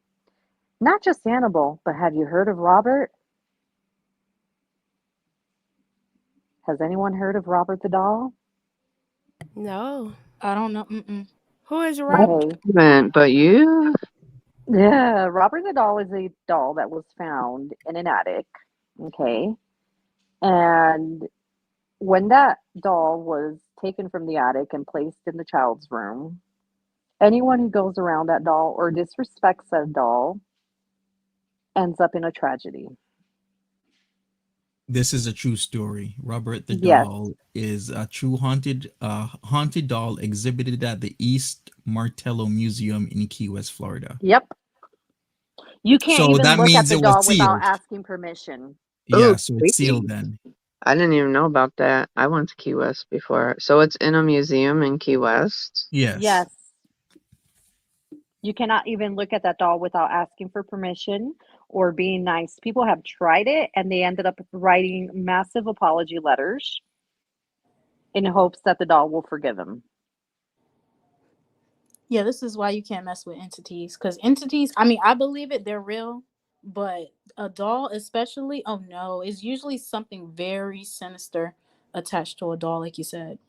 Not just Annabelle, but have you heard of Robert? Has anyone heard of Robert the doll? No. I don't know. Mm-mm. Who is I Robert? Okay. haven't, but you? Yeah, Robert the doll is a doll that was found in an attic. Okay. And when that doll was taken from the attic and placed in the child's room, anyone who goes around that doll or disrespects that doll ends up in a tragedy. This is a true story. Robert the Yes. doll is a true haunted doll exhibited at the East Martello Museum in Key West, Florida. Yep. You can't So even that look at means the it was doll without sealed. asking permission. Ooh, Yeah, so it's sealed creepy. then. I didn't even know about that. I went to Key West before. So it's in a museum in Key West? Yes. Yes. You cannot even look at that doll without asking for permission or being nice. People have tried it and they ended up writing massive apology letters in hopes that the doll will forgive them. Yeah, this is why you can't mess with entities. Because entities, I mean, I believe it, they're real. But a doll, especially, oh no, is usually something very sinister attached to a doll, like you said.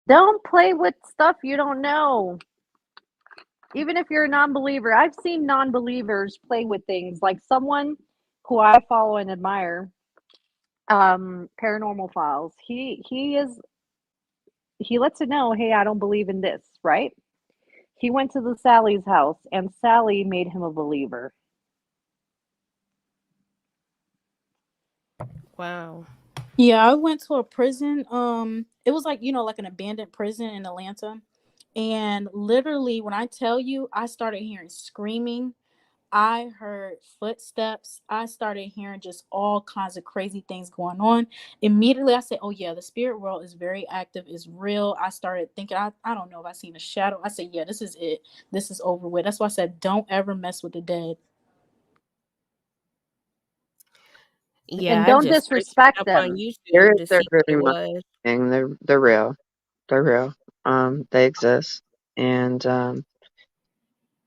Don't play with stuff you don't know. Even if you're a non-believer, I've seen non-believers play with things like someone who I follow and admire, Paranormal Files. He lets it know, hey, I don't believe in this, right? He went to the Sally's house and Sally made him a believer. Wow. Yeah, I went to a prison. It was like, like an abandoned prison in Atlanta. And literally, when I tell you, I started hearing screaming. I heard footsteps. I started hearing just all kinds of crazy things going on. Immediately, I said, oh, yeah, the spirit world is very active, is real. I started thinking, I don't know if I seen a shadow. I said, yeah, this is it. This is over with. That's why I said, don't ever mess with the dead. Yeah, And I don't just searched it disrespect up on them. YouTube to They're see what it very much was. a thing. They're real. They're real. They exist. And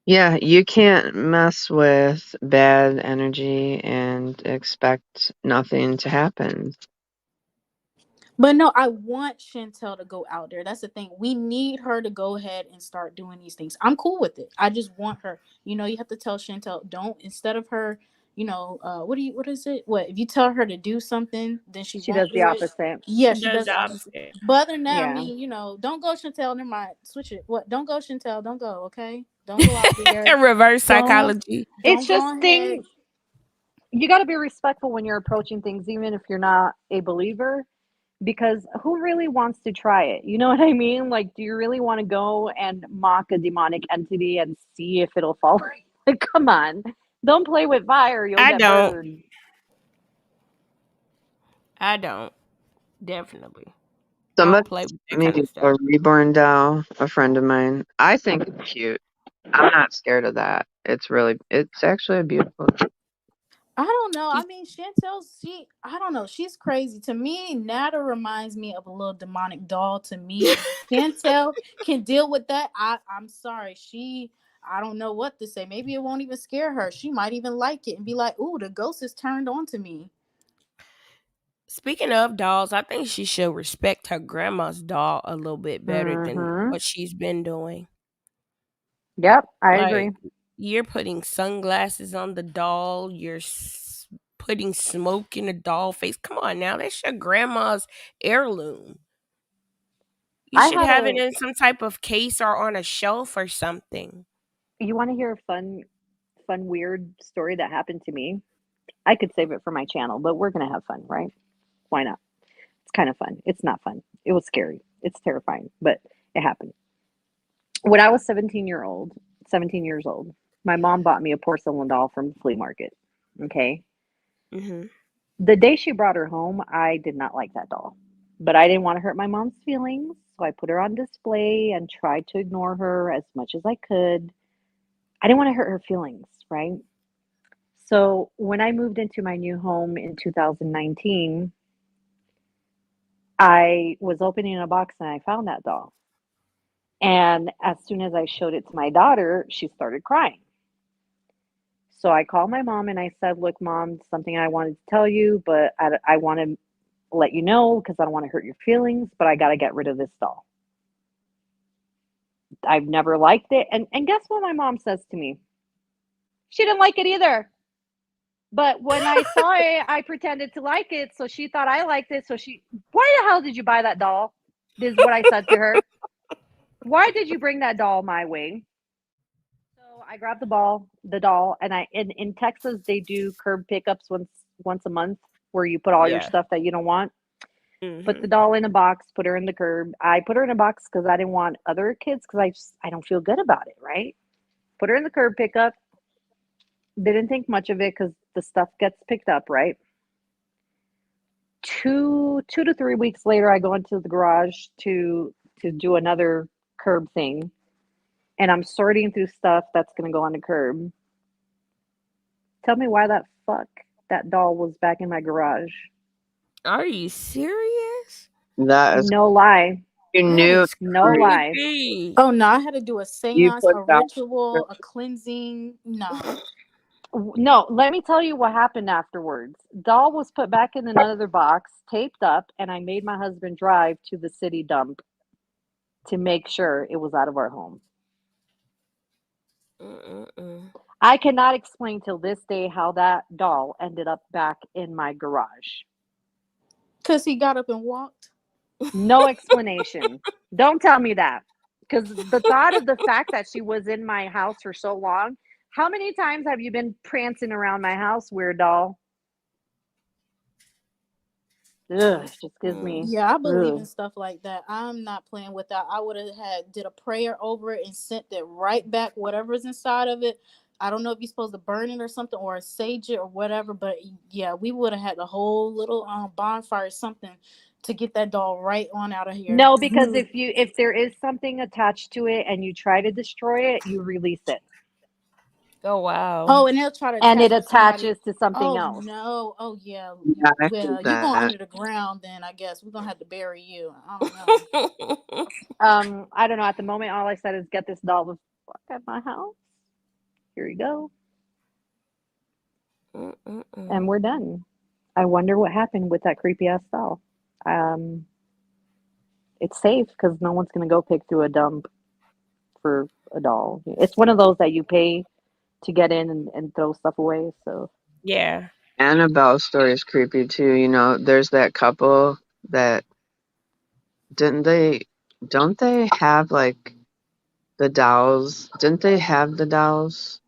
yeah, you can't mess with bad energy and expect nothing to happen. But no, I want Chantel to go out there. That's the thing. We need her to go ahead and start doing these things. I'm cool with it. I just want her. You have to tell Chantel, don't, instead of her, what is it? What if you tell her to do something, then she She won't does the do it? opposite. Yeah, She she does does the the opposite. opposite. But other than that, I Yeah. mean, don't go Chantel. Never mind. Switch it. What? Don't go Chantel. Don't go. Okay. Don't go out there. Reverse Don't psychology. It's don't just go ahead. things you got to be respectful when you're approaching things, even if you're not a believer, because who really wants to try it? You know what I mean? Like, do you really want to go and mock a demonic entity and see if it'll fall? Like, come on. Don't play with fire, you'll I get don't. burned. I don't. Definitely. I don't Somebody play with that sent kind me of a stuff. reborn doll, a friend of mine. I think it's cute. I'm not scared of that. It's actually a beautiful thing. I don't know. I mean, Chantel, I don't know. She's crazy. To me, Nader reminds me of a little demonic doll to me. And if Chantel can deal with that, I'm sorry. I don't know what to say. Maybe it won't even scare her. She might even like it and be like, ooh, the ghost is turned on to me. Speaking of dolls, I think she should respect her grandma's doll a little bit better than Mm-hmm. what she's been doing. Yep, I agree. Like, you're putting sunglasses on the doll, putting smoke in the doll face. Come on now, that's your grandma's heirloom. You I should had have it a. in some type of case or on a shelf or something. You want to hear a fun, weird story that happened to me? I could save it for my channel, but we're gonna have fun, right? Why not? It's kind of fun. It's not fun. It was scary. It's terrifying, but it happened. When I was 17 years old, my mom bought me a porcelain doll from the flea market. Okay. Hmm. The day she brought her home, I did not like that doll, but I didn't want to hurt my mom's feelings. So I put her on display and tried to ignore her as much as I could. I didn't want to hurt her feelings, right? So when I moved into my new home in 2019, I was opening a box and I found that doll. And as soon as I showed it to my daughter, she started crying. So I called my mom and I said, "Look, mom, something I wanted to tell you, but I want to let you know because I don't want to hurt your feelings, but I got to get rid of this doll. I've never liked it." And guess what my mom says to me? She didn't like it either. But when I saw it, I pretended to like it. So she thought I liked it. Why the hell did you buy that doll? This is what I said to her. Why did you bring that doll my way? So I grabbed the doll, and in Texas they do curb pickups once a month where you put all your Yeah. stuff that you don't want. Put the Hmm. doll in a box, put her in the curb. I put her in a box because I didn't want other kids because I don't feel good about it, right? Put her in the curb pickup. Didn't think much of it because the stuff gets picked up, right? 2 to 3 weeks later, I go into the garage to do another curb thing, and I'm sorting through stuff that's gonna go on the curb. Tell me why that fuck that doll was back in my garage. Are you serious? That is No lie. you That knew is No lie. creepy. Oh no, I had to do a you seance, put a that. ritual, a cleansing. No. No, let me tell you what happened afterwards. Doll was put back in another box, taped up, and I made my husband drive to the city dump to make sure it was out of our home. Mm-mm-mm. I cannot explain till this day how that doll ended up back in my garage. Because he got up and walked. No explanation. Don't tell me that. Because the thought of the fact that she was in my house for so long, how many times have you been prancing around my house, weird doll? Ugh, it just gives Mm-mm. me, Yeah, I believe in ugh. stuff like that. I'm not playing with that. I would have did a prayer over it and sent it right back, whatever's inside of it. I don't know if you're supposed to burn it or something or sage it or whatever, but yeah, we would have had the whole little bonfire or something to get that doll right on out of here. No, because if there is something attached to it and you try to destroy it, you release it. Oh wow. Oh, and they'll try to And it attach with somebody. attaches to something Oh else. no. Oh yeah. Yeah, I Well, hate you going that. under the ground then, I guess. We're gonna have to bury you. I don't know. I don't know. At the moment, all I said is get this doll the fuck out my house. Here you go. And Mm-mm-mm. we're done. I wonder what happened with that creepy ass doll. Um, it's safe because no one's gonna go pick through a dump for a doll. It's one of those that you pay to get in and throw stuff away. So Yeah. Annabelle's story is creepy too. There's that couple that didn't they don't they have like the dolls? Didn't they have the dolls?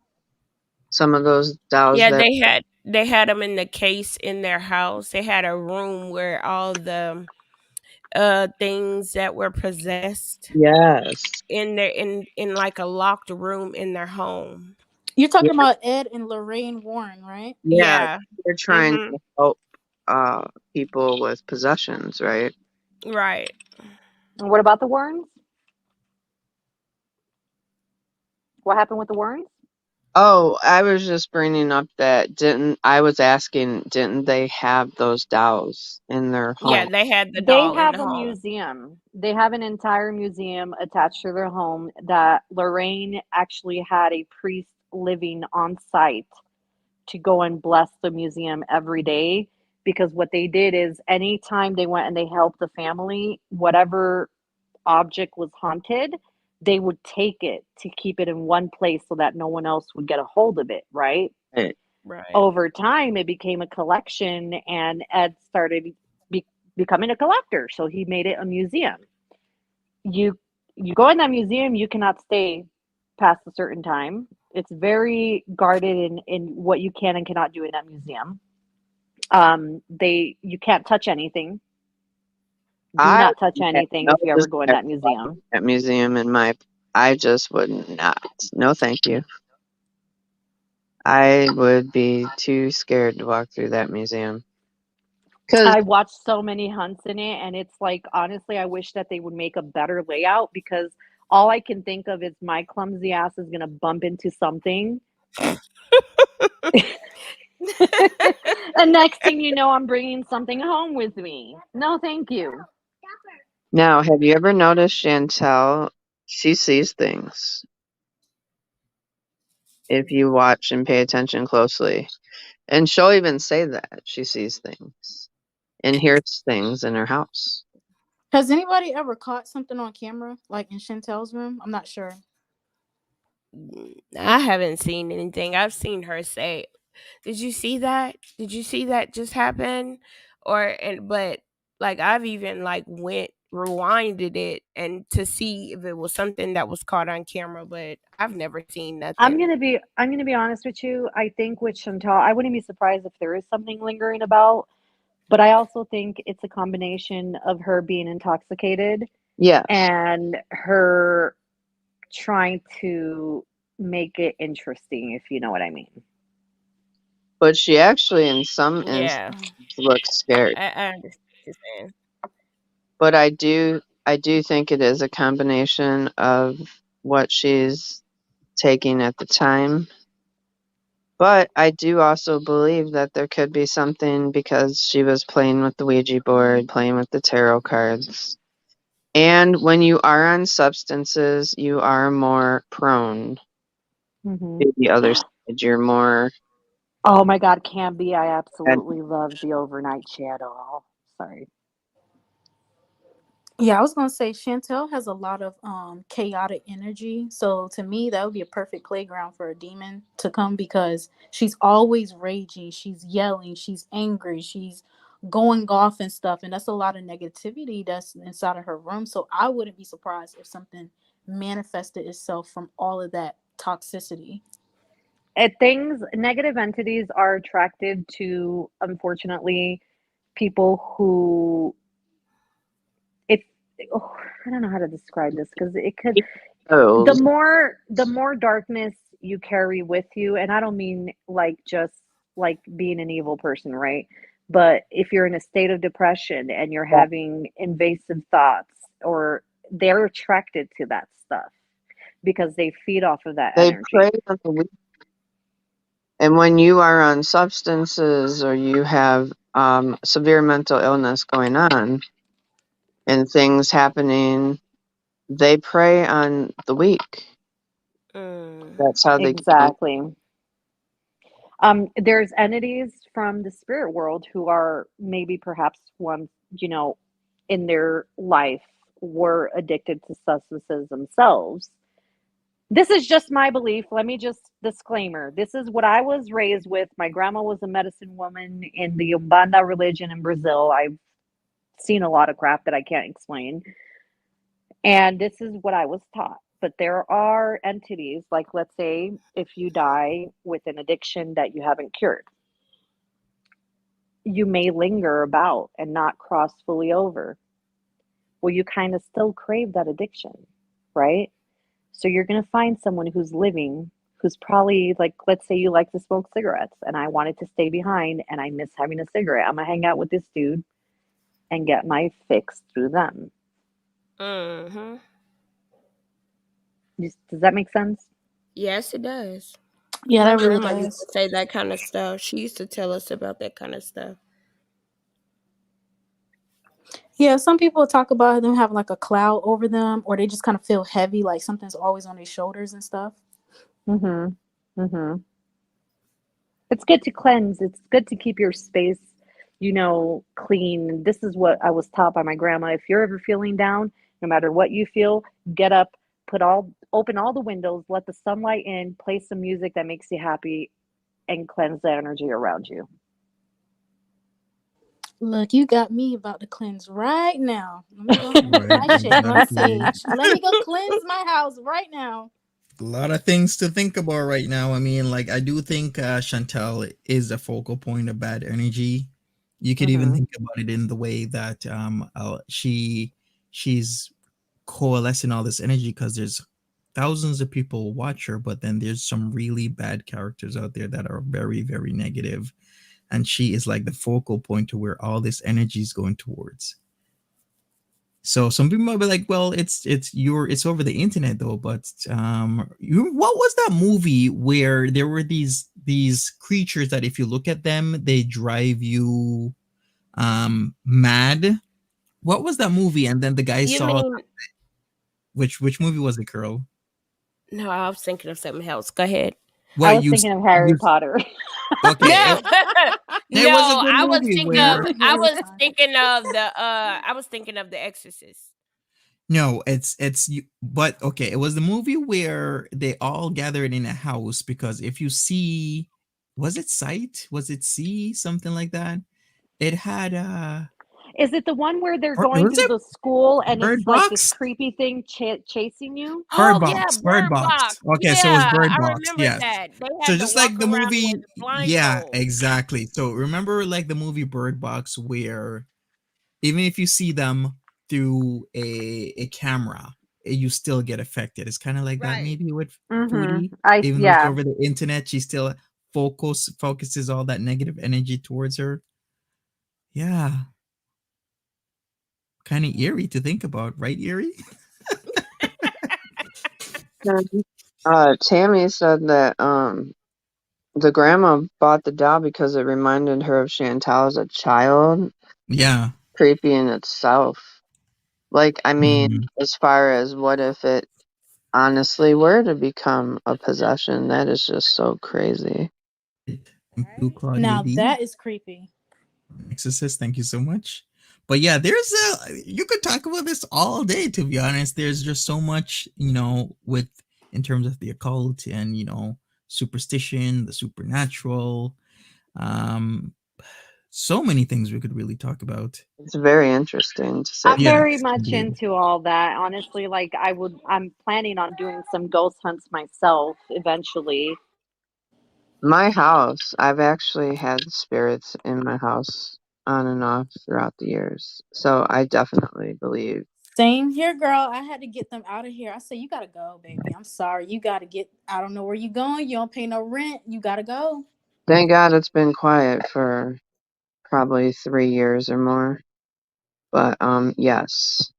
Some of those dolls Yeah, that they had them in the case in their house. They had a room where all the things that were possessed yes. in their in like a locked room in their home. You're Yeah, talking about Ed and Lorraine Warren, right? yeah. Yeah. They're trying Mhm. to help people with possessions, right? Right. and what about the Warrens? What happened with the Warrens? Oh, I was just bringing up that didn't they have those dolls in their Yeah, home? they had the They doll in have the a home. museum. They have an entire museum attached to their home that Lorraine actually had a priest living on site to go and bless the museum every day, because what they did is anytime they went and they helped the family, whatever object was haunted, they would take it to keep it in one place so that no one else would get a hold of it, right? Right. Right. Over time, it became a collection, and Ed started be- becoming a collector, so he made it a museum. You you go in that museum, you cannot stay past a certain time. It's very guarded in what you can and cannot do in that museum. They You can't touch anything. Do I not touch would have anything no if you ever go in desire that to walk through museum. that museum I just would not. No, thank you. I would be too scared to walk through that museum. Cause I watched so many hunts in it, and it's like, honestly, I wish that they would make a better layout, because all I can think of is my clumsy ass is gonna bump into something. And next thing you know, I'm bringing something home with me. No, thank you. now, have you ever noticed Chantel? She sees things if you watch and pay attention closely. And she'll even say that she sees things and hears things in her house. Has anybody ever caught something on camera, like in Chantel's room? I'm not sure. I haven't seen anything. I've seen her say, "Did you see that? Did you see that just happen?" But like I've even like went rewinded it and to see if it was something that was caught on camera, but I've never seen nothing. I'm gonna be honest with you. I think with Chantal, I wouldn't be surprised if there is something lingering about, but I also think it's a combination of her being intoxicated Yes. and her trying to make it interesting, if you know what I mean. But she actually, in some instances, Yeah, looks scared. I understand what you're saying. But I do think it is a combination of what she's taking at the time. But I do also believe that there could be something because she was playing with the Ouija board, playing with the tarot cards. And when you are on substances, you are more prone Hmm. to the other side. You're more. Oh my God, Canby, I absolutely love the overnight shadow. Sorry. Yeah, I was gonna say Chantel has a lot of chaotic energy. So to me, that would be a perfect playground for a demon to come, because she's always raging, she's yelling, she's angry, she's going off and stuff, and that's a lot of negativity that's inside of her room. So I wouldn't be surprised if something manifested itself from all of that toxicity. Negative entities are attracted to, unfortunately, people who, if, oh, I don't know how to describe this, because it could, Those. the more darkness you carry with you, and I don't mean like just like being an evil person, right? But if you're in a state of depression and you're having invasive thoughts, or they're attracted to that stuff because they feed off of that They prey energy. on the weak. And when you are on substances or you have severe mental illness going on and things happening, they prey on the weak. Mm. That's how they gain. Exactly. There's entities from the spirit world who are maybe perhaps ones, in their life were addicted to substances themselves. This is just my belief. Let me just disclaimer. This is what I was raised with. My grandma was a medicine woman in the Umbanda religion in Brazil. I've seen a lot of crap that I can't explain. And this is what I was taught. But there are entities, like, let's say, if you die with an addiction that you haven't cured, you may linger about and not cross fully over. Well, you kind of still crave that addiction, right? So you're going to find someone who's living, who's probably like, let's say you like to smoke cigarettes and I wanted to stay behind and I miss having a cigarette. I'm going to hang out with this dude and get my fix through them. Mhm. Does that make sense? Yes, it does. Yeah, My that really grandma used does. to say that kind of stuff. She used to tell us about that kind of stuff. Yeah, some people talk about them having like a cloud over them, or they just kind of feel heavy, like something's always on their shoulders and stuff. Mhm. Mhm. It's good to cleanse. It's good to keep your space, clean. This is what I was taught by my grandma. If you're ever feeling down, no matter what you feel, get up, open all the windows, let the sunlight in, play some music that makes you happy, and cleanse the energy around you. Look, you got me about to cleanse right now. Let me go ahead and Right, light my exactly. sage. Let me go cleanse my house right now. A lot of things to think about right now. I mean, like I do think Chantel is a focal point of bad energy. You could even Mhm. think about it in the way that she's coalescing all this energy because there's thousands of people watch her, but then there's some really bad characters out there that are very, very negative, and she is like the focal point to where all this energy is going towards. So some people might be like, "Well, it's over the internet though." But what was that movie where there were these creatures that if you look at them, they drive you mad? What was that movie? And then the guy You saw mean, which movie was it, girl? no, I was thinking of something else. Go ahead. I What was thinking of Harry you Potter. okay? No, It was a no, good movie Not where I Harry was Potter. thinking of the Exorcist. no, it's you, but okay, it was the movie where they all gathered in a house because if you see, was it Sight? Was it See? Something like that. It had Is it the one where they're or going was through it the school and Bird it's like this Box? creepy thing chasing you? Bird Oh yeah, Box, Bird Bird Box. Box. Okay, so it was Yeah, Bird I Box. remember Yes. that. They So had to just walk like the around movie, with yeah, blindfolds. exactly. So remember like the movie Bird Box where even if you see them through a camera, you still get affected. It's kind of like that Right. maybe with Mhm. Foodie, even though it's Yeah. over the internet, she still focuses all that negative energy towards her. Yeah, kind of eerie to think about, right? Eerie. Mhm. Tammy said that the grandma bought the doll because it reminded her of Chantal as a child. Yeah. Creepy in itself. Like, I mean, Mhm. as far as what if it honestly were to become a possession, that is just so crazy. Thank you, Right. Claudia Now D. that is creepy. Exorcist, thank you so much. But yeah, there's you could talk about this all day, to be honest. There's just so much, with in terms of the occult and superstition, the supernatural, um, so many things we could really talk about. It's very interesting to say. I'm Yes, very much indeed. into all that. Honestly, like I'm planning on doing some ghost hunts myself eventually. My house, I've actually had spirits in my house on and off throughout the years. So I definitely believe. Same here, girl. I had to get them out of here. I said, you gotta go, baby. I'm sorry. You gotta get. I don't know where you going. You don't pay no rent. You gotta go. Thank God it's been quiet for probably 3 years or more. But yes.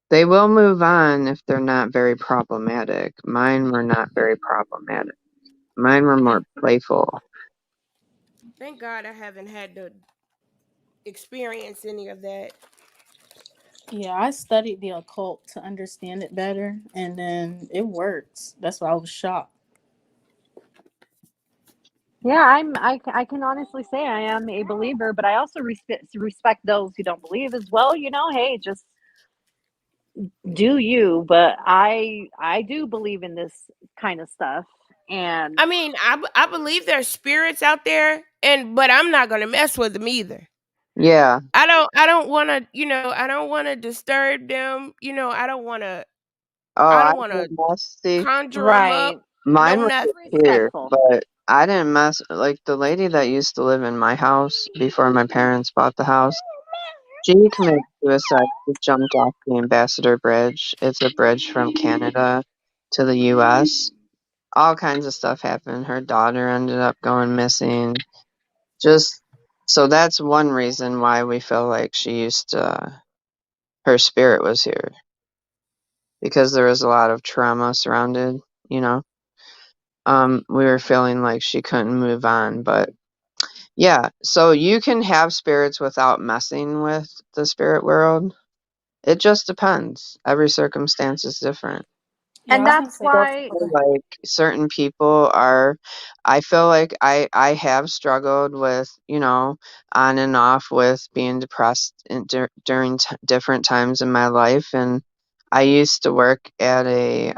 They will move on if they're not very problematic. Mine were not very problematic. Mine were more playful. Thank God I haven't had to experience any of that. Yeah, I studied the occult to understand it better, and then it works. That's why I was shocked. Yeah, I can honestly say I am a believer, but I also respect those who don't believe as well. Hey, just do you? But I do believe in this kind of stuff, and I mean, I believe there's spirits out there, but I'm not gonna mess with them either. Yeah. I don't want to, I don't want to disturb them. Oh, I I don't want to didn't mess. See, conjure them up. right, mine No were nothing. here, respectful. but I didn't mess. Like the lady that used to live in my house before my parents bought the house, she committed suicide. She jumped off the Ambassador Bridge. It's a bridge from Canada to the U.S. All kinds of stuff happened. Her daughter ended up going missing. Just so that's one reason why we feel like she used to, her spirit was here because there was a lot of trauma surrounded, you know. we were feeling like she couldn't move on. But yeah, so you can have spirits without messing with the spirit world. It just depends. Every circumstance is different. Yeah, And I was gonna that's say. So I why feel like certain people are, I feel like I have struggled with, on and off with being depressed during different times in my life. And I used to work at a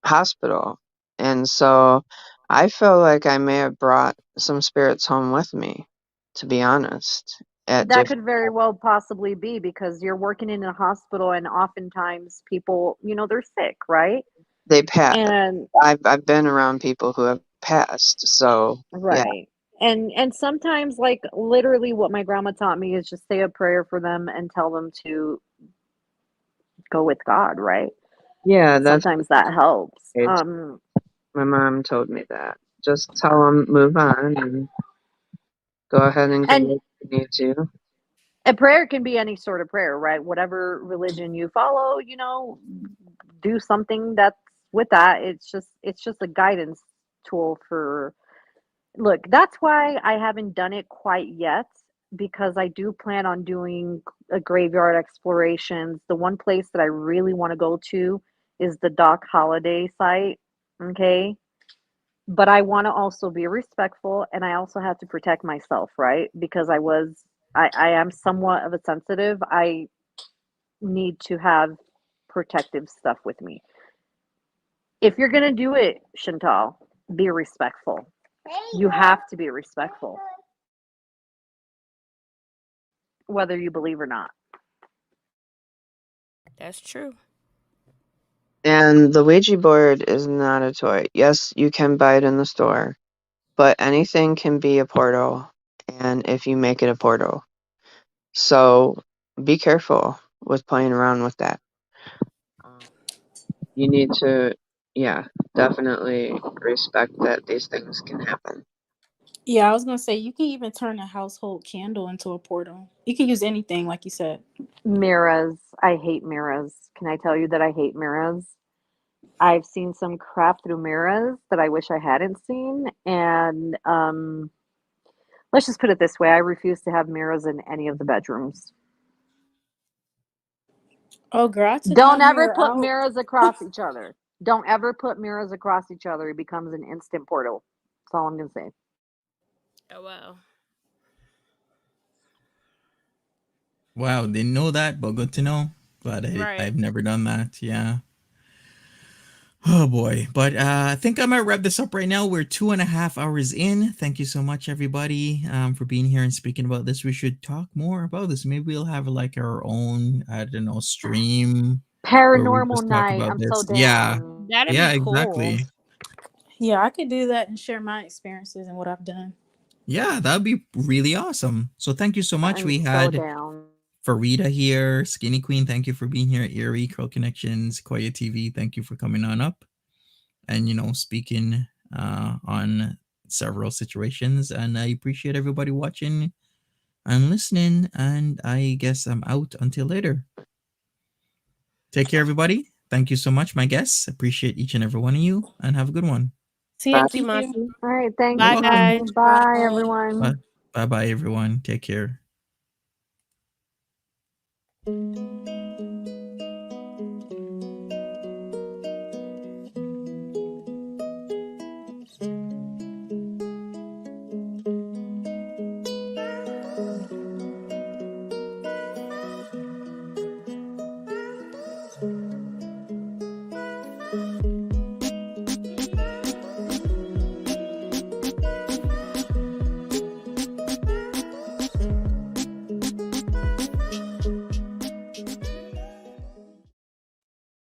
hospital. And so I feel like I may have brought some spirits home with me, to be honest, at that different, could very well possibly be because you're working in a hospital and oftentimes people, they're sick, right? they pass. And I've been around people who have passed. So yeah. right. And sometimes like literally what my grandma taught me is just say a prayer for them and tell them to go with God, right? Yeah, that's Sometimes that helps. it. My mom told me that. Just tell them move on and go ahead and get And what you need to. a prayer can be any sort of prayer, right? Whatever religion you follow, do something that's with that. It's just a guidance tool for look, that's why I haven't done it quite yet because I do plan on doing a graveyard explorations. The one place that I really want to go to is the Doc Holiday site. Okay. But I want to also be respectful and I also have to protect myself, right? Because I am somewhat of a sensitive. I need to have protective stuff with me. If you're gonna do it, Chantal, be respectful. You have to be respectful, whether you believe or not. That's true. And the Ouija board is not a toy. Yes, you can buy it in the store, but anything can be a portal, and if you make it a portal. So be careful with playing around with that. Um, you need to, yeah, definitely respect that these things can happen. Yeah, I was gonna say you can even turn a household candle into a portal. You can use anything, like you said. Mirrors. I hate mirrors. Can I tell you that I hate mirrors? I've seen some crap through mirrors that I wish I hadn't seen. And let's just put it this way, I refuse to have mirrors in any of the bedrooms. Oh, girl, I took my Don't ever mirror put out. mirrors across each other. Don't ever put mirrors across each other. It becomes an instant portal. That's all I'm going to say. Oh well. Wow, didn't know that, but good to know. Glad Right. I've never done that. Yeah. Oh boy. But I think I might wrap this up right now. We're 2.5 hours in. Thank you so much, everybody, for being here and speaking about this. We should talk more about this. Maybe we'll have like our own, I don't know, stream where we Paranormal just talk night. about I'm so this. Yeah. down. That'd Yeah, be cool. exactly. Yeah, I could do that and share my experiences and what I've done. Yeah, that'd be really awesome. So thank you so much. I'm We so had down. Farida here, Skinny Queen. Thank you for being here. Erie, Curl Connections, Koya TV. Thank you for coming on up and speaking on several situations. And I appreciate everybody watching and listening. And I guess I'm out until later. Take care, everybody. Thank you so much, my guests. Appreciate each and every one of you, and have a good one. See ya. Bye. Thank you, Thank you. Monty. All right. Thank You're Bye, welcome. guys. you. Bye, Bye. Bye everyone. bye, everyone. Take care.